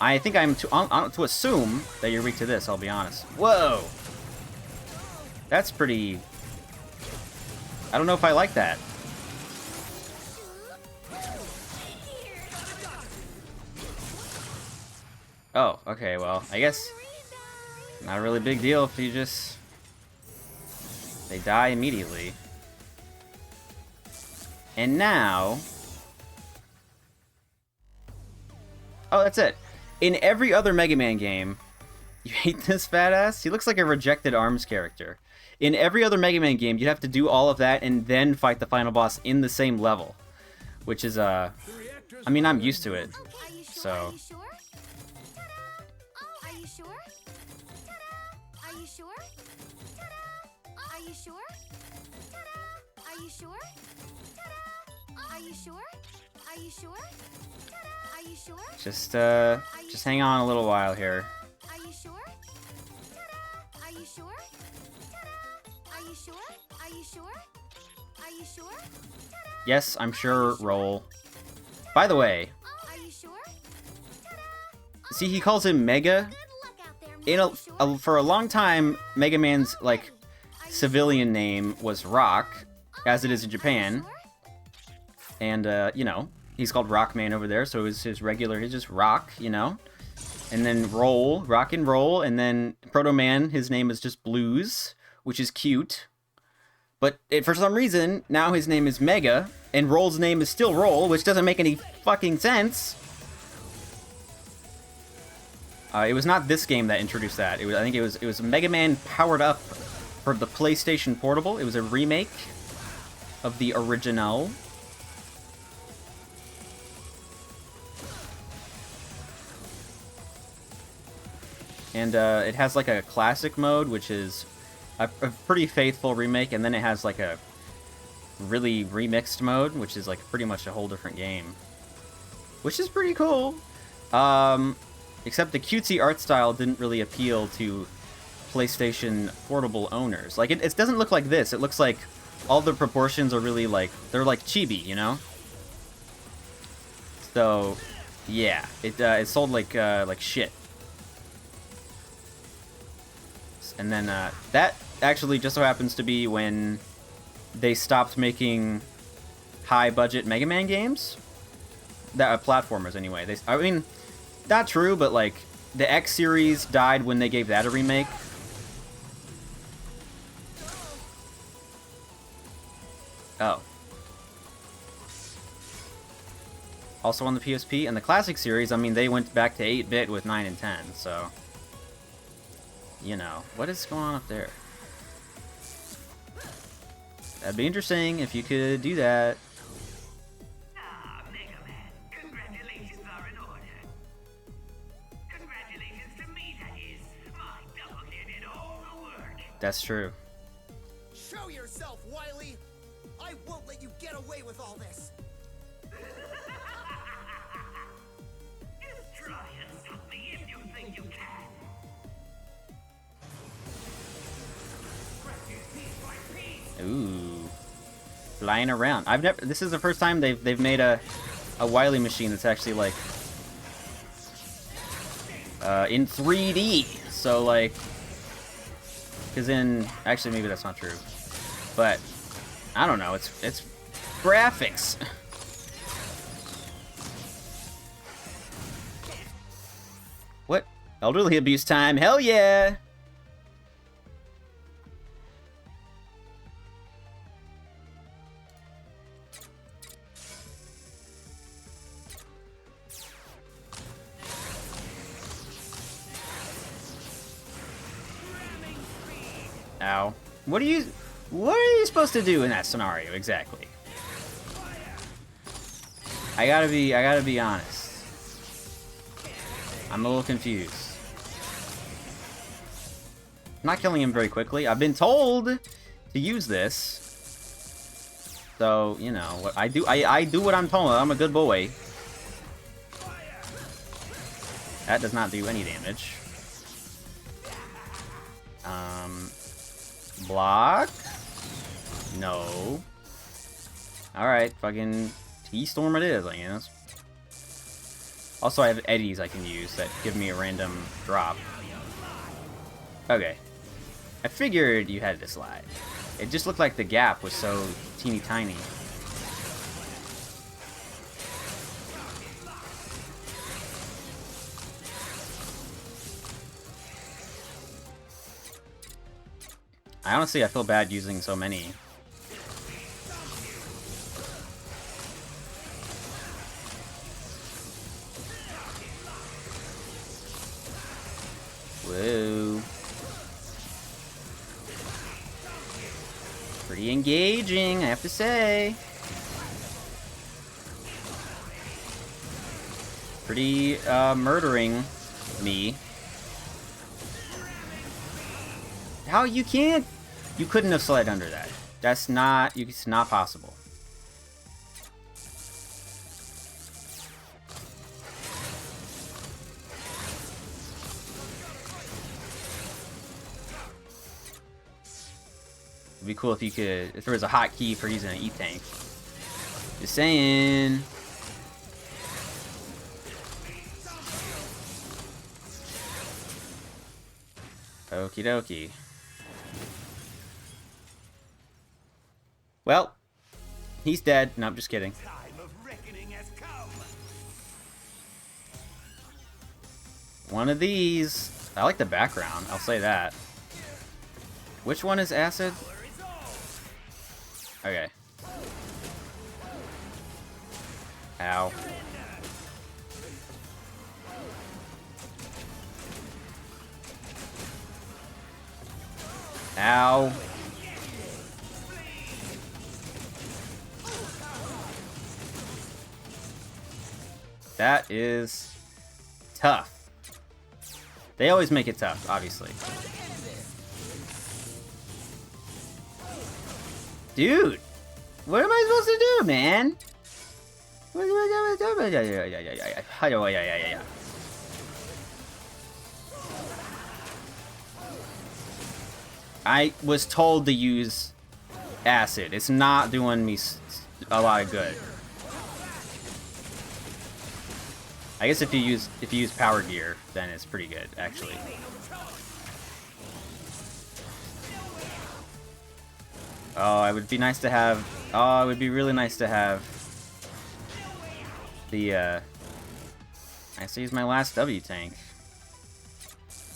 I think I'm to assume that you're weak to this, I'll be honest. Whoa! That's pretty... I don't know if I like that. Oh, okay, well, I guess... Not a really big deal if you just... They die immediately. And now... Oh, that's it. In every other Mega Man game... You hate this fat ass? He looks like a rejected ARMS character. In every other Mega Man game, you'd have to do all of that and then fight the final boss in the same level. Which is, I mean, I'm used to it. So... Just hang on a little while here. Are you sure? Ta-da! Are you sure? Ta-da! Are you sure? Are you sure? Are you sure? Ta-da! Yes, I'm sure, roll. By the way, Are you sure? Ta-da! see, he calls him Mega. Good luck out there, For a long time, Mega Man's, like, civilian name was Rock, as it is in Japan. And, you know, he's called Rockman over there, so his regular, he's just Rock, you know? And then Roll, Rock and Roll, and then Proto Man, his name is just Blues, which is cute. But for some reason, now his name is Mega, and Roll's name is still Roll, which doesn't make any fucking sense. It was not this game that introduced that. I think it was Mega Man powered up for the PlayStation Portable. It was a remake of the original. And it has like a classic mode, which is a pretty faithful remake, and then it has like a really remixed mode, which is like pretty much a whole different game. Which is pretty cool. Except the cutesy art style didn't really appeal to PlayStation Portable owners. Like, it doesn't look like this. It looks like all the proportions are really like, they're like chibi, you know? So, yeah, it sold like shit. And then that actually just so happens to be when they stopped making high-budget Mega Man games. That platformers, anyway. I mean, not true, but like the X series died when they gave that a remake. Oh. Also on the PSP, and the classic series, I mean, they went back to 8-bit with 9 and 10, so... You know, what is going on up there? That'd be interesting if you could do that. Ah, Mega Man, congratulations are in order. Congratulations to me, that is. My double gear did all the work. That's true. Show yourself, Wily! I won't let you get away with all this! Just try and stop me if you think you can. Ooh. Flying around. This is the first time they've made a Wily machine that's actually like in 3D. So like, actually maybe that's not true. But I don't know, it's graphics. What? Elderly abuse time. Hell yeah. Ow. What are you supposed to do in that scenario exactly? I gotta be honest. I'm a little confused. I'm not killing him very quickly. I've been told to use this. So, you know, what I do what I'm told. I'm a good boy. That does not do any damage. Block? No. Alright, fucking T-Storm it is, I guess. Also, I have eddies I can use that give me a random drop. Okay. I figured you had to slide. It just looked like the gap was so teeny tiny. I feel bad using so many. Whoa. Pretty engaging, I have to say. Pretty, murdering me. How you can't? You couldn't have slid under that. That's not, it's not possible. It'd be cool if you could, if there was a hotkey for using an E-tank. Just saying. Okie dokie. Well, he's dead. No, I'm just kidding. Time of reckoning has come. One of these. I like the background, I'll say that. Which one is acid? Okay. Ow. Ow. That is tough. They always make it tough, obviously. Dude, what am I supposed to do, man? I was told to use acid. It's not doing me a lot of good. I guess if you use power gear, then it's pretty good, actually. Oh, it would be nice to have. Oh, it would be really nice to have the. I have to use my last W tank.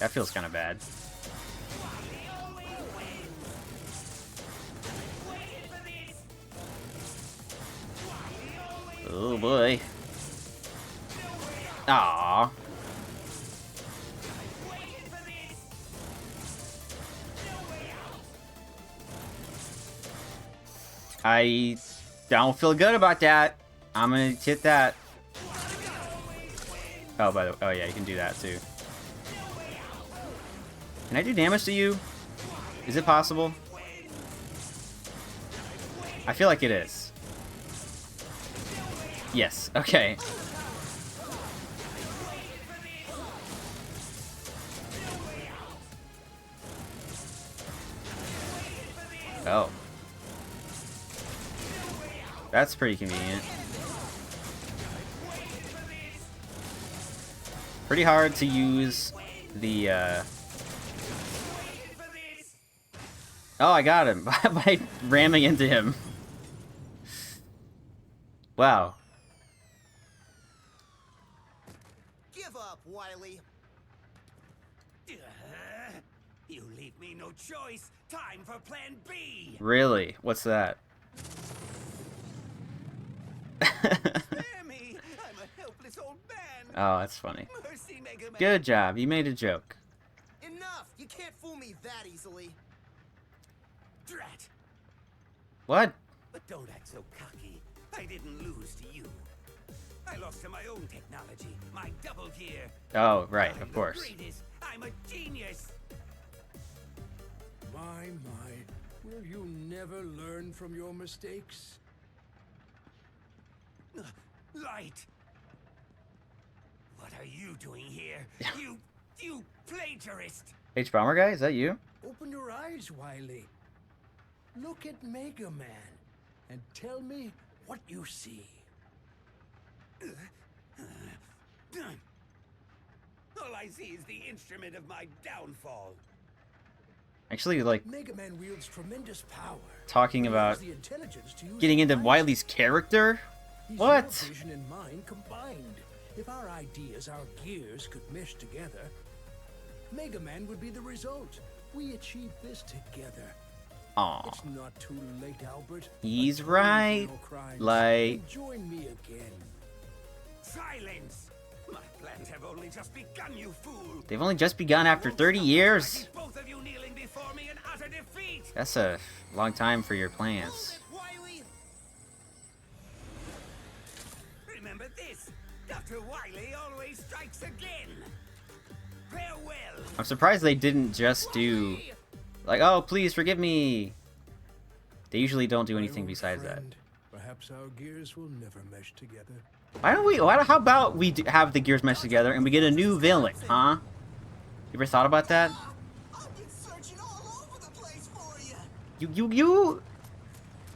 That feels kind of bad. Oh boy. Aww. I don't feel good about that. I'm gonna hit that. Oh, by the way, oh yeah, you can do that too. Can I do damage to you? Is it possible? I feel like it is. Yes, okay. Oh. That's pretty convenient. Pretty hard to use the, Oh, I got him by ramming into him. Wow. Give up, Wily. You leave me no choice. Time for Plan B. Really? What's that? Spare me. I'm a helpless old man. Oh, that's funny. Mercy, Mega Man. Good job. You made a joke. Enough! You can't fool me that easily. Drat. What? But don't act so cocky. I didn't lose to you. I lost to my own technology, my double gear. Oh, right, I'm of the course. greatest. I'm a genius. My, will you never learn from your mistakes? Light. What are you doing here? You plagiarist. H Bomber guy, is that you? Open your eyes, Wily. Look at Mega Man and tell me what you see. All I see is the instrument of my downfall. Actually, like, Mega Man wields tremendous power. talking He has about the intelligence to use getting it into wisely. Wily's character? He's What? your vision and mine combined. If our ideas, our gears could mesh together, Mega Man would be the result. We achieved this together. Aw, It's not too late, Albert. he's Atone for right. your crimes Like, and join me again. Silence! My plans have only just begun, you fool! they've only just begun after 30 years. Both of you kneeling before me in utter defeat! That's a long time for your plans. Wily! Remember this! Dr. Wily always strikes again! Farewell! I'm surprised they didn't just do, like, oh, please forgive me. They usually don't do anything My old besides that. friend, perhaps our gears will never mesh together. How about we have the gears mesh together and we get a new villain, huh? You ever thought about that? I've been searching all over the place for you.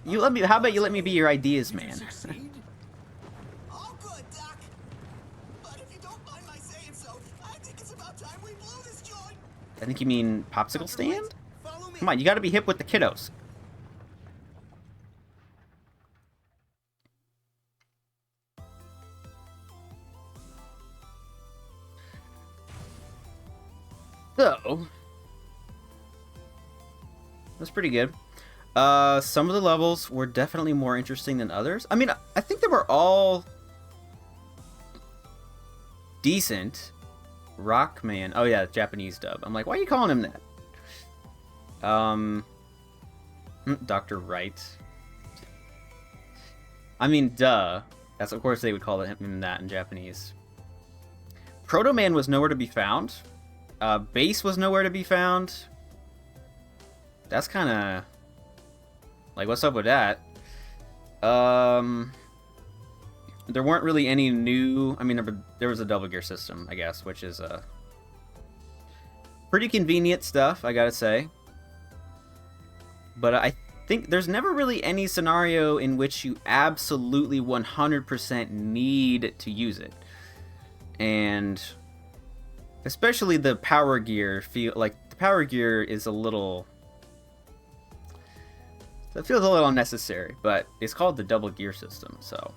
You let me, how about you let me be your ideas, man? Succeed? All good, Doc. But if you don't mind my saying so, I think it's about time we blew this joint. I think you mean popsicle stand? Follow me. Come on, you gotta be hip with the kiddos. So, that's pretty good. Some of the levels were definitely more interesting than others. I mean, I think they were all decent. Rockman. Oh yeah, Japanese dub. I'm like, why are you calling him that? Dr. Wright. I mean, duh. That's, of course they would call him that in Japanese. Proto Man was nowhere to be found. Bass was nowhere to be found. That's kind of like, what's up with that? There weren't really any new. I mean, there was a double gear system, I guess, which is pretty convenient stuff, I gotta say. But I think there's never really any scenario in which you absolutely 100% need to use it, and especially the power gear feel like the power gear is a little. That feels a little unnecessary, but it's called the double gear system, so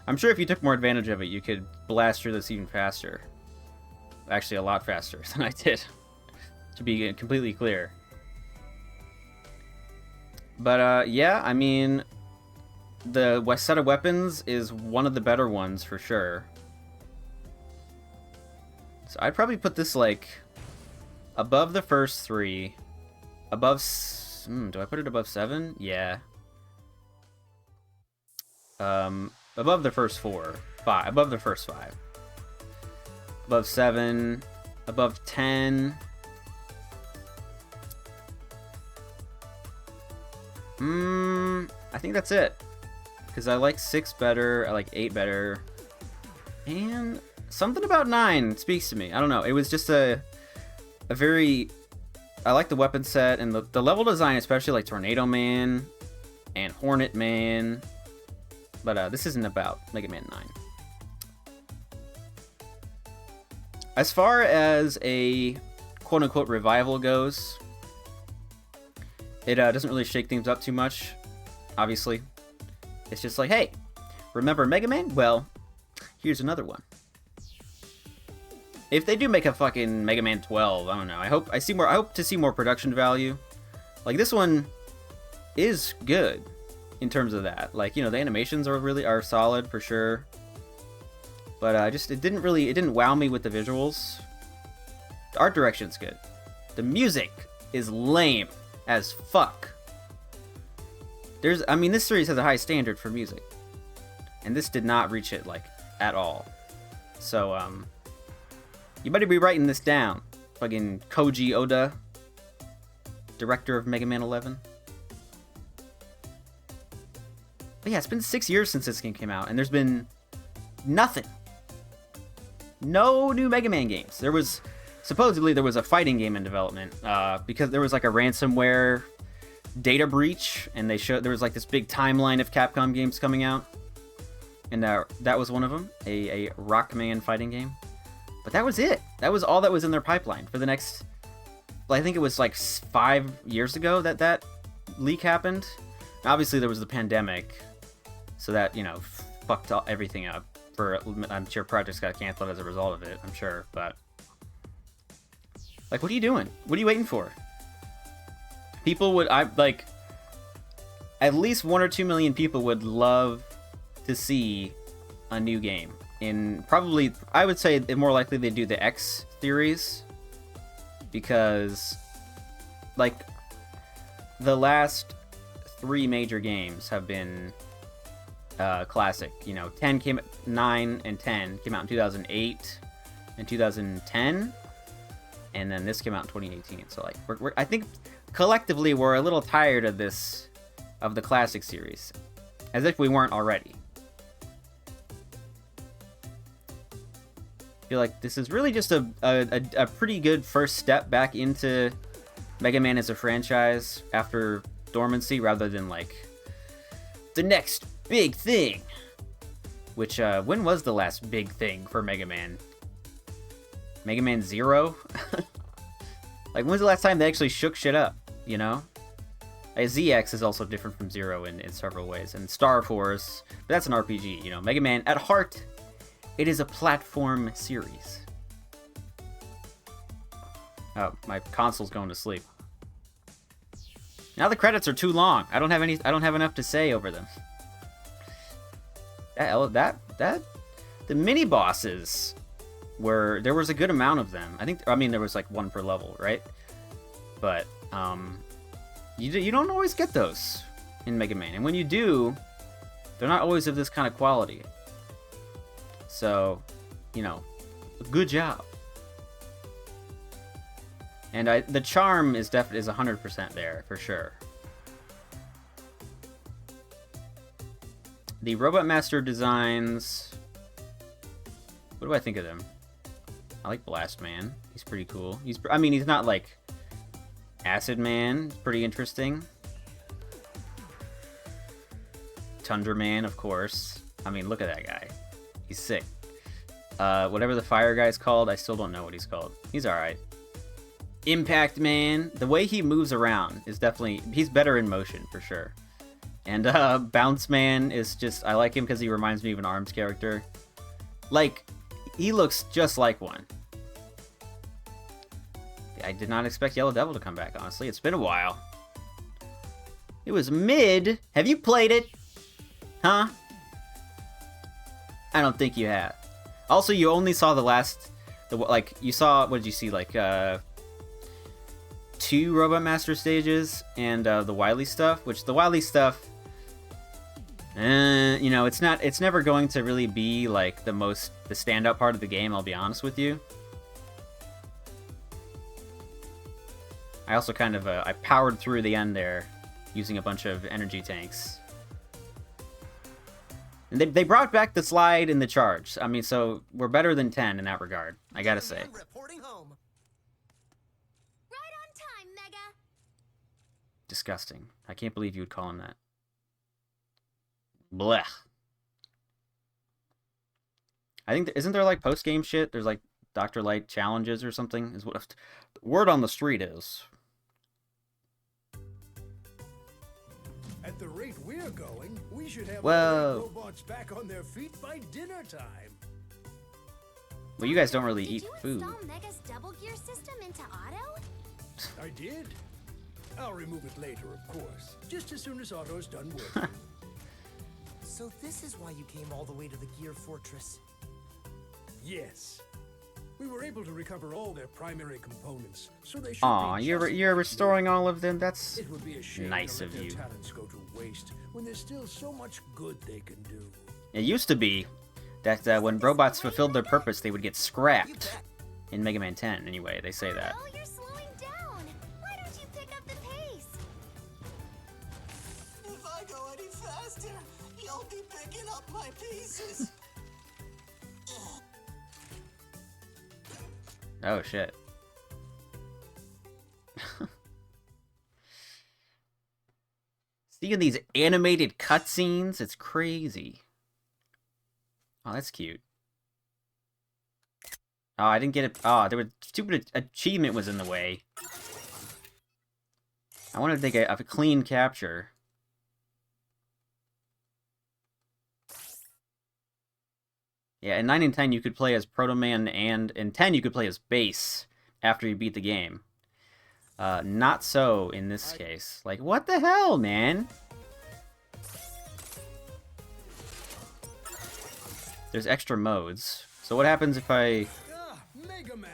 I'm sure if you took more advantage of it, you could blast through this even faster. Actually, a lot faster than I did, to be completely clear. But yeah, I mean, the set of weapons is one of the better ones for sure. So I'd probably put this like above the first three, above. Do I put it above 7? Yeah. Above the first 4, 5. Above the first 5. Above 7. Above 10. I think that's it. Because I like 6 better. I like 8 better. And something about 9 speaks to me. I don't know. It was just a very. I like the weapon set and the level design, especially like Tornado Man and Hornet Man. But this isn't about Mega Man 9. As far as a quote-unquote revival goes, it doesn't really shake things up too much, obviously. It's just like, hey, remember Mega Man? Well, here's another one. If they do make a fucking Mega Man 12, I don't know. I hope to see more production value. Like, this one is good in terms of that. Like, you know, the animations are solid for sure. But it didn't wow me with the visuals. The art direction's good. The music is lame as fuck. This series has a high standard for music, and this did not reach it, like, at all. So, you better be writing this down. Fucking Koji Oda, director of Mega Man 11. But yeah, it's been 6 years since this game came out, and there's been nothing. No new Mega Man games. Supposedly there was a fighting game in development, because there was like a ransomware Data Breach, and they showed there was like this big timeline of Capcom games coming out, and that was one of them, a Rockman fighting game. But that was it. That was all that was in their pipeline for the next. Well, I think it was like 5 years ago that leak happened. Obviously, there was the pandemic, so that fucked everything up. I'm sure projects got canceled as a result of it. I'm sure, but like, what are you doing? What are you waiting for? People would, at least 1 or 2 million people would love to see a new game. In probably, I would say more likely they do the X series, because like the last 3 major games have been classic. 9 and 10 came out in 2008 and 2010, and then this came out in 2018. So like, I think collectively we're a little tired of the classic series, as if we weren't already. I feel like this is really just a pretty good first step back into Mega Man as a franchise after dormancy, rather than like the next big thing. Which, when was the last big thing for Mega Man? Mega Man 0? Like, when's the last time they actually shook shit up, ZX is also different from 0 in several ways. And Star Force, but that's an RPG, Mega Man, at heart, it is a platform series. Oh, my console's going to sleep. Now the credits are too long. I don't have enough to say over them. The mini bosses there was a good amount of them. I mean there was like 1 per level, right? But you don't always get those in Mega Man, and when you do, they're not always of this kind of quality. So, good job. And the charm is 100% there for sure. The Robot Master designs. What do I think of them? I like Blast Man. He's pretty cool. He's not like Acid Man. It's pretty interesting. Tundra Man, of course. Look at that guy. He's sick. Whatever the fire guy's called, I still don't know what he's called. He's alright. Impact Man. The way he moves around is definitely... He's better in motion, for sure. And Bounce Man is just... I like him because he reminds me of an ARMS character. Like, he looks just like one. I did not expect Yellow Devil to come back, honestly. It's been a while. It was mid. Have you played it? Huh? I don't think you have. Also, you only saw you saw, what did you see, 2 Robot Master stages and the Wily stuff, which the Wily stuff, it's never going to really be like the standout part of the game, I'll be honest with you. I also kind of, I powered through the end there using a bunch of energy tanks. And they brought back the slide and the charge. So we're better than 10 in that regard, I gotta say. Reporting home. Right on time, Mega. Disgusting. I can't believe you would call him that. Blech. I think, isn't there like post-game shit? There's like Dr. Light challenges or something? Is what word on the street is. At the rate we're going, we should have Whoa. robots back on their feet by dinner time. Well, you guys don't really Did eat you food. install Mega's double gear system into auto? I did. I'll remove it later, of course. Just as soon as Otto's done working. So this is why you came all the way to the Gear Fortress. Yes. We were able to recover all their primary components, so they should Aw, be you're restoring all of them? That's It would be a shame nice to let of their you. talents go to waste when there's still so much good they can do. It used to be that when robots fulfilled their purpose, they would get scrapped. In Mega Man 10, anyway, they say that. Well, you're slowing down. Why don't you pick up the pace? If I go any faster, you'll be picking up my pieces. Oh, shit. Seeing these animated cutscenes, it's crazy. Oh, that's cute. Oh, I didn't get it. Oh, there was stupid achievement was in the way. I wanted to take a clean capture. Yeah, in 9 and 10 you could play as Proto Man, and in 10 you could play as Base after you beat the game. Not so in this case. Like, what the hell, man? There's extra modes. So what happens if I... Mega Man!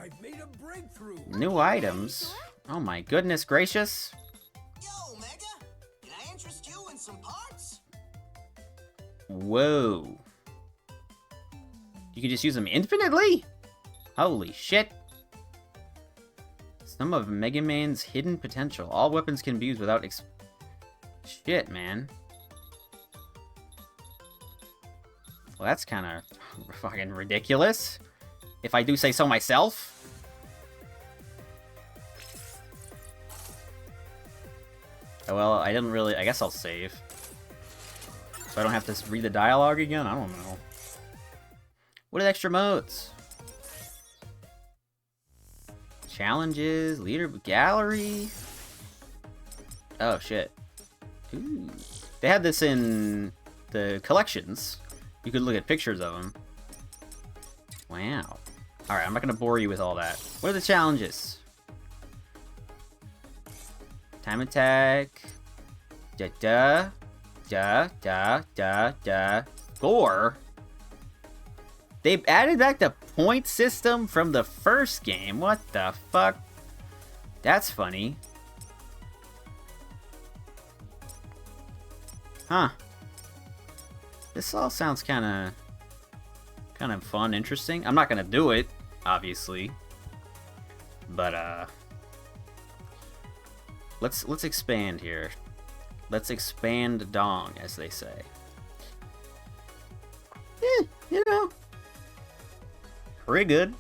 I've made a breakthrough! New items? Oh my goodness gracious. Yo, Mega, can I interest you in some parts? Whoa. You can just use them infinitely? Holy shit. Some of Mega Man's hidden potential. All weapons can be used without shit, man. Well, that's kind of fucking ridiculous, if I do say so myself. Oh, well, I didn't really... I guess I'll save. So I don't have to read the dialogue again? I don't know. What are the extra modes? Challenges, leader gallery. Oh shit. Ooh. They had this in the collections. You could look at pictures of them. Wow. Alright, I'm not gonna bore you with all that. What are the challenges? Time attack. Da. Score. They've added back the point system from the first game. What the fuck? That's funny. Huh. This all sounds kind of fun, interesting. I'm not gonna do it, obviously. But let's expand here. Let's expand dong, as they say. You know. Pretty good.